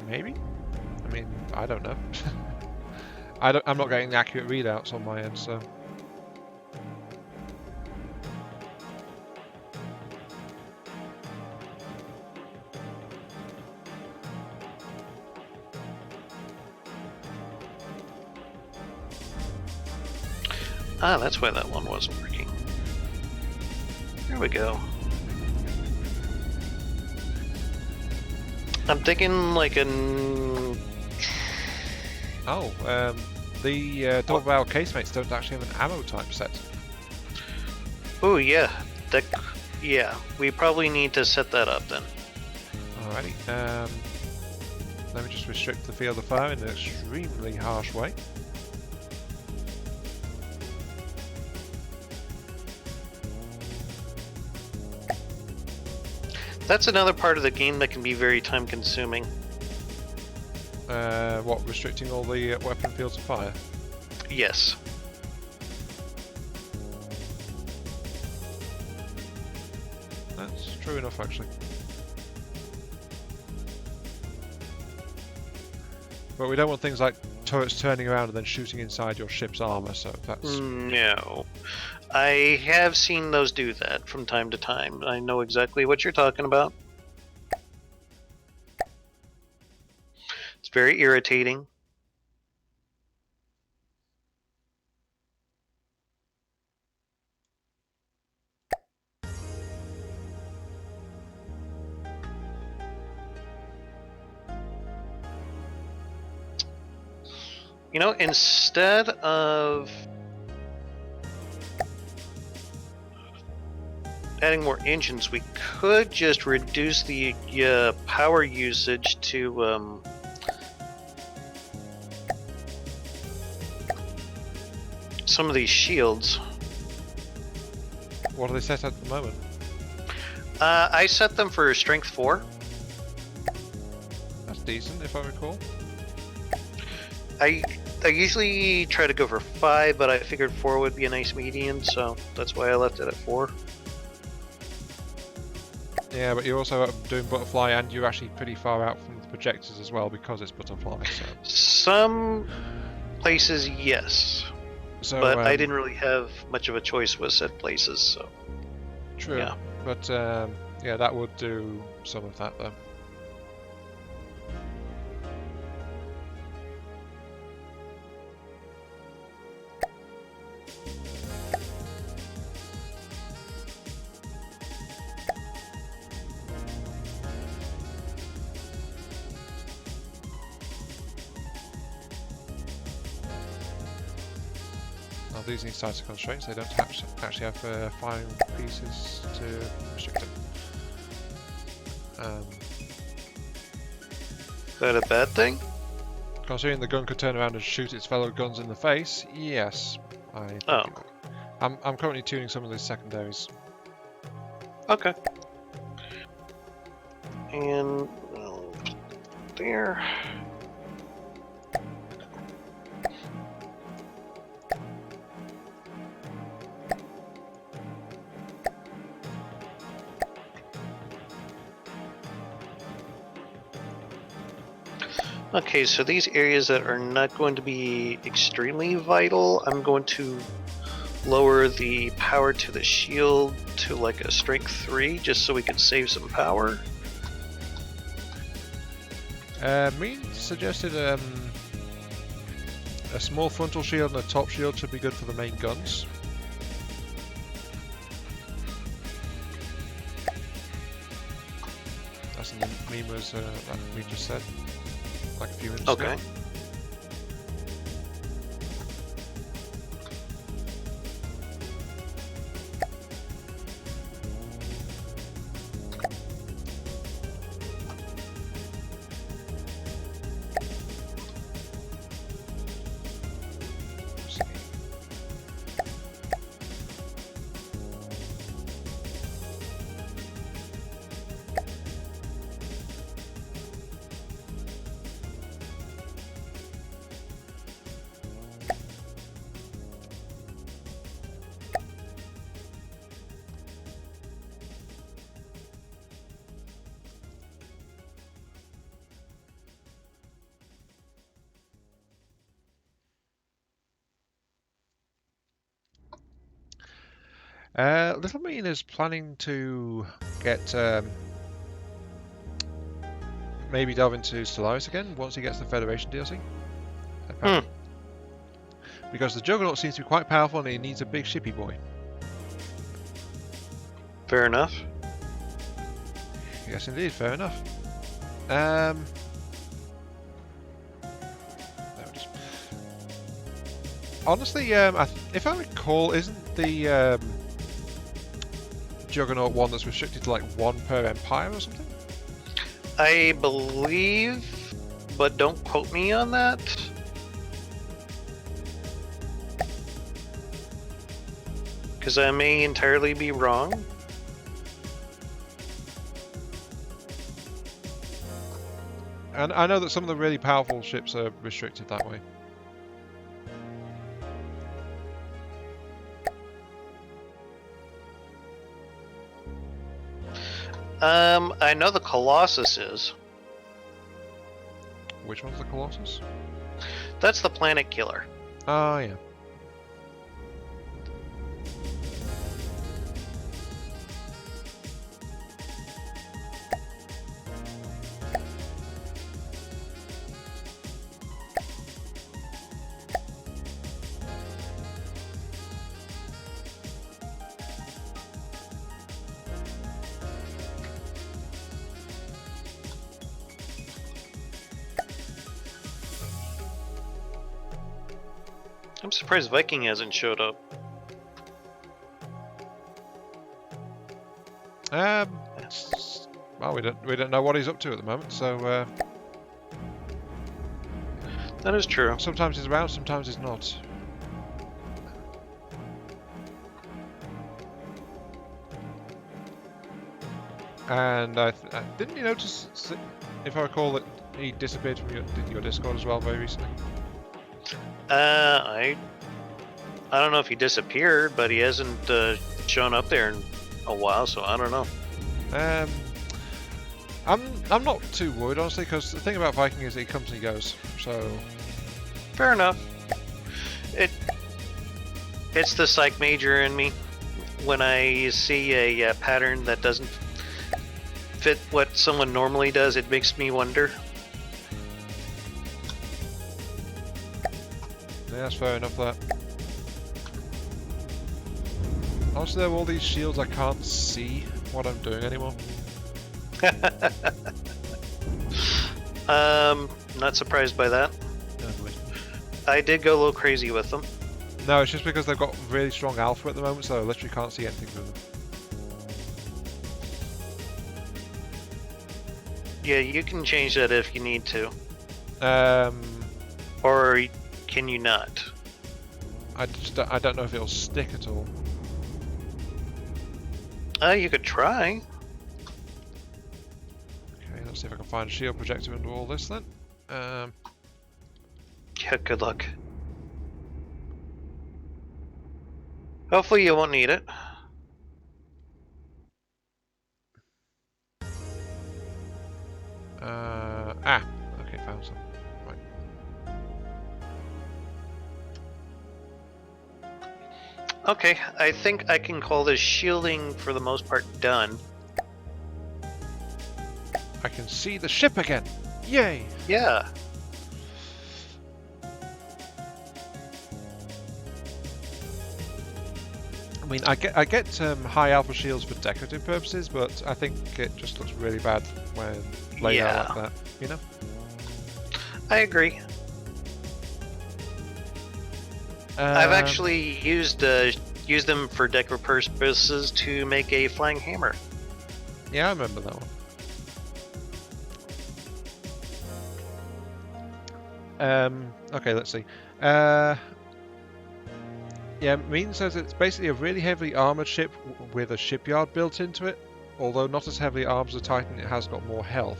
Maybe? I mean, I don't know. I'm not getting accurate readouts on my end, so... Ah, that's why that one wasn't working. Here we go. I'm thinking like an... Oh, the double barrel casemates don't actually have an ammo type set. Oh yeah, yeah. We probably need to set that up then. Alrighty. Let me just restrict the field of fire in an extremely harsh way. That's another part of the game that can be very time consuming. What, restricting all the weapon fields of fire? Yes. That's true enough, actually. But we don't want things like turrets turning around and then shooting inside your ship's armor, so that's... No. I have seen those do that from time to time. I know exactly what you're talking about. It's very irritating. You know, instead of adding more engines, we could just reduce the power usage to some of these shields. What are they set at the moment? I set them for strength 4. That's decent, if I recall. I usually try to go for 5, but I figured 4 would be a nice median, so that's why I left it at 4. Yeah, but you're also doing butterfly, and you're actually pretty far out from the projectors as well because it's butterfly. So. Some places, yes, but I didn't really have much of a choice with said places. So true, yeah. But yeah, that would do some of that though. These need sights constraints, they don't actually have firing pieces to restrict them. Is that a bad thing? Considering the gun could turn around and shoot its fellow guns in the face, yes. I think it would. I'm currently tuning some of these secondaries. Okay. And there. Okay, so these areas that are not going to be extremely vital, I'm going to lower the power to the shield to like a strength 3, just so we can save some power. Me suggested a small frontal shield and a top shield should be good for the main guns. That's in the meme as like we just said, like a few minutes ago. Little Mean is planning to get maybe delve into Solaris again once he gets the Federation DLC. Apparently. Because the Juggernaut seems to be quite powerful and he needs a big shippy boy. Fair enough. Yes, indeed, fair enough. Honestly, if I recall, isn't the Juggernaut one that's restricted to like 1 per Empire or something? I believe, but don't quote me on that. Because I may entirely be wrong. And I know that some of the really powerful ships are restricted that way. I know the Colossus is. Which one's the Colossus? That's the planet killer. Ah, yeah. I'm surprised Viking hasn't showed up. Well, we don't know what he's up to at the moment, so That is true. sometimes he's around, sometimes he's not. And didn't you notice, if I recall, that he disappeared from your Discord as well very recently? I don't know if he disappeared, but he hasn't shown up there in a while, so I don't know. I'm not too worried, honestly, because the thing about Viking is that he comes and he goes. So Fair enough. It's the psych major in me. When I see a pattern that doesn't fit what someone normally does, it makes me wonder. yeah, that's fair enough. That. Honestly, there are all these shields, I can't see what I'm doing anymore. Not surprised by that. Anyway. I did go a little crazy with them. No, it's just because they've got really strong alpha at the moment, so I literally can't see anything with them. Yeah, you can change that if you need to. Um, Or can you not? I don't know if it'll stick at all. You could try. Okay, let's see if I can find a shield projector under all this then. Yeah, good luck. Hopefully you won't need it. Okay, found some. Right. Okay, I think I can call this shielding for the most part done. I can see the ship again! Yay! Yeah. I mean, I get high alpha shields for decorative purposes, but I think it just looks really bad when laid out like that, you know? I agree. I've actually used them for decor purposes to make a flying hammer. Yeah, I remember that one. Okay, let's see. Yeah, Mean says it's basically a really heavily armoured ship with a shipyard built into it. Although not as heavily armed as the Titan, it has got more health.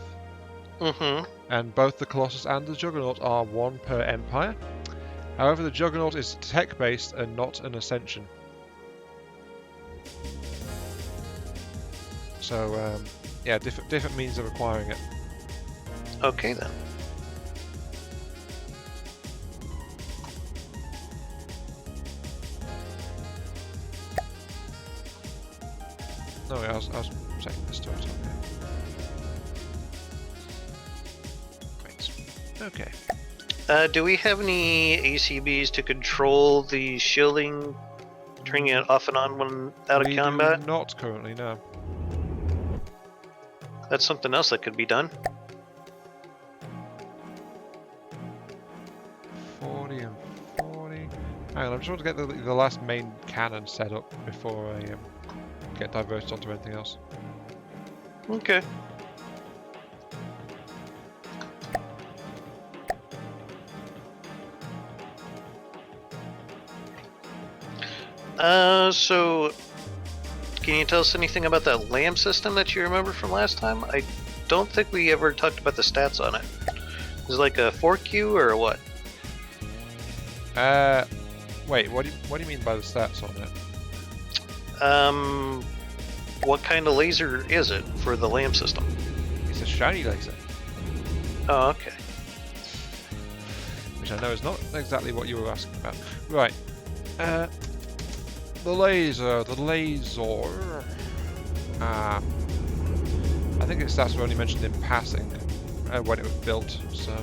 Mm-hmm. And both the Colossus and the Juggernaut are 1 per Empire. However, the Juggernaut is tech-based and not an Ascension. So, yeah, different means of acquiring it. Okay then. No, I was checking this turret on here. Wait. Okay. Do we have any ACBs to control the shielding, turning it off and on when out of combat? We do not currently, no. That's something else that could be done. 40 and 40. Hang on, I'm just want to get the last main cannon set up before I get diverted onto anything else. Okay. So can you tell us anything about that LAM system that you remember from last time? I don't think we ever talked about the stats on it. Is it like a 4Q or what? Wait, what do you mean by the stats on it? What kind of laser is it for the LAM system? It's a shiny laser. Oh, okay. Which I know is not exactly what you were asking about. Right. The laser. I think its stats were only mentioned in passing when it was built, so...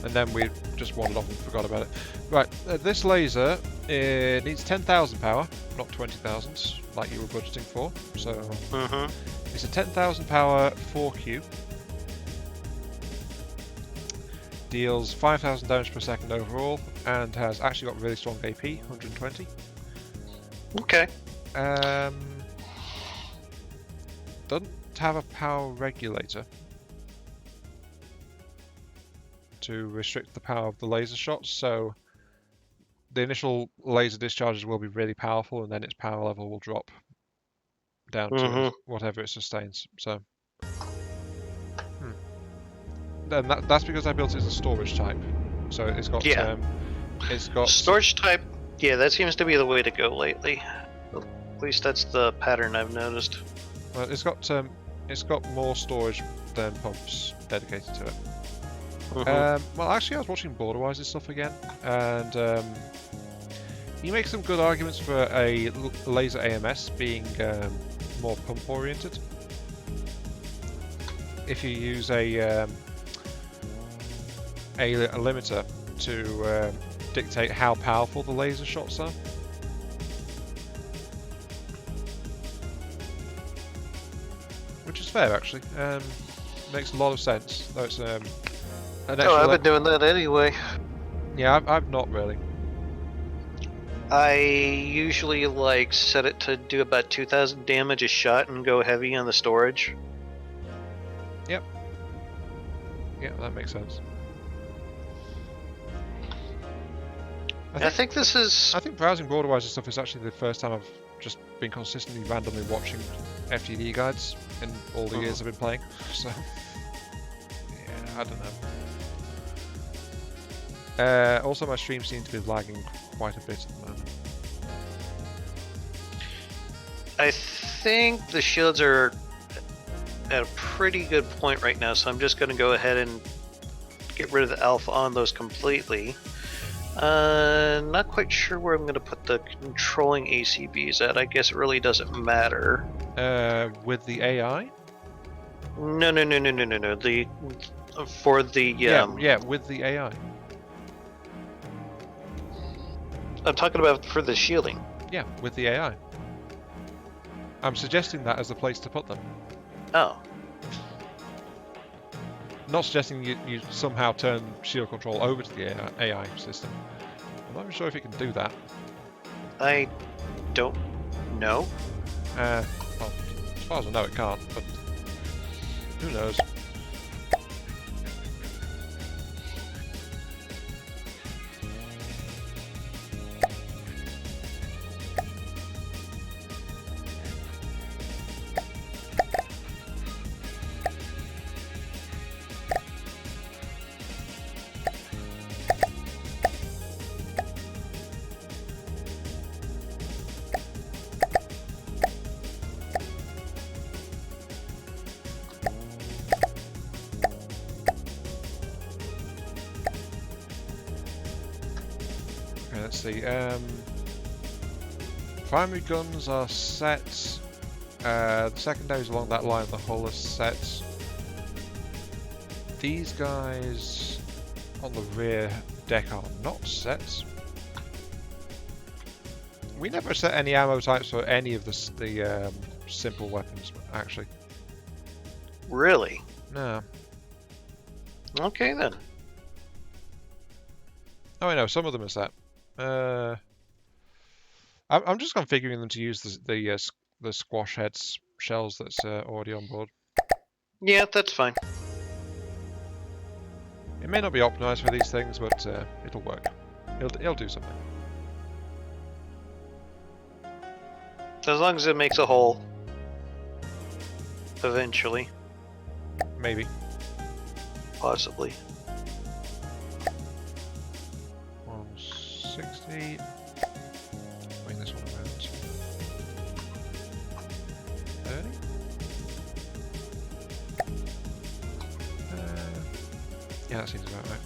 And then we just wandered off and forgot about it. Right, this laser needs 10,000 power, not 20,000, like you were budgeting for. So it's a 10,000 power 4Q. Deals 5,000 damage per second overall, and has actually got really strong AP, 120. Okay. Doesn't have a power regulator to restrict the power of the laser shots, so the initial laser discharges will be really powerful, and then its power level will drop down to whatever it sustains. So, then that's because I built it as a storage type. So it's got it's got storage type. Yeah, that seems to be the way to go lately. At least that's the pattern I've noticed. Well, it's got more storage than pumps dedicated to it. Well, actually, I was watching Borderwise's stuff again, and he makes some good arguments for a laser AMS being more pump oriented. If you use a limiter to dictate how powerful the laser shots are. Which is fair, actually. Makes a lot of sense, though it's I've been doing that anyway. Yeah, I've not really. I usually set it to do about 2,000 damage a shot and go heavy on the storage. Yep. Yeah, that makes sense. I think browsing Borderwise and stuff is actually the first time I've just been consistently randomly watching FTD guides in all the years I've been playing. So, yeah, I don't know. Also, my stream seems to be lagging quite a bit at the moment. I think the shields are at a pretty good point right now, so I'm just going to go ahead and get rid of the alpha on those completely. Not quite sure where I'm going to put the controlling ACBs at. I guess it really doesn't matter. With the AI? No. For the yeah, with the AI. I'm talking about for the shielding. Yeah, with the AI. I'm suggesting that as the place to put them. Oh. Not suggesting you somehow turn shield control over to the AI system. I'm not even sure if it can do that. I don't know. Well, as far as I know it can't, but who knows? Let's see. Primary guns are set The secondaries along that line of the hull are set. These guys on the rear deck are not set. We never set any ammo types for any of the simple weapons, actually. Really? No. Okay then. Oh, I know, some of them are set. I'm just configuring them to use the squash heads shells that's already on board. Yeah, that's fine. It may not be optimized for these things, but it'll work. It'll do something. As long as it makes a hole. Eventually. Maybe. Possibly. 160. Bring this one around. 30. Yeah, that seems about right.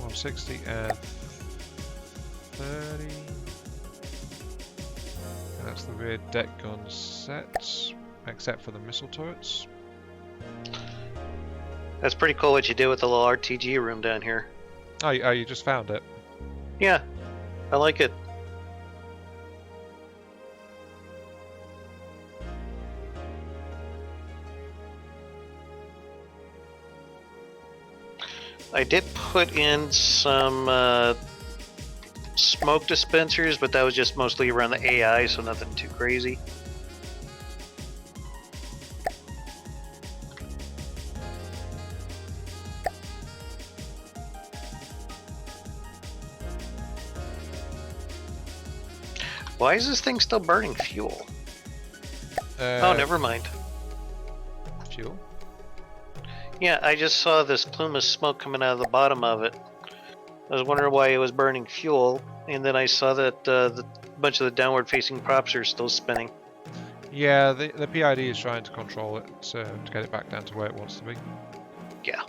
$160 and 30. And that's the rear deck gun set, except for the missile turrets. That's pretty cool what you did with the little RTG room down here. Oh, you just found it? Yeah, I like it. I did put in some smoke dispensers, but that was just mostly around the AI, so nothing too crazy. Why is this thing still burning fuel? Oh, never mind. Fuel? Yeah, I just saw this plume of smoke coming out of the bottom of it. I was wondering why it was burning fuel, and then I saw that a bunch of the downward-facing props are still spinning. Yeah, the PID is trying to control it to get it back down to where it wants to be. Yeah.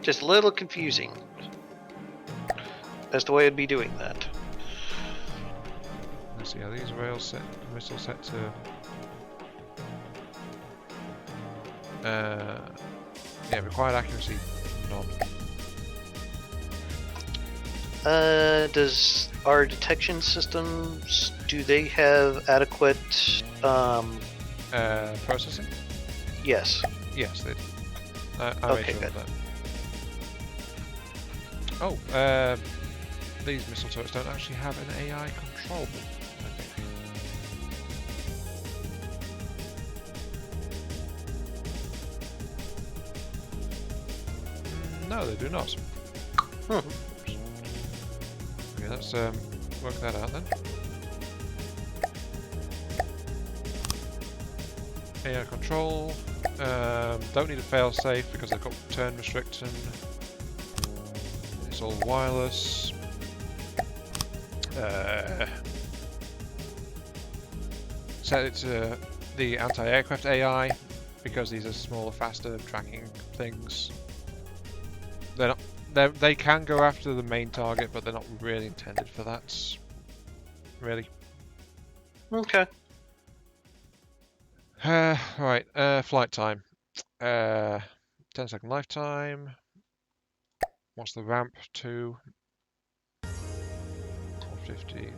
Just a little confusing. That's the way I'd be doing that. Let's see, are these rails set, missiles set to... yeah, required accuracy, none. Does our detection systems, do they have adequate, Processing? yes. Yes, they do. I Okay, made sure good. of that. Oh, these missile turrets don't actually have an AI control, I think. No, they do not. Hmm. Okay, let's work that out then. AI control. Don't need a failsafe because they've got turn restriction. It's all wireless. Set it to the anti-aircraft AI because these are smaller, faster tracking things. They can go after the main target, but they're not really intended for that. Really. Okay. Right, flight time. 10-second lifetime. What's the ramp to? 150.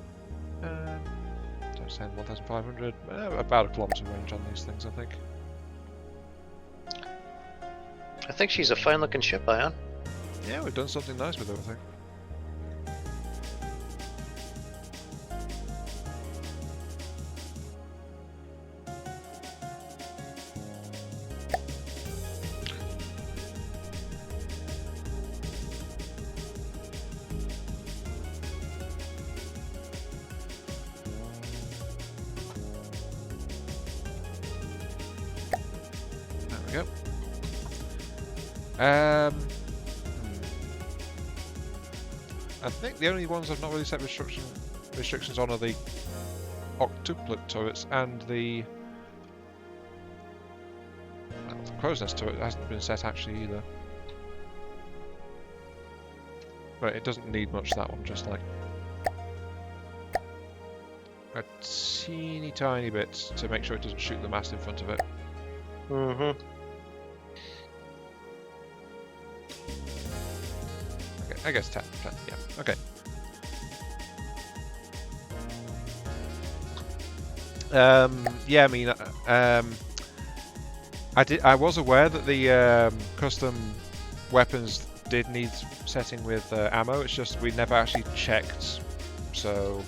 Times 10, 1,500. About a kilometre range on these things, I think. I think she's a fine-looking ship, Ion. Yeah, we've done something nice with everything. There we go. I think the only ones I've not really set restrictions on are the octuplet turrets and the crow's nest to it. It hasn't been set actually either. But it doesn't need much, that one, just like a teeny tiny bit to make sure it doesn't shoot the mast in front of it. Mm-hmm. Okay, I guess 10, yeah, okay. Yeah, I mean, I was aware that the custom weapons did need setting with ammo. It's just we never actually checked. So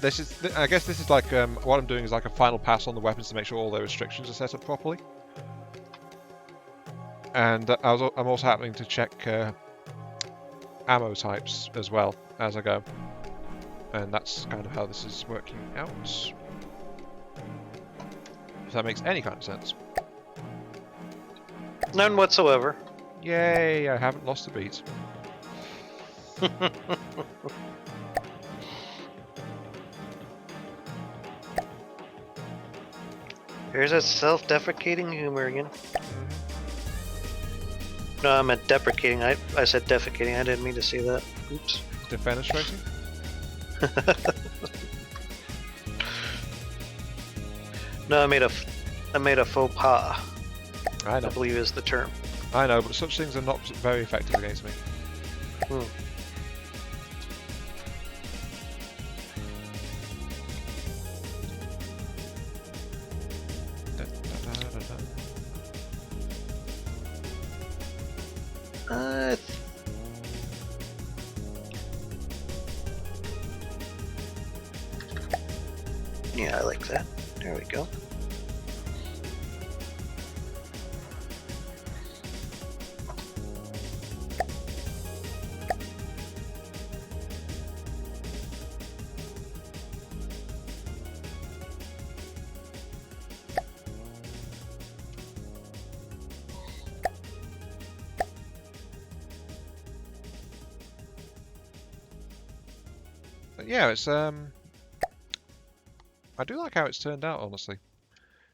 this is, I guess, this is like what I'm doing is like a final pass on the weapons to make sure all their restrictions are set up properly. And I'm also happening to check ammo types as well as I go. And that's kind of how this is working out. If that makes any kind of sense. None whatsoever. Yay, I haven't lost a beat. Here's that self-deprecating humor again. No, I meant deprecating. I said defecating. I didn't mean to say that. Oops. Defenestrating? No, I made a faux pas. I know. I believe is the term. I know, but such things are not very effective against me. Yeah, I like that. There we go. But yeah, it's I do like how it's turned out, honestly.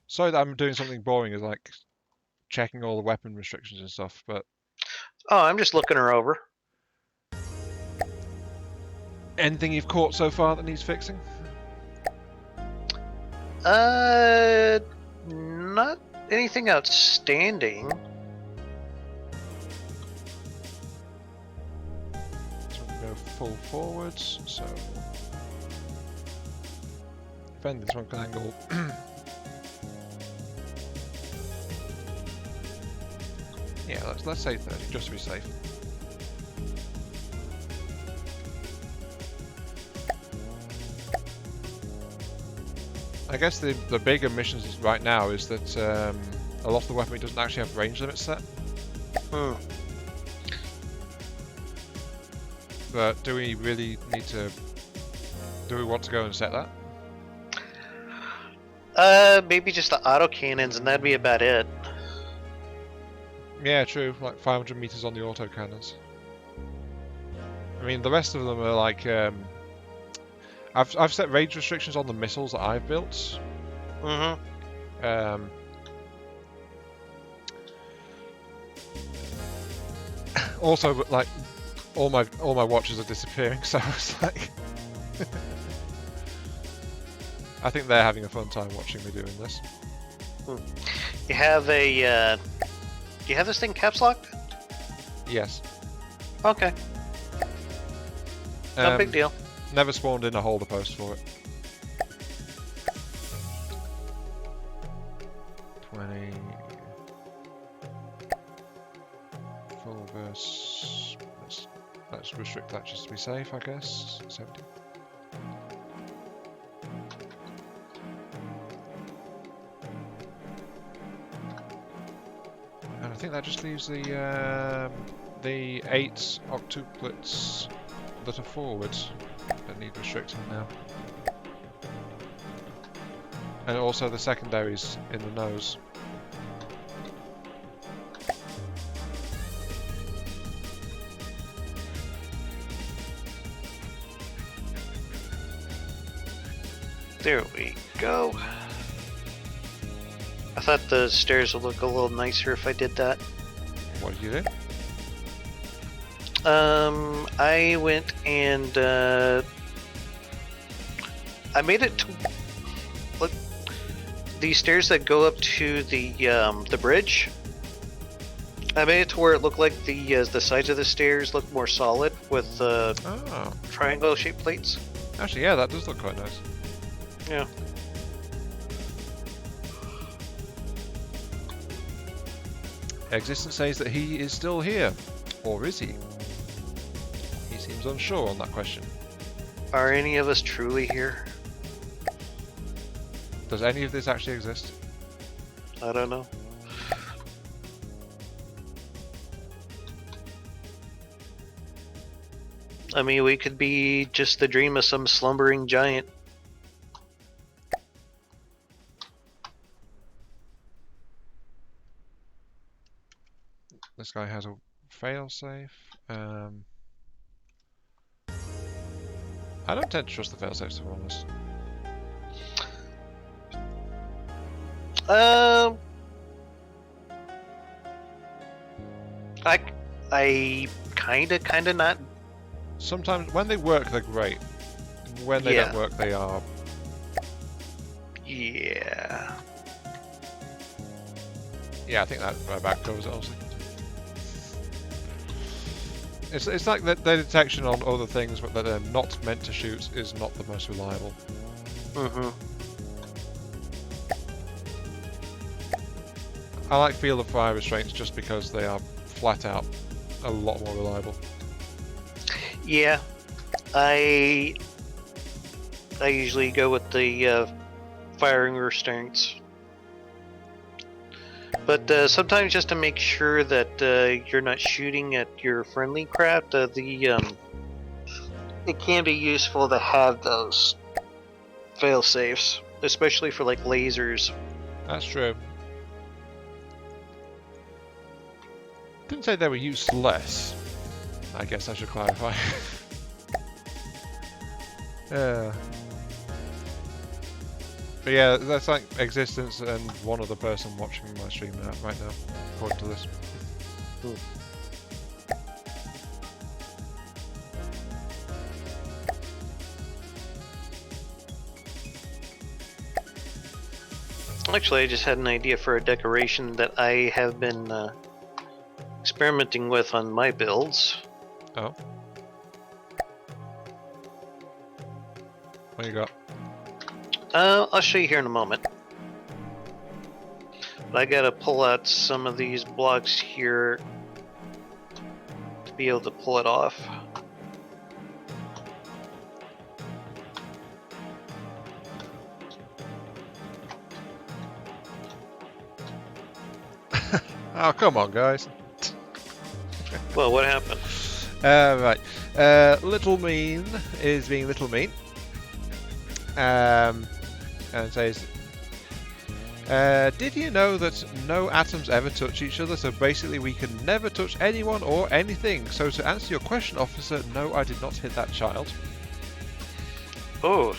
Sorry that I'm doing something boring, is like checking all the weapon restrictions and stuff, but Oh, I'm just looking her over. anything you've caught so far that needs fixing? Not anything outstanding. So we go full forwards, so defend this one angle. Yeah, let's say 30, just to be safe. I guess the bigger missions right now is that a lot of the weaponry doesn't actually have range limits set. But do we really need to? Do we want to go and set that? Maybe just the autocannons, and that'd be about it. Yeah, true. Like 500 meters on the autocannons. I mean, the rest of them are like I've set range restrictions on the missiles that I've built. Also, but like all my watches are disappearing, so it's like I think they're having a fun time watching me doing this. You have a do you have this thing caps locked? Yes. Okay. No big deal. Never spawned in a holder post for it. 20. Full verse. Let's restrict that just to be safe, I guess. 70. And I think that just leaves the 8 octuplets that are forwards that need restricting now. And also the secondaries in the nose. There we go. I thought the stairs would look a little nicer if I did that. What did you do? I went and I made it to look these stairs that go up to the bridge. I made it to where it looked like the sides of the stairs look more solid with triangle-shaped plates. Actually, yeah, that does look quite nice. Yeah. Existence says that he is still here. Or is he? He seems unsure on that question. Are any of us truly here? Does any of this actually exist? I don't know. I mean, we could be just the dream of some slumbering giant. This guy has a failsafe. I don't tend to trust the failsafes, to be honest. I kinda not. Sometimes when they work, they're great. When they don't work, they are. Yeah. Yeah, I think that about covers it, honestly. It's like the detection on other things that they're not meant to shoot is not the most reliable. I like field of fire restraints just because they are flat out a lot more reliable. Yeah, I usually go with the firing restraints, but sometimes just to make sure that you're not shooting at your friendly craft, it can be useful to have those fail safes, especially for like lasers. That's true. Didn't say they were useless. I guess I should clarify. But yeah, that's like Existence and one other person watching my stream right now, according to this. Actually, I just had an idea for a decoration that I have been experimenting with on my builds. Oh. What you got? I'll show you here in a moment. But I gotta pull out some of these blocks here to be able to pull it off. Oh, come on, guys. Well, what happened? Right. Little Mean is being Little Mean. And says, did you know that no atoms ever touch each other? So basically we can never touch anyone or anything. So to answer your question, officer, no, I did not hit that child. Oh.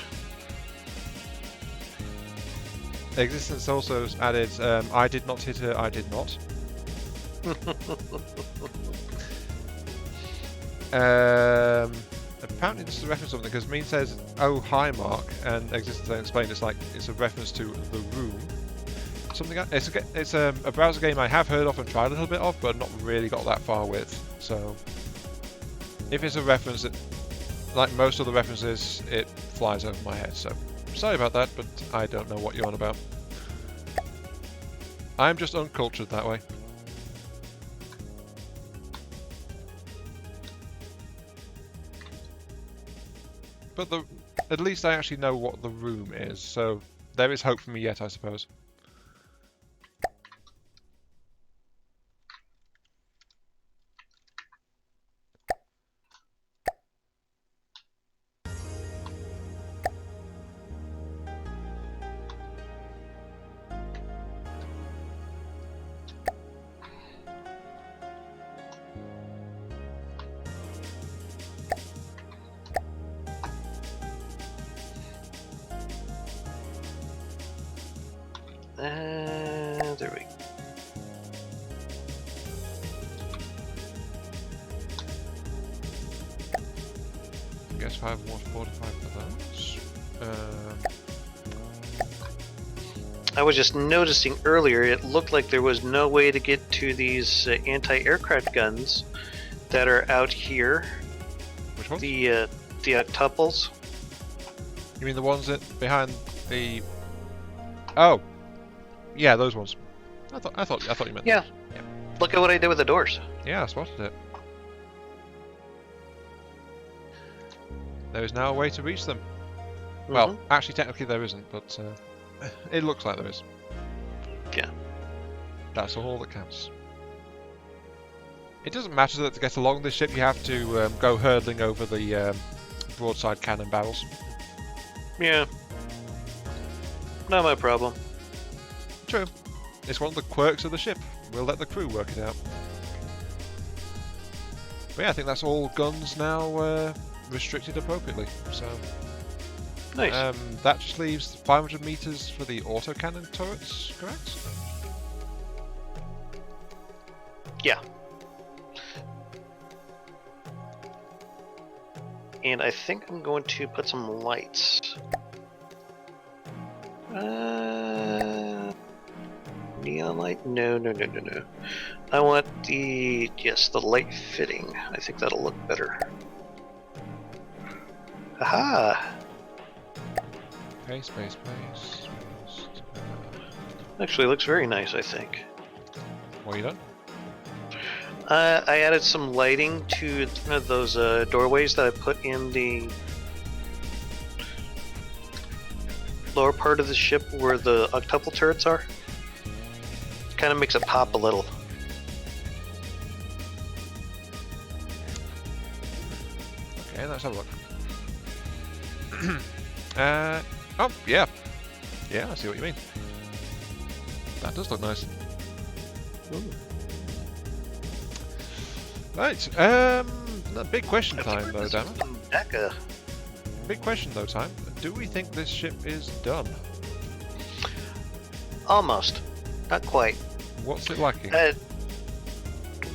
Existence also added, I did not hit her, I did not. Apparently this is a reference to something, because Mean says, oh hi Mark, and Existence then explained it's a reference to The Room. Something it's a browser game I have heard of and tried a little bit of, but not really got that far with. So if it's a reference that, like most other references, it flies over my head. So sorry about that, but I don't know what you're on about. I'm just uncultured that way. But at least I actually know what The Room is, so there is hope for me yet, I suppose. There we Guess 5 more 45 for those. I was just noticing earlier, it looked like there was no way to get to these anti-aircraft guns that are out here. Which ones? The octuples. You mean the ones that behind the? Oh, yeah, those ones. I thought you meant. Yeah. Those. Yeah. Look at what I did with the doors. Yeah, I spotted it. There is now a way to reach them. Well, actually, technically there isn't, but it looks like there is. Yeah. That's all that counts. It doesn't matter that to get along this ship, you have to go hurtling over the broadside cannon barrels. Yeah. Not my problem. True. It's one of the quirks of the ship. We'll let the crew work it out. But yeah, I think that's all guns now restricted appropriately. So Nice. that just leaves 500 meters for the autocannon turrets, correct? Yeah. And I think I'm going to put some lights. Neon light? No. I want the light fitting. I think that'll look better. Aha! Space. Actually, looks very nice, I think. What you done? I added some lighting to those doorways that I put in the lower part of the ship where the octuple turrets are. Kind of makes it pop a little. Okay, let's have a look. Oh, yeah. Yeah, I see what you mean. That does look nice. Ooh. Right, big question time though, damn it. Becca. Big question though, time. Do we think this ship is done? Almost. Not quite. What's it lacking?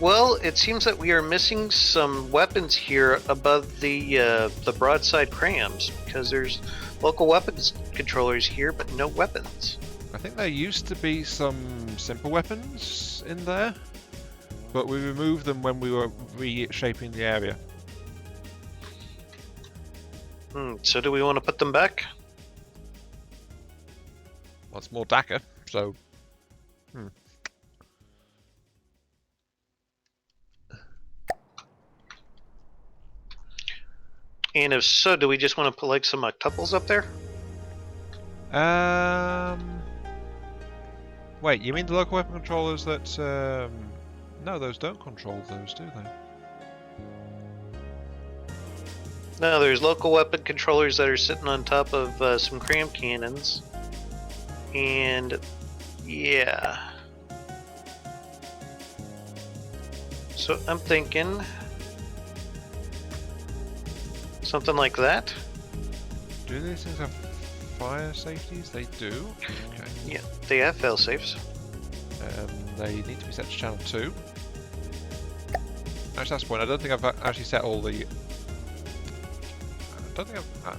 Well, it seems that we are missing some weapons here above the broadside crams, because there's local weapons controllers here, but no weapons. I think there used to be some simple weapons in there, but we removed them when we were reshaping the area. So do we want to put them back? Well, it's more DACA, so... And if so, do we just want to put like some octuples up there? Wait, you mean the local weapon controllers that... No, those don't control those, do they? No, there's local weapon controllers that are sitting on top of some cram cannons. And... yeah. So I'm thinking... something like that? Do these things have fire safeties? They do. Okay. Yeah, they have fail safes. They need to be set to channel 2. Actually, that's the point. I don't think I've actually set all the...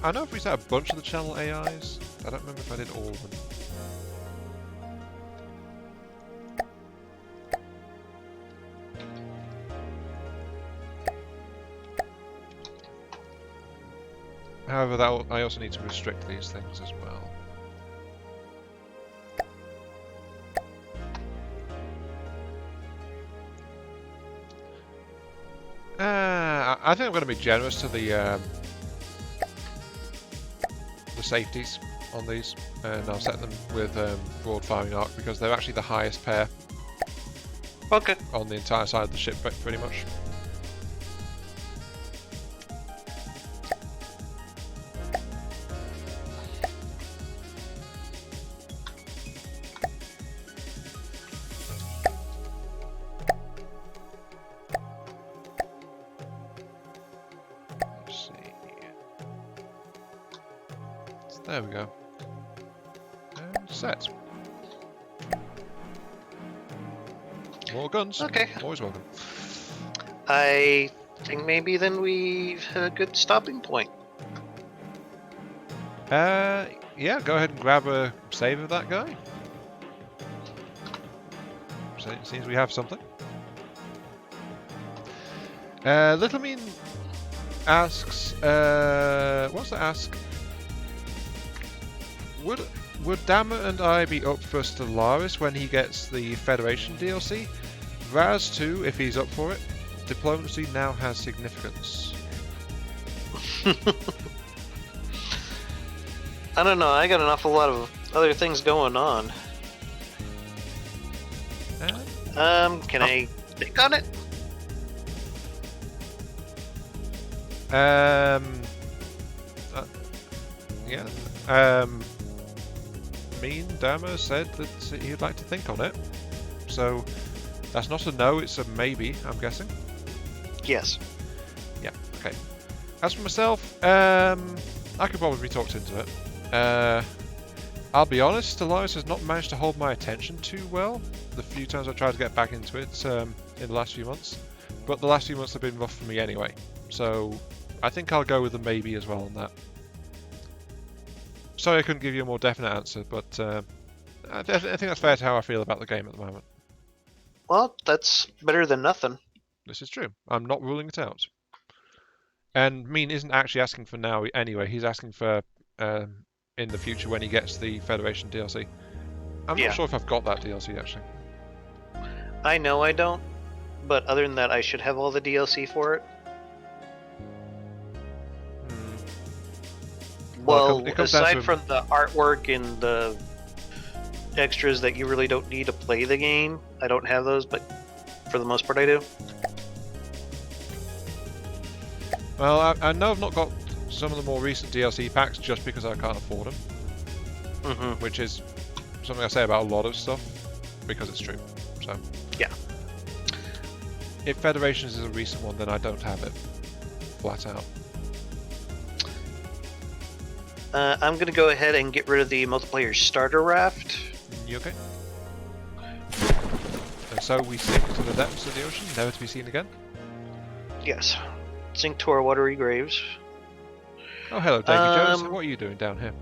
I know if we set a bunch of the channel AIs. I don't remember if I did all of them. However, I also need to restrict these things as well. I think I'm going to be generous to the safeties on these, and I'll set them with broad firing arc because they're actually the highest pair. Okay. On the entire side of the ship, pretty much. There we go. And set. More guns. Okay. Always welcome. I think maybe then we've hit a good stopping point. Yeah, go ahead and grab a save of that guy. So it seems we have something. Little Mean asks, what's the ask? Would Dammer and I be up for Stellaris when he gets the Federation DLC? Raz too, if he's up for it. Diplomacy now has significance. I don't know, I got an awful lot of other things going on. Can I think on it? Yeah. Mean Dammer said that he'd like to think on it. So that's not a no, it's a maybe, I'm guessing. Yes. Yeah, okay. As for myself, I could probably be talked into it. I'll be honest, Stellaris has not managed to hold my attention too well the few times I tried to get back into it in the last few months. But the last few months have been rough for me anyway. So I think I'll go with a maybe as well on that. Sorry I couldn't give you a more definite answer, but I think that's fair to how I feel about the game at the moment. Well, that's better than nothing. This is true. I'm not ruling it out. And Mean isn't actually asking for now anyway. He's asking for in the future when he gets the Federation DLC. I'm not sure if I've got that DLC actually. I know I don't, but other than that, I should have all the DLC for it. Well, it comes aside from the artwork and the extras that you really don't need to play the game, I don't have those, but for the most part I do. Well, I know I've not got some of the more recent DLC packs just because I can't afford them. Which is something I say about a lot of stuff, because it's true. So yeah. If Federations is a recent one, then I don't have it. Flat out. I'm going to go ahead and get rid of the multiplayer starter raft. You okay? And so we sink to the depths of the ocean, never to be seen again? Yes. Sink to our watery graves. Oh, hello, Davy Jones. What are you doing down here?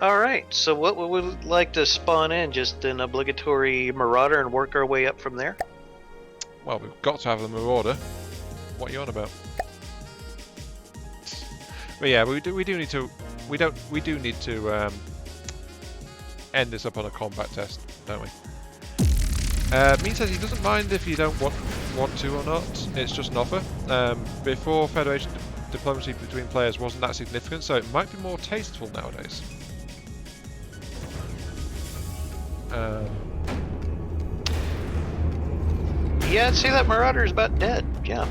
Alright, so what would we like to spawn in? Just an obligatory marauder and work our way up from there? Well, we've got to have the marauder. What are you on about? But yeah, we do need to end this up on a combat test, don't we? Mean says he doesn't mind if you don't want to or not. It's just an offer. Before Federation diplomacy between players wasn't that significant, so it might be more tasteful nowadays. Yeah, I'd say that marauder's about dead. Yeah.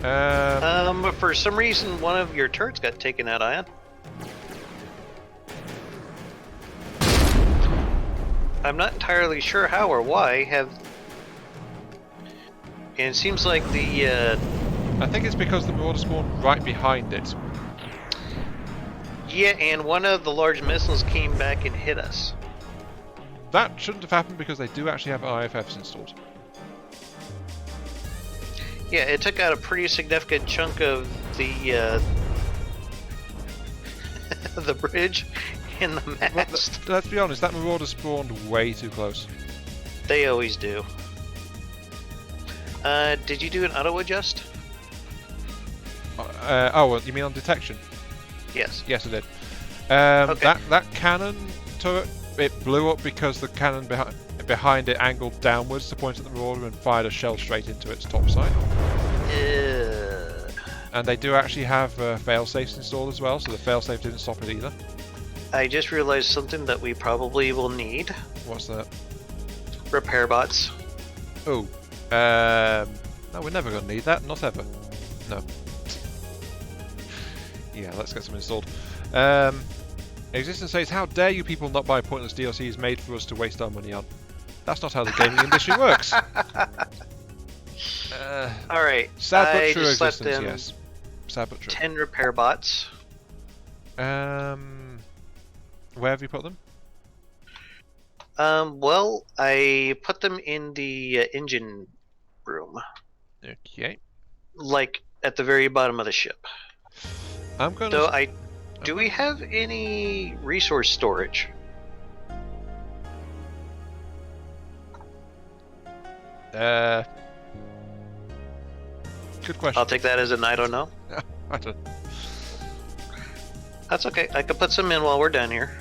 But for some reason, one of your turrets got taken out, Ian. I'm not entirely sure how or why. And it seems like the. I think it's because the marauder spawned right behind it. Yeah, and one of the large missiles came back and hit us. That shouldn't have happened because they do actually have IFFs installed. Yeah, it took out a pretty significant chunk of the the bridge and the mast. Let's be honest, that marauder spawned way too close. They always do. Did you do an auto adjust? Oh, you mean on detection? Yes. Yes, I did. Okay. That cannon turret, it blew up because the cannon behind it angled downwards to point at the marauder and fired a shell straight into its top side. And they do actually have fail-safes installed as well, so the fail-safe didn't stop it either. I just realized something that we probably will need. What's that? Repair bots. Oh. No, we're never going to need that. Not ever. No. Yeah, let's get some installed. Existence says, how dare you people not buy pointless DLCs made for us to waste our money on? That's not how the gaming industry works. Alright. Sad but true existence, yes. Sad but true. 10 repair bots. Where have you put them? Well, I put them in the engine room, Okay. like at the very bottom of the ship. I'm gonna. Though I'm do we gonna have any resource storage? uh. Good question. I'll take that as an I don't know. I don't. That's okay. I could put some in while we're down here.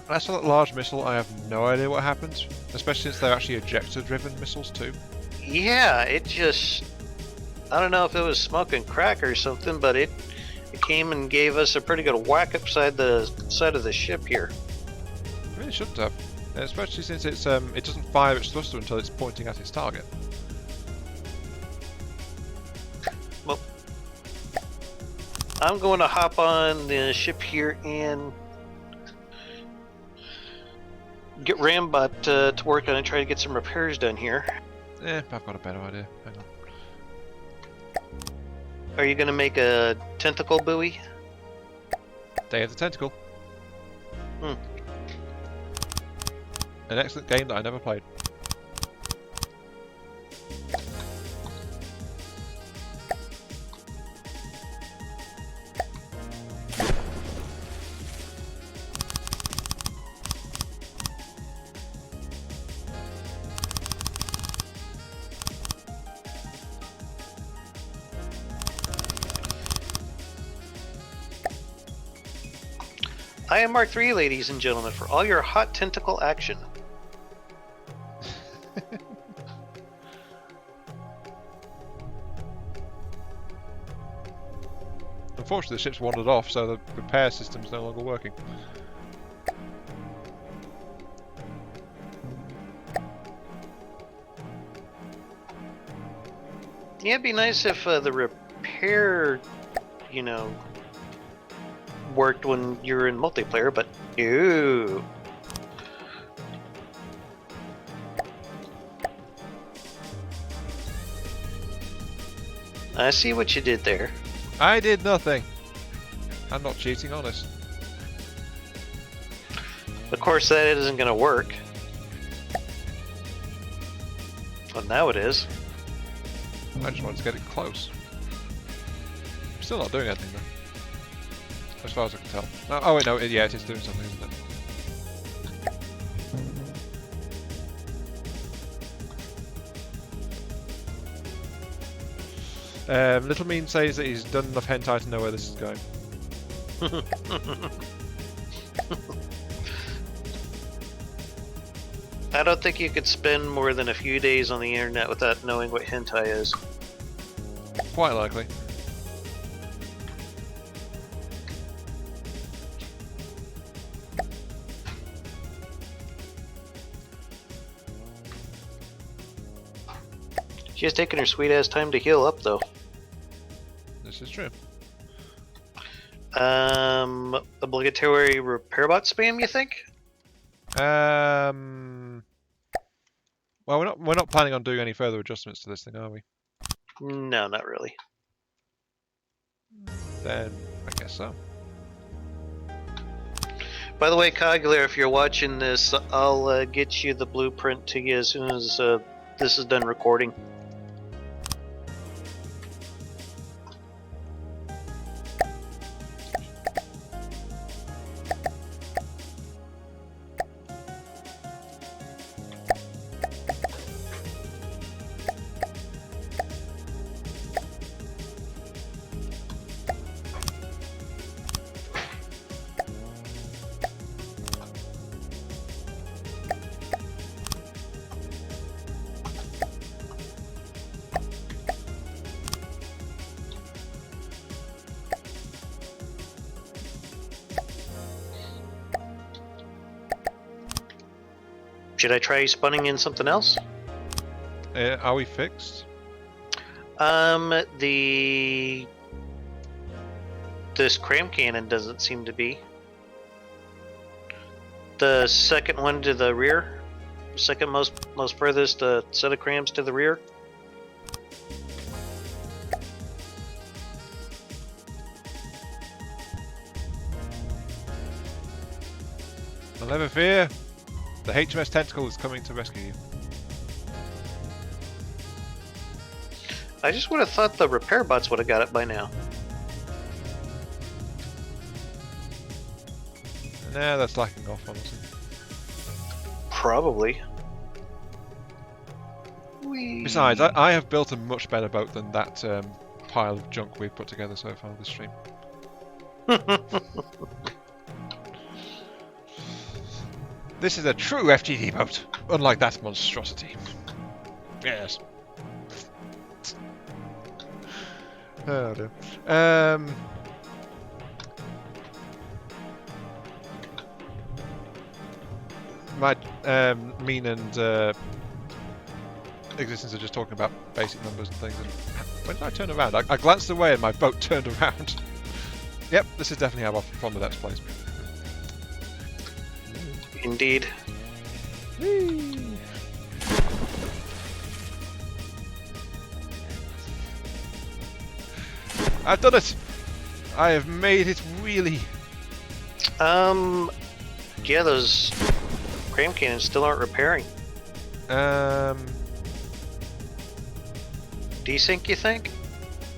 That's a large missile. I have no idea what happens, especially since they're actually ejector-driven missiles too. Yeah, it just... I don't know if it was smoke and crack or something, but it came and gave us a pretty good whack upside the side of the ship here. It really shouldn't have, especially since it's it doesn't fire its thruster until it's pointing at its target. Well, I'm going to hop on the ship here and get Rambot to work on it, try to get some repairs done here. I've got a better idea. Hang on. Are you going to make a tentacle buoy? Day of the Tentacle. Hmm. An excellent game that I never played. I am Mark III, ladies and gentlemen, for all your hot tentacle action. Unfortunately, the ship's wandered off, so the repair system's no longer working. Yeah, it'd be nice if the repair, you know, worked when you're in multiplayer, but ew. I see what you did there. I did nothing. I'm not cheating, honest. Of course, that isn't going to work. Well, now it is. I just wanted to get it close. I'm still not doing anything though, as far as I can tell. Oh wait, no, yeah, it is doing something, isn't it? Little Mean says that he's done enough hentai to know where this is going. I don't think you could spend more than a few days on the internet without knowing what hentai is. Quite likely. She has taken her sweet ass time to heal up, though. This is true. Obligatory repair bot spam, you think? Well, we're not planning on doing any further adjustments to this thing, are we? No, not really. Then I guess so. By the way, Cogula, if you're watching this, I'll get you the blueprint to you as soon as this is done recording. Should I try spunning in something else? Are we fixed? This cram cannon doesn't seem to be. The second one to the rear, second most furthest set of crams to the rear. I'll never fear. The HMS Tentacle is coming to rescue you. I just would have thought the repair bots would have got it by now. Nah, that's lacking off, honestly. Probably. Besides, I have built a much better boat than that pile of junk we've put together so far this stream. This is a true FGD boat, unlike that monstrosity. Yes. Oh dear. My mean and existence are just talking about basic numbers and things. And when did I turn around? I glanced away and my boat turned around. Yep, this is definitely how from the Let's Plays. Indeed. Whee! I've done it! I have made it wheelie. Yeah, those cram cannons still aren't repairing. Desync, you think?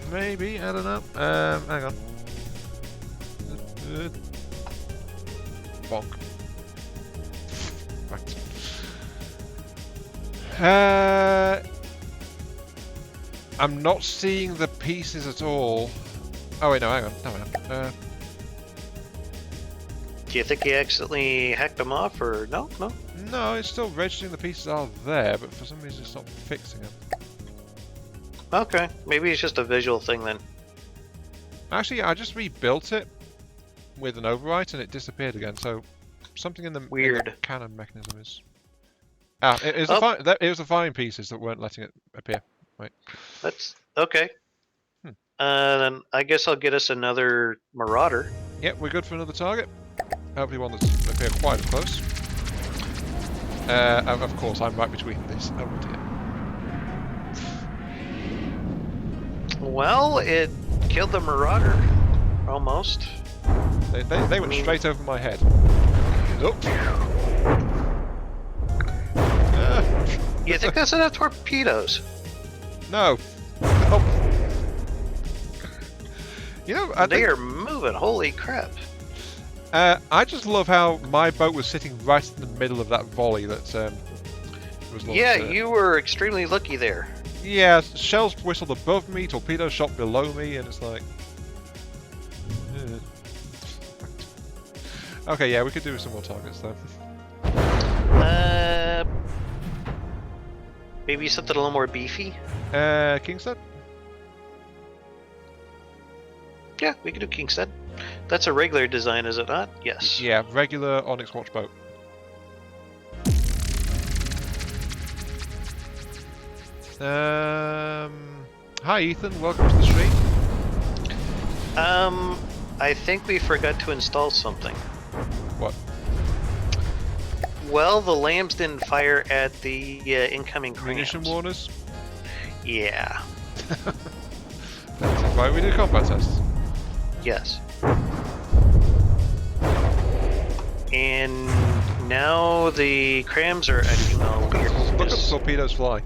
Maybe, I don't know. Hang on. Bonk. Right. I'm not seeing the pieces at all. Oh wait, no, hang on. No. Do you think he accidentally hacked them off, or no? No. No, it's still registering the pieces are there, but for some reason it's not fixing them. Okay, maybe it's just a visual thing then. Actually, I just rebuilt it with an overwrite and it disappeared again. So something in the Weird cannon mechanism is. Ah, it was the firing pieces that weren't letting it appear. Wait. That's okay. Then I guess I'll get us another Marauder. Yep, we're good for another target. Hopefully one that's appear quite close. Of course, I'm right between these. Oh dear. Well, it killed the Marauder. Almost. They went straight over my head. Nope. You think that's enough torpedoes? No. Oh. You know, They are moving. Holy crap. I just love how my boat was sitting right in the middle of that volley that was launched. Yeah, you were extremely lucky there. Yeah, shells whistled above me, torpedoes shot below me, and it's like... Okay, yeah, we could do some more targets though. Maybe something a little more beefy? Kingstead? Yeah, we could do Kingstead. That's a regular design, is it not? Yes. Yeah, regular Onyx Watch boat. Hi Ethan, welcome to the stream. I think we forgot to install something. What? Well, the lambs didn't fire at the incoming crams. Munition warners? Yeah. That's why we did combat tests. Yes. And now the crams are acting all weird. Look at the torpedoes fly.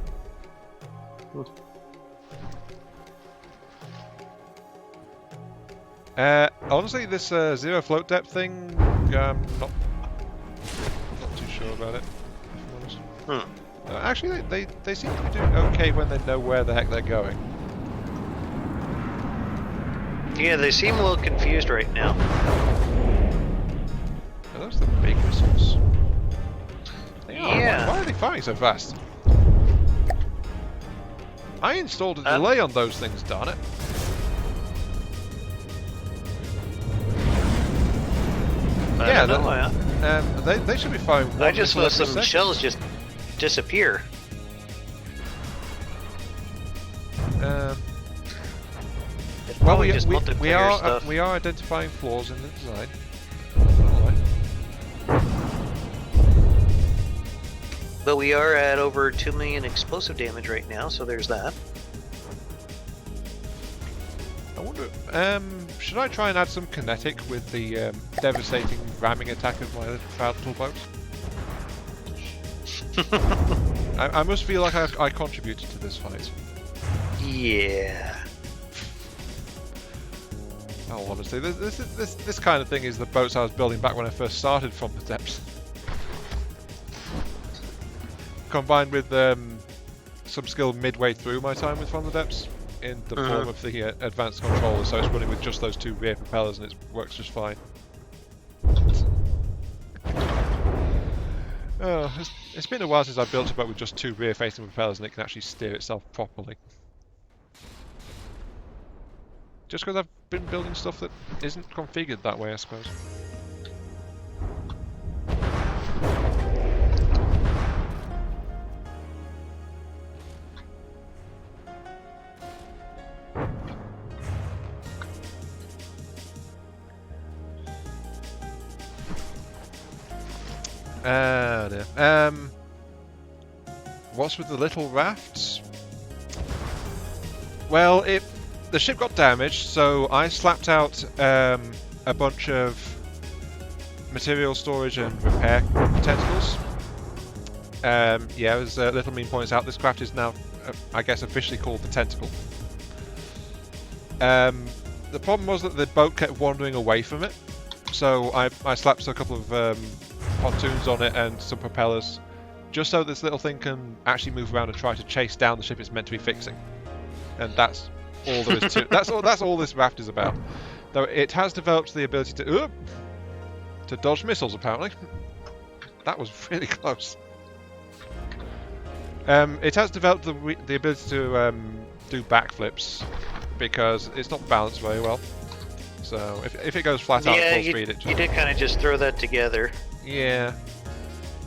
Honestly, this zero float depth thing, not too sure about it. If I'm honest. Actually, they seem to be doing okay when they know where the heck they're going. Yeah, they seem a little confused right now. Are those the big missiles? They are. Yeah. Why are they firing so fast? I installed a delay on those things, darn it. Yeah, they should be firing. I just saw some shells just disappear. Well, we are identifying flaws in the design. But we are at over 2 million explosive damage right now, so there's that. I wonder. Should I try and add some kinetic with the devastating ramming attack of my little boat? I must feel like I contributed to this fight. Yeah. Oh, honestly, this kind of thing is the boats I was building back when I first started from the depths. Combined with some skill midway through my time with From the Depths in the form of the advanced controller, so it's running with just those 2 rear propellers and it works just fine. Oh, it's been a while since I built a boat with just 2 rear-facing propellers and it can actually steer itself properly. Just because I've been building stuff that isn't configured that way, I suppose. Dear. What's with the little rafts? Well, the ship got damaged, so I slapped out a bunch of material storage and repair tentacles. Yeah, as Little Mean points out, this craft is now, I guess, officially called the Tentacle. The problem was that the boat kept wandering away from it, so I slapped a couple of pontoons on it and some propellers, just so this little thing can actually move around and try to chase down the ship it's meant to be fixing. And that's all there is to that's all this raft is about. Though it has developed the ability to dodge missiles, apparently. That was really close. It has developed the ability to do backflips because it's not balanced very well. So if it goes flat out at full speed, it just... you did kind of just throw that together. Yeah.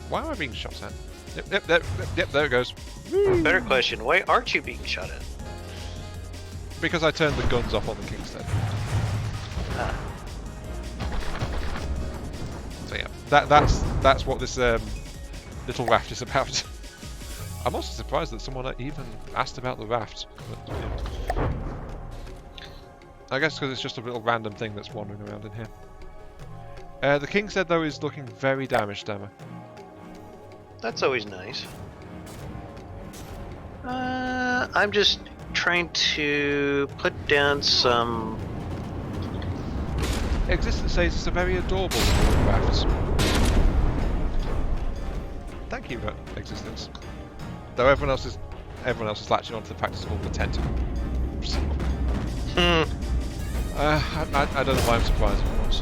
Why am I being shot at? Yep, there it goes. Better question, why aren't you being shot at? Because I turned the guns off on the Kingstead. So yeah, that's what this little raft is about. I'm also surprised that someone even asked about the raft. But, yeah. I guess because it's just a little random thing that's wandering around in here. The Kingstead though is looking very damaged, Emma. That's always nice. I'm just trying to put down some... Existence says it's a very adorable little raft. Thank you, Existence. Though everyone else is latching onto the fact it's called the Tentacle. So, I don't know why I'm surprised, of course.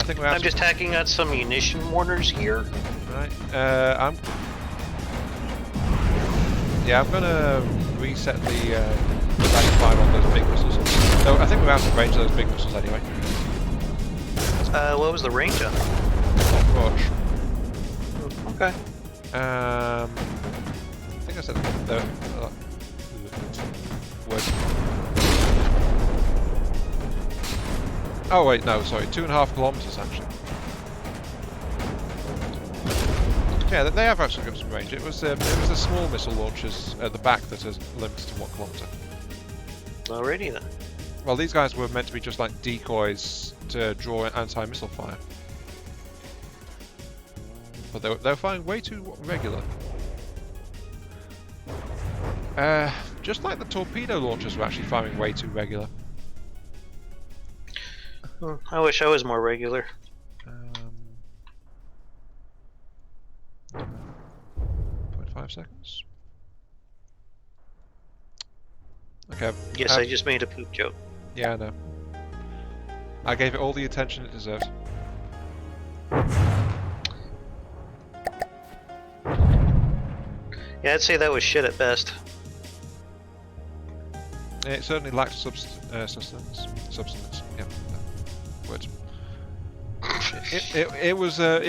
Anyway, I'm just hacking out some munition warners here. Right. I'm gonna reset the fire on those big missiles. So I think we're out of range of those big missiles anyway. What was the range on them? Not much. Okay. I think I said the word. Oh wait, no, sorry, 2.5 kilometers actually. Yeah, they have actually got some range. It was the small missile launchers at the back that is limited to 1 kilometer. Alrighty then. Well, these guys were meant to be just like decoys to draw anti-missile fire. But they were firing way too regular. Just like the torpedo launchers were actually firing way too regular. I wish I was more regular. 0.5 seconds. Okay. Yes, I just made a poop joke. Yeah, I know. I gave it all the attention it deserves. Yeah, I'd say that was shit at best. It certainly lacked substance. Yeah, words. It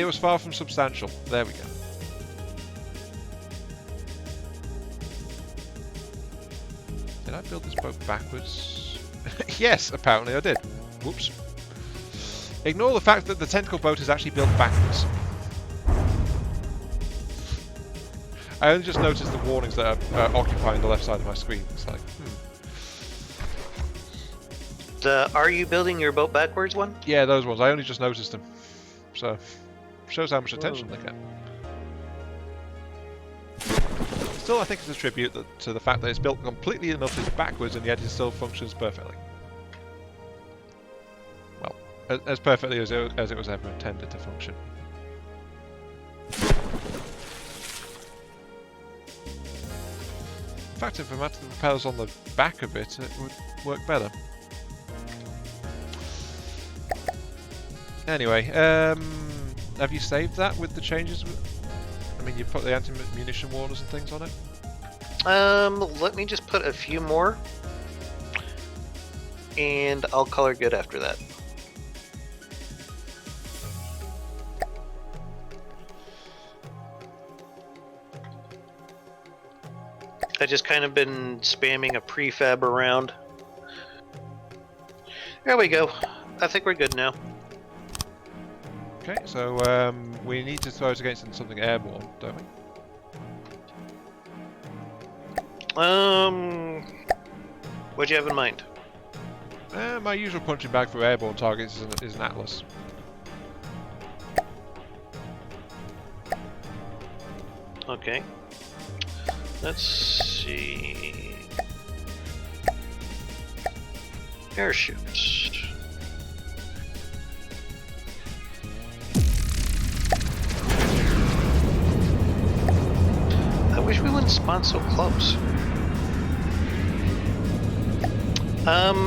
was far from substantial. There we go. Did I build this boat backwards? Yes, apparently I did. Whoops. Ignore the fact that the tentacle boat is actually built backwards. I only just noticed the warnings that are occupying the left side of my screen. It's like, Are you building your boat backwards one? Yeah, those ones. I only just noticed them. So, shows how much attention they get. Still, I think it's a tribute to the fact that it's built completely and utterly backwards and yet it still functions perfectly. Well, as perfectly as it was ever intended to function. In fact, if I mounted the propellers on the back of it, it would work better. Anyway, have you saved that with the changes? I mean, you put the anti-munition warners and things on it? Let me just put a few more. And I'll color good after that. I just kind of been spamming a prefab around. There we go. I think we're good now. Okay, so we need to throw it against something airborne, don't we? What'd you have in mind? My usual punching bag for airborne targets is an Atlas. Okay. Let's see. Airships. I wish we wouldn't spawn so close.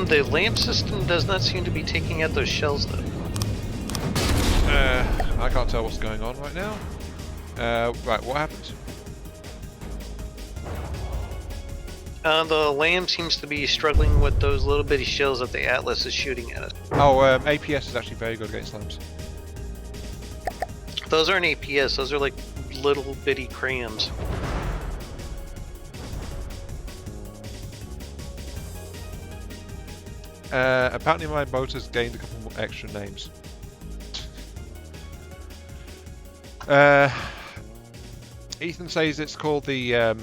The lamp system does not seem to be taking out those shells though. I can't tell what's going on right now. Right, what happened? The lamb seems to be struggling with those little bitty shells that the Atlas is shooting at it. Oh, APS is actually very good against lambs. Those aren't APS, those are like little bitty crayons. Apparently my boat has gained a couple more extra names. Ethan says it's called the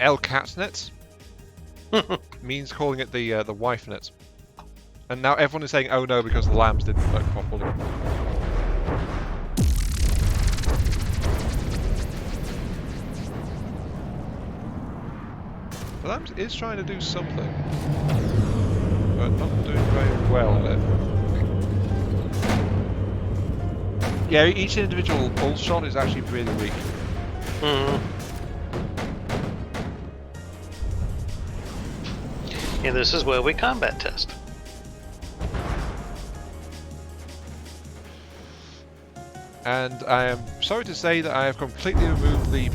El Catnet. Means calling it the wife net. And now everyone is saying oh no because the lambs didn't work properly. The lambs is trying to do something, but not doing very well at it. Yeah, each individual pulse shot is actually really weak. And this is where we combat test. And I am sorry to say that I have completely removed the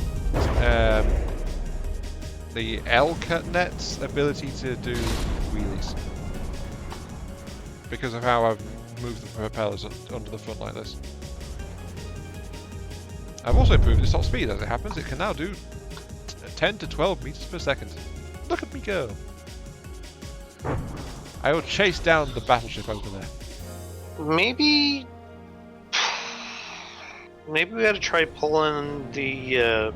L-Catnet's ability to do wheelies because of how I've moved the propellers under the front like this. I've also improved its top speed as it happens. It can now do 10 to 12 meters per second. Look at me go! I will chase down the battleship over there. Maybe we ought to try pulling the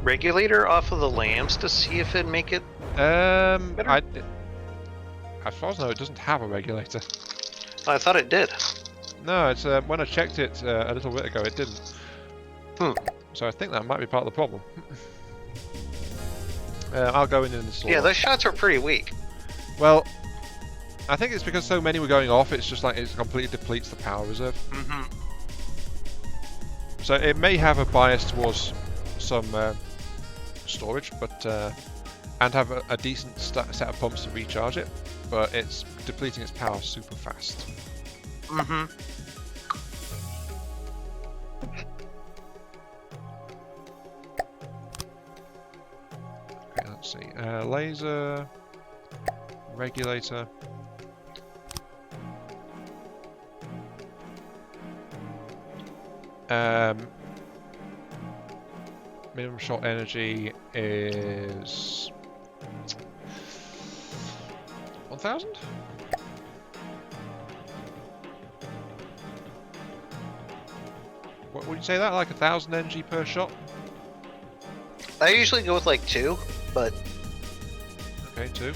regulator off of the lambs to see if it'd make it better? As far as I know, it doesn't have a regulator. I thought it did. No, it's when I checked it a little bit ago, it didn't. So I think that might be part of the problem. I'll go in and install. Yeah, those shots are pretty weak. Well, I think it's because so many were going off. It's just like it completely depletes the power reserve. So it may have a bias towards some storage, but and have a decent set of pumps to recharge it, but it's depleting its power super fast. Okay, let's see. Laser, regulator. Minimum shot energy is 1,000? What would you say that? Like 1,000 energy per shot? I usually go with like 2, but Okay, 2.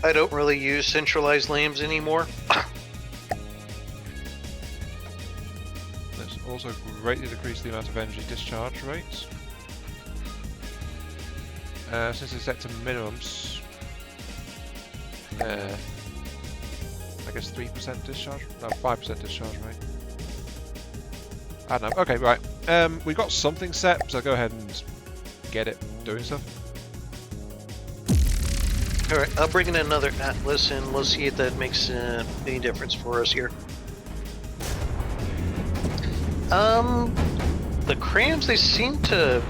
I don't really use centralized lambs anymore. Let's also greatly decrease the amount of energy discharge rates. Since it's set to minimums, I guess 3% discharge? No, 5% discharge rate. I don't know. Okay, right. We got something set, so go ahead and get it doing stuff. Alright, I'll bring in another Atlas and we'll see if that makes any difference for us here. The crams, they seem to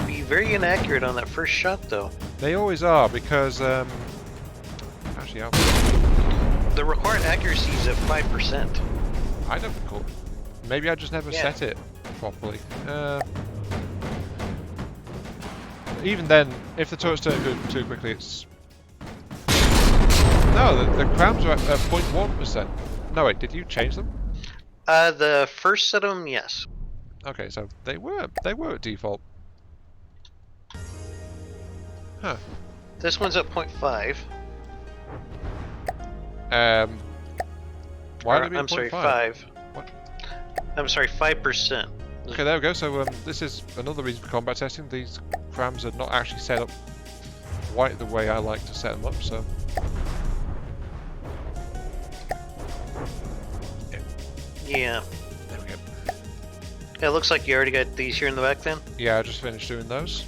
be very inaccurate on that first shot, though. They always are, because, actually, The required accuracy is at 5%. I don't recall. Maybe I just never set it properly. Even then, if the turrets turn too quickly, it's... No, the crams are at 0.1%. No, wait, did you change them? The first set of them, yes. Okay, so they were at default. Huh. This one's at 0.5. Why did it be I'm sorry, 0.5? 5. What? I'm sorry, 5%. Okay, there we go. So this is another reason for combat testing. These crams are not actually set up quite the way I like to set them up, so... Yeah. There we go. Yeah, it looks like you already got these here in the back then. Yeah, I just finished doing those.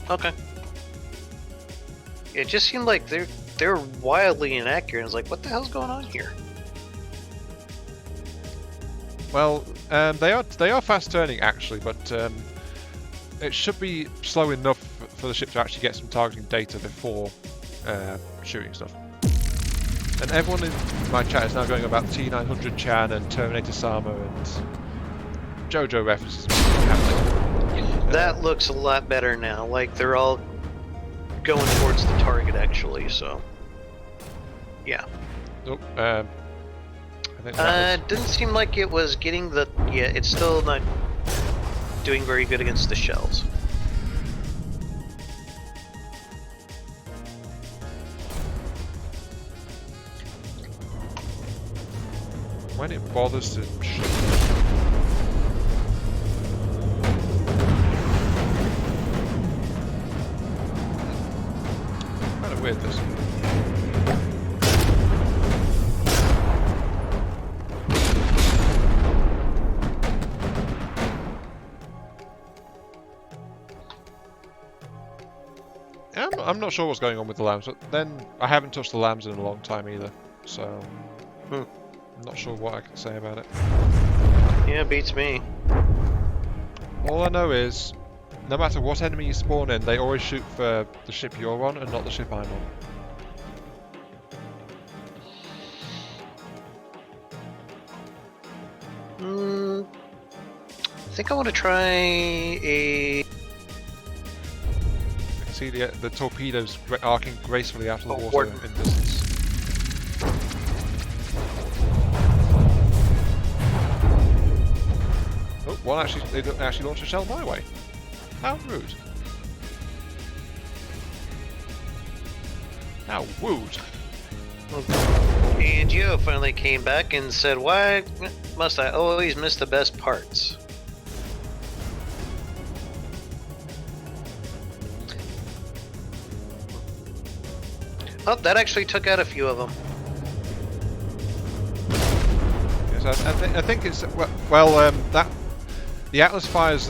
Okay. It just seemed like they're wildly inaccurate. I was like, what the hell's going on here? Well, they are fast turning actually, but it should be slow enough for the ship to actually get some targeting data before shooting stuff. And everyone in my chat is now going about T900 Chan and Terminator Sama and JoJo references happening. That looks a lot better now. Like they're all going towards the target actually. So, yeah. Oh, I think that was... Didn't seem like it was getting the. Yeah, it's still not doing very good against the shells. When it bothers to shoot. Kind of weird this. I'm not sure what's going on with the lambs, but then I haven't touched the lambs in a long time either, so I'm not sure what I can say about it. Yeah, beats me. All I know is, no matter what enemy you spawn in, they always shoot for the ship you're on and not the ship I'm on. I think I want to try a... See the torpedoes arcing gracefully out of the water Warden. in distance. Oh, one actually, they don't actually launch a shell my way. How rude. How rude. And Geo finally came back and said, why must I always miss the best parts? Oh, that actually took out a few of them. Yes, I think it's well that the Atlas fires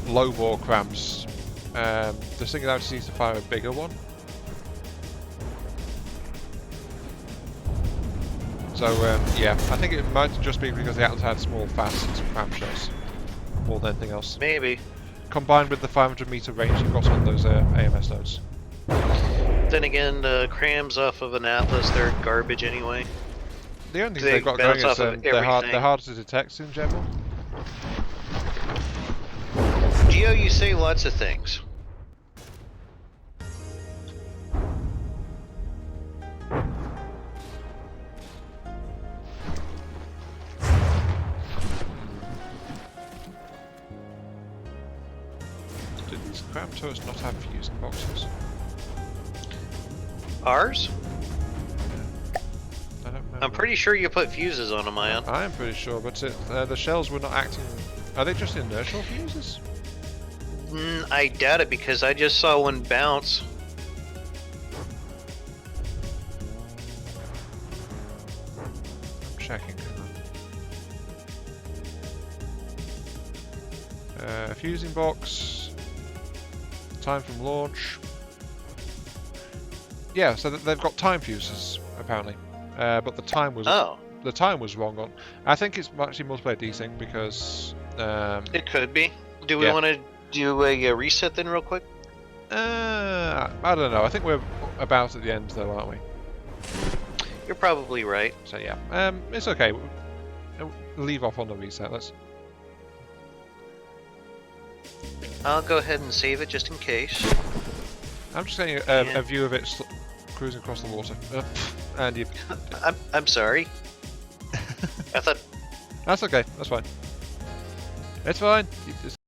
low bore crams. The Singularity needs to fire a bigger one. So yeah, I think it might just be because the Atlas had small, fast cram shots more than anything else. Maybe. Combined with the 500-meter range you've got on those AMS nodes. Then again, crams off of an Atlas, they're garbage anyway. The only thing They they've got going bounce is off of they're everything. harder to detect in general. Geo, you say lots of things. Did Cram Toast not have fusing boxes? Ours? I don't know. I'm pretty sure you put fuses on them, Ion. I am pretty sure, but the shells were not acting. Are they just inertial fuses? I doubt it because I just saw one bounce. I'm checking. Fusing box. Time from launch. Yeah, so they've got time fuses apparently, but the time was wrong on. I think it's actually multiplayer desync because it could be. Do we yeah. want to do a reset then, real quick? I don't know. I think we're about at the end though, aren't we? You're probably right. So yeah, it's okay. Leave off on the reset. I'll go ahead and save it just in case. I'm just getting a view of it cruising across the water. And you. I'm sorry. I thought. That's okay. That's fine. It's fine.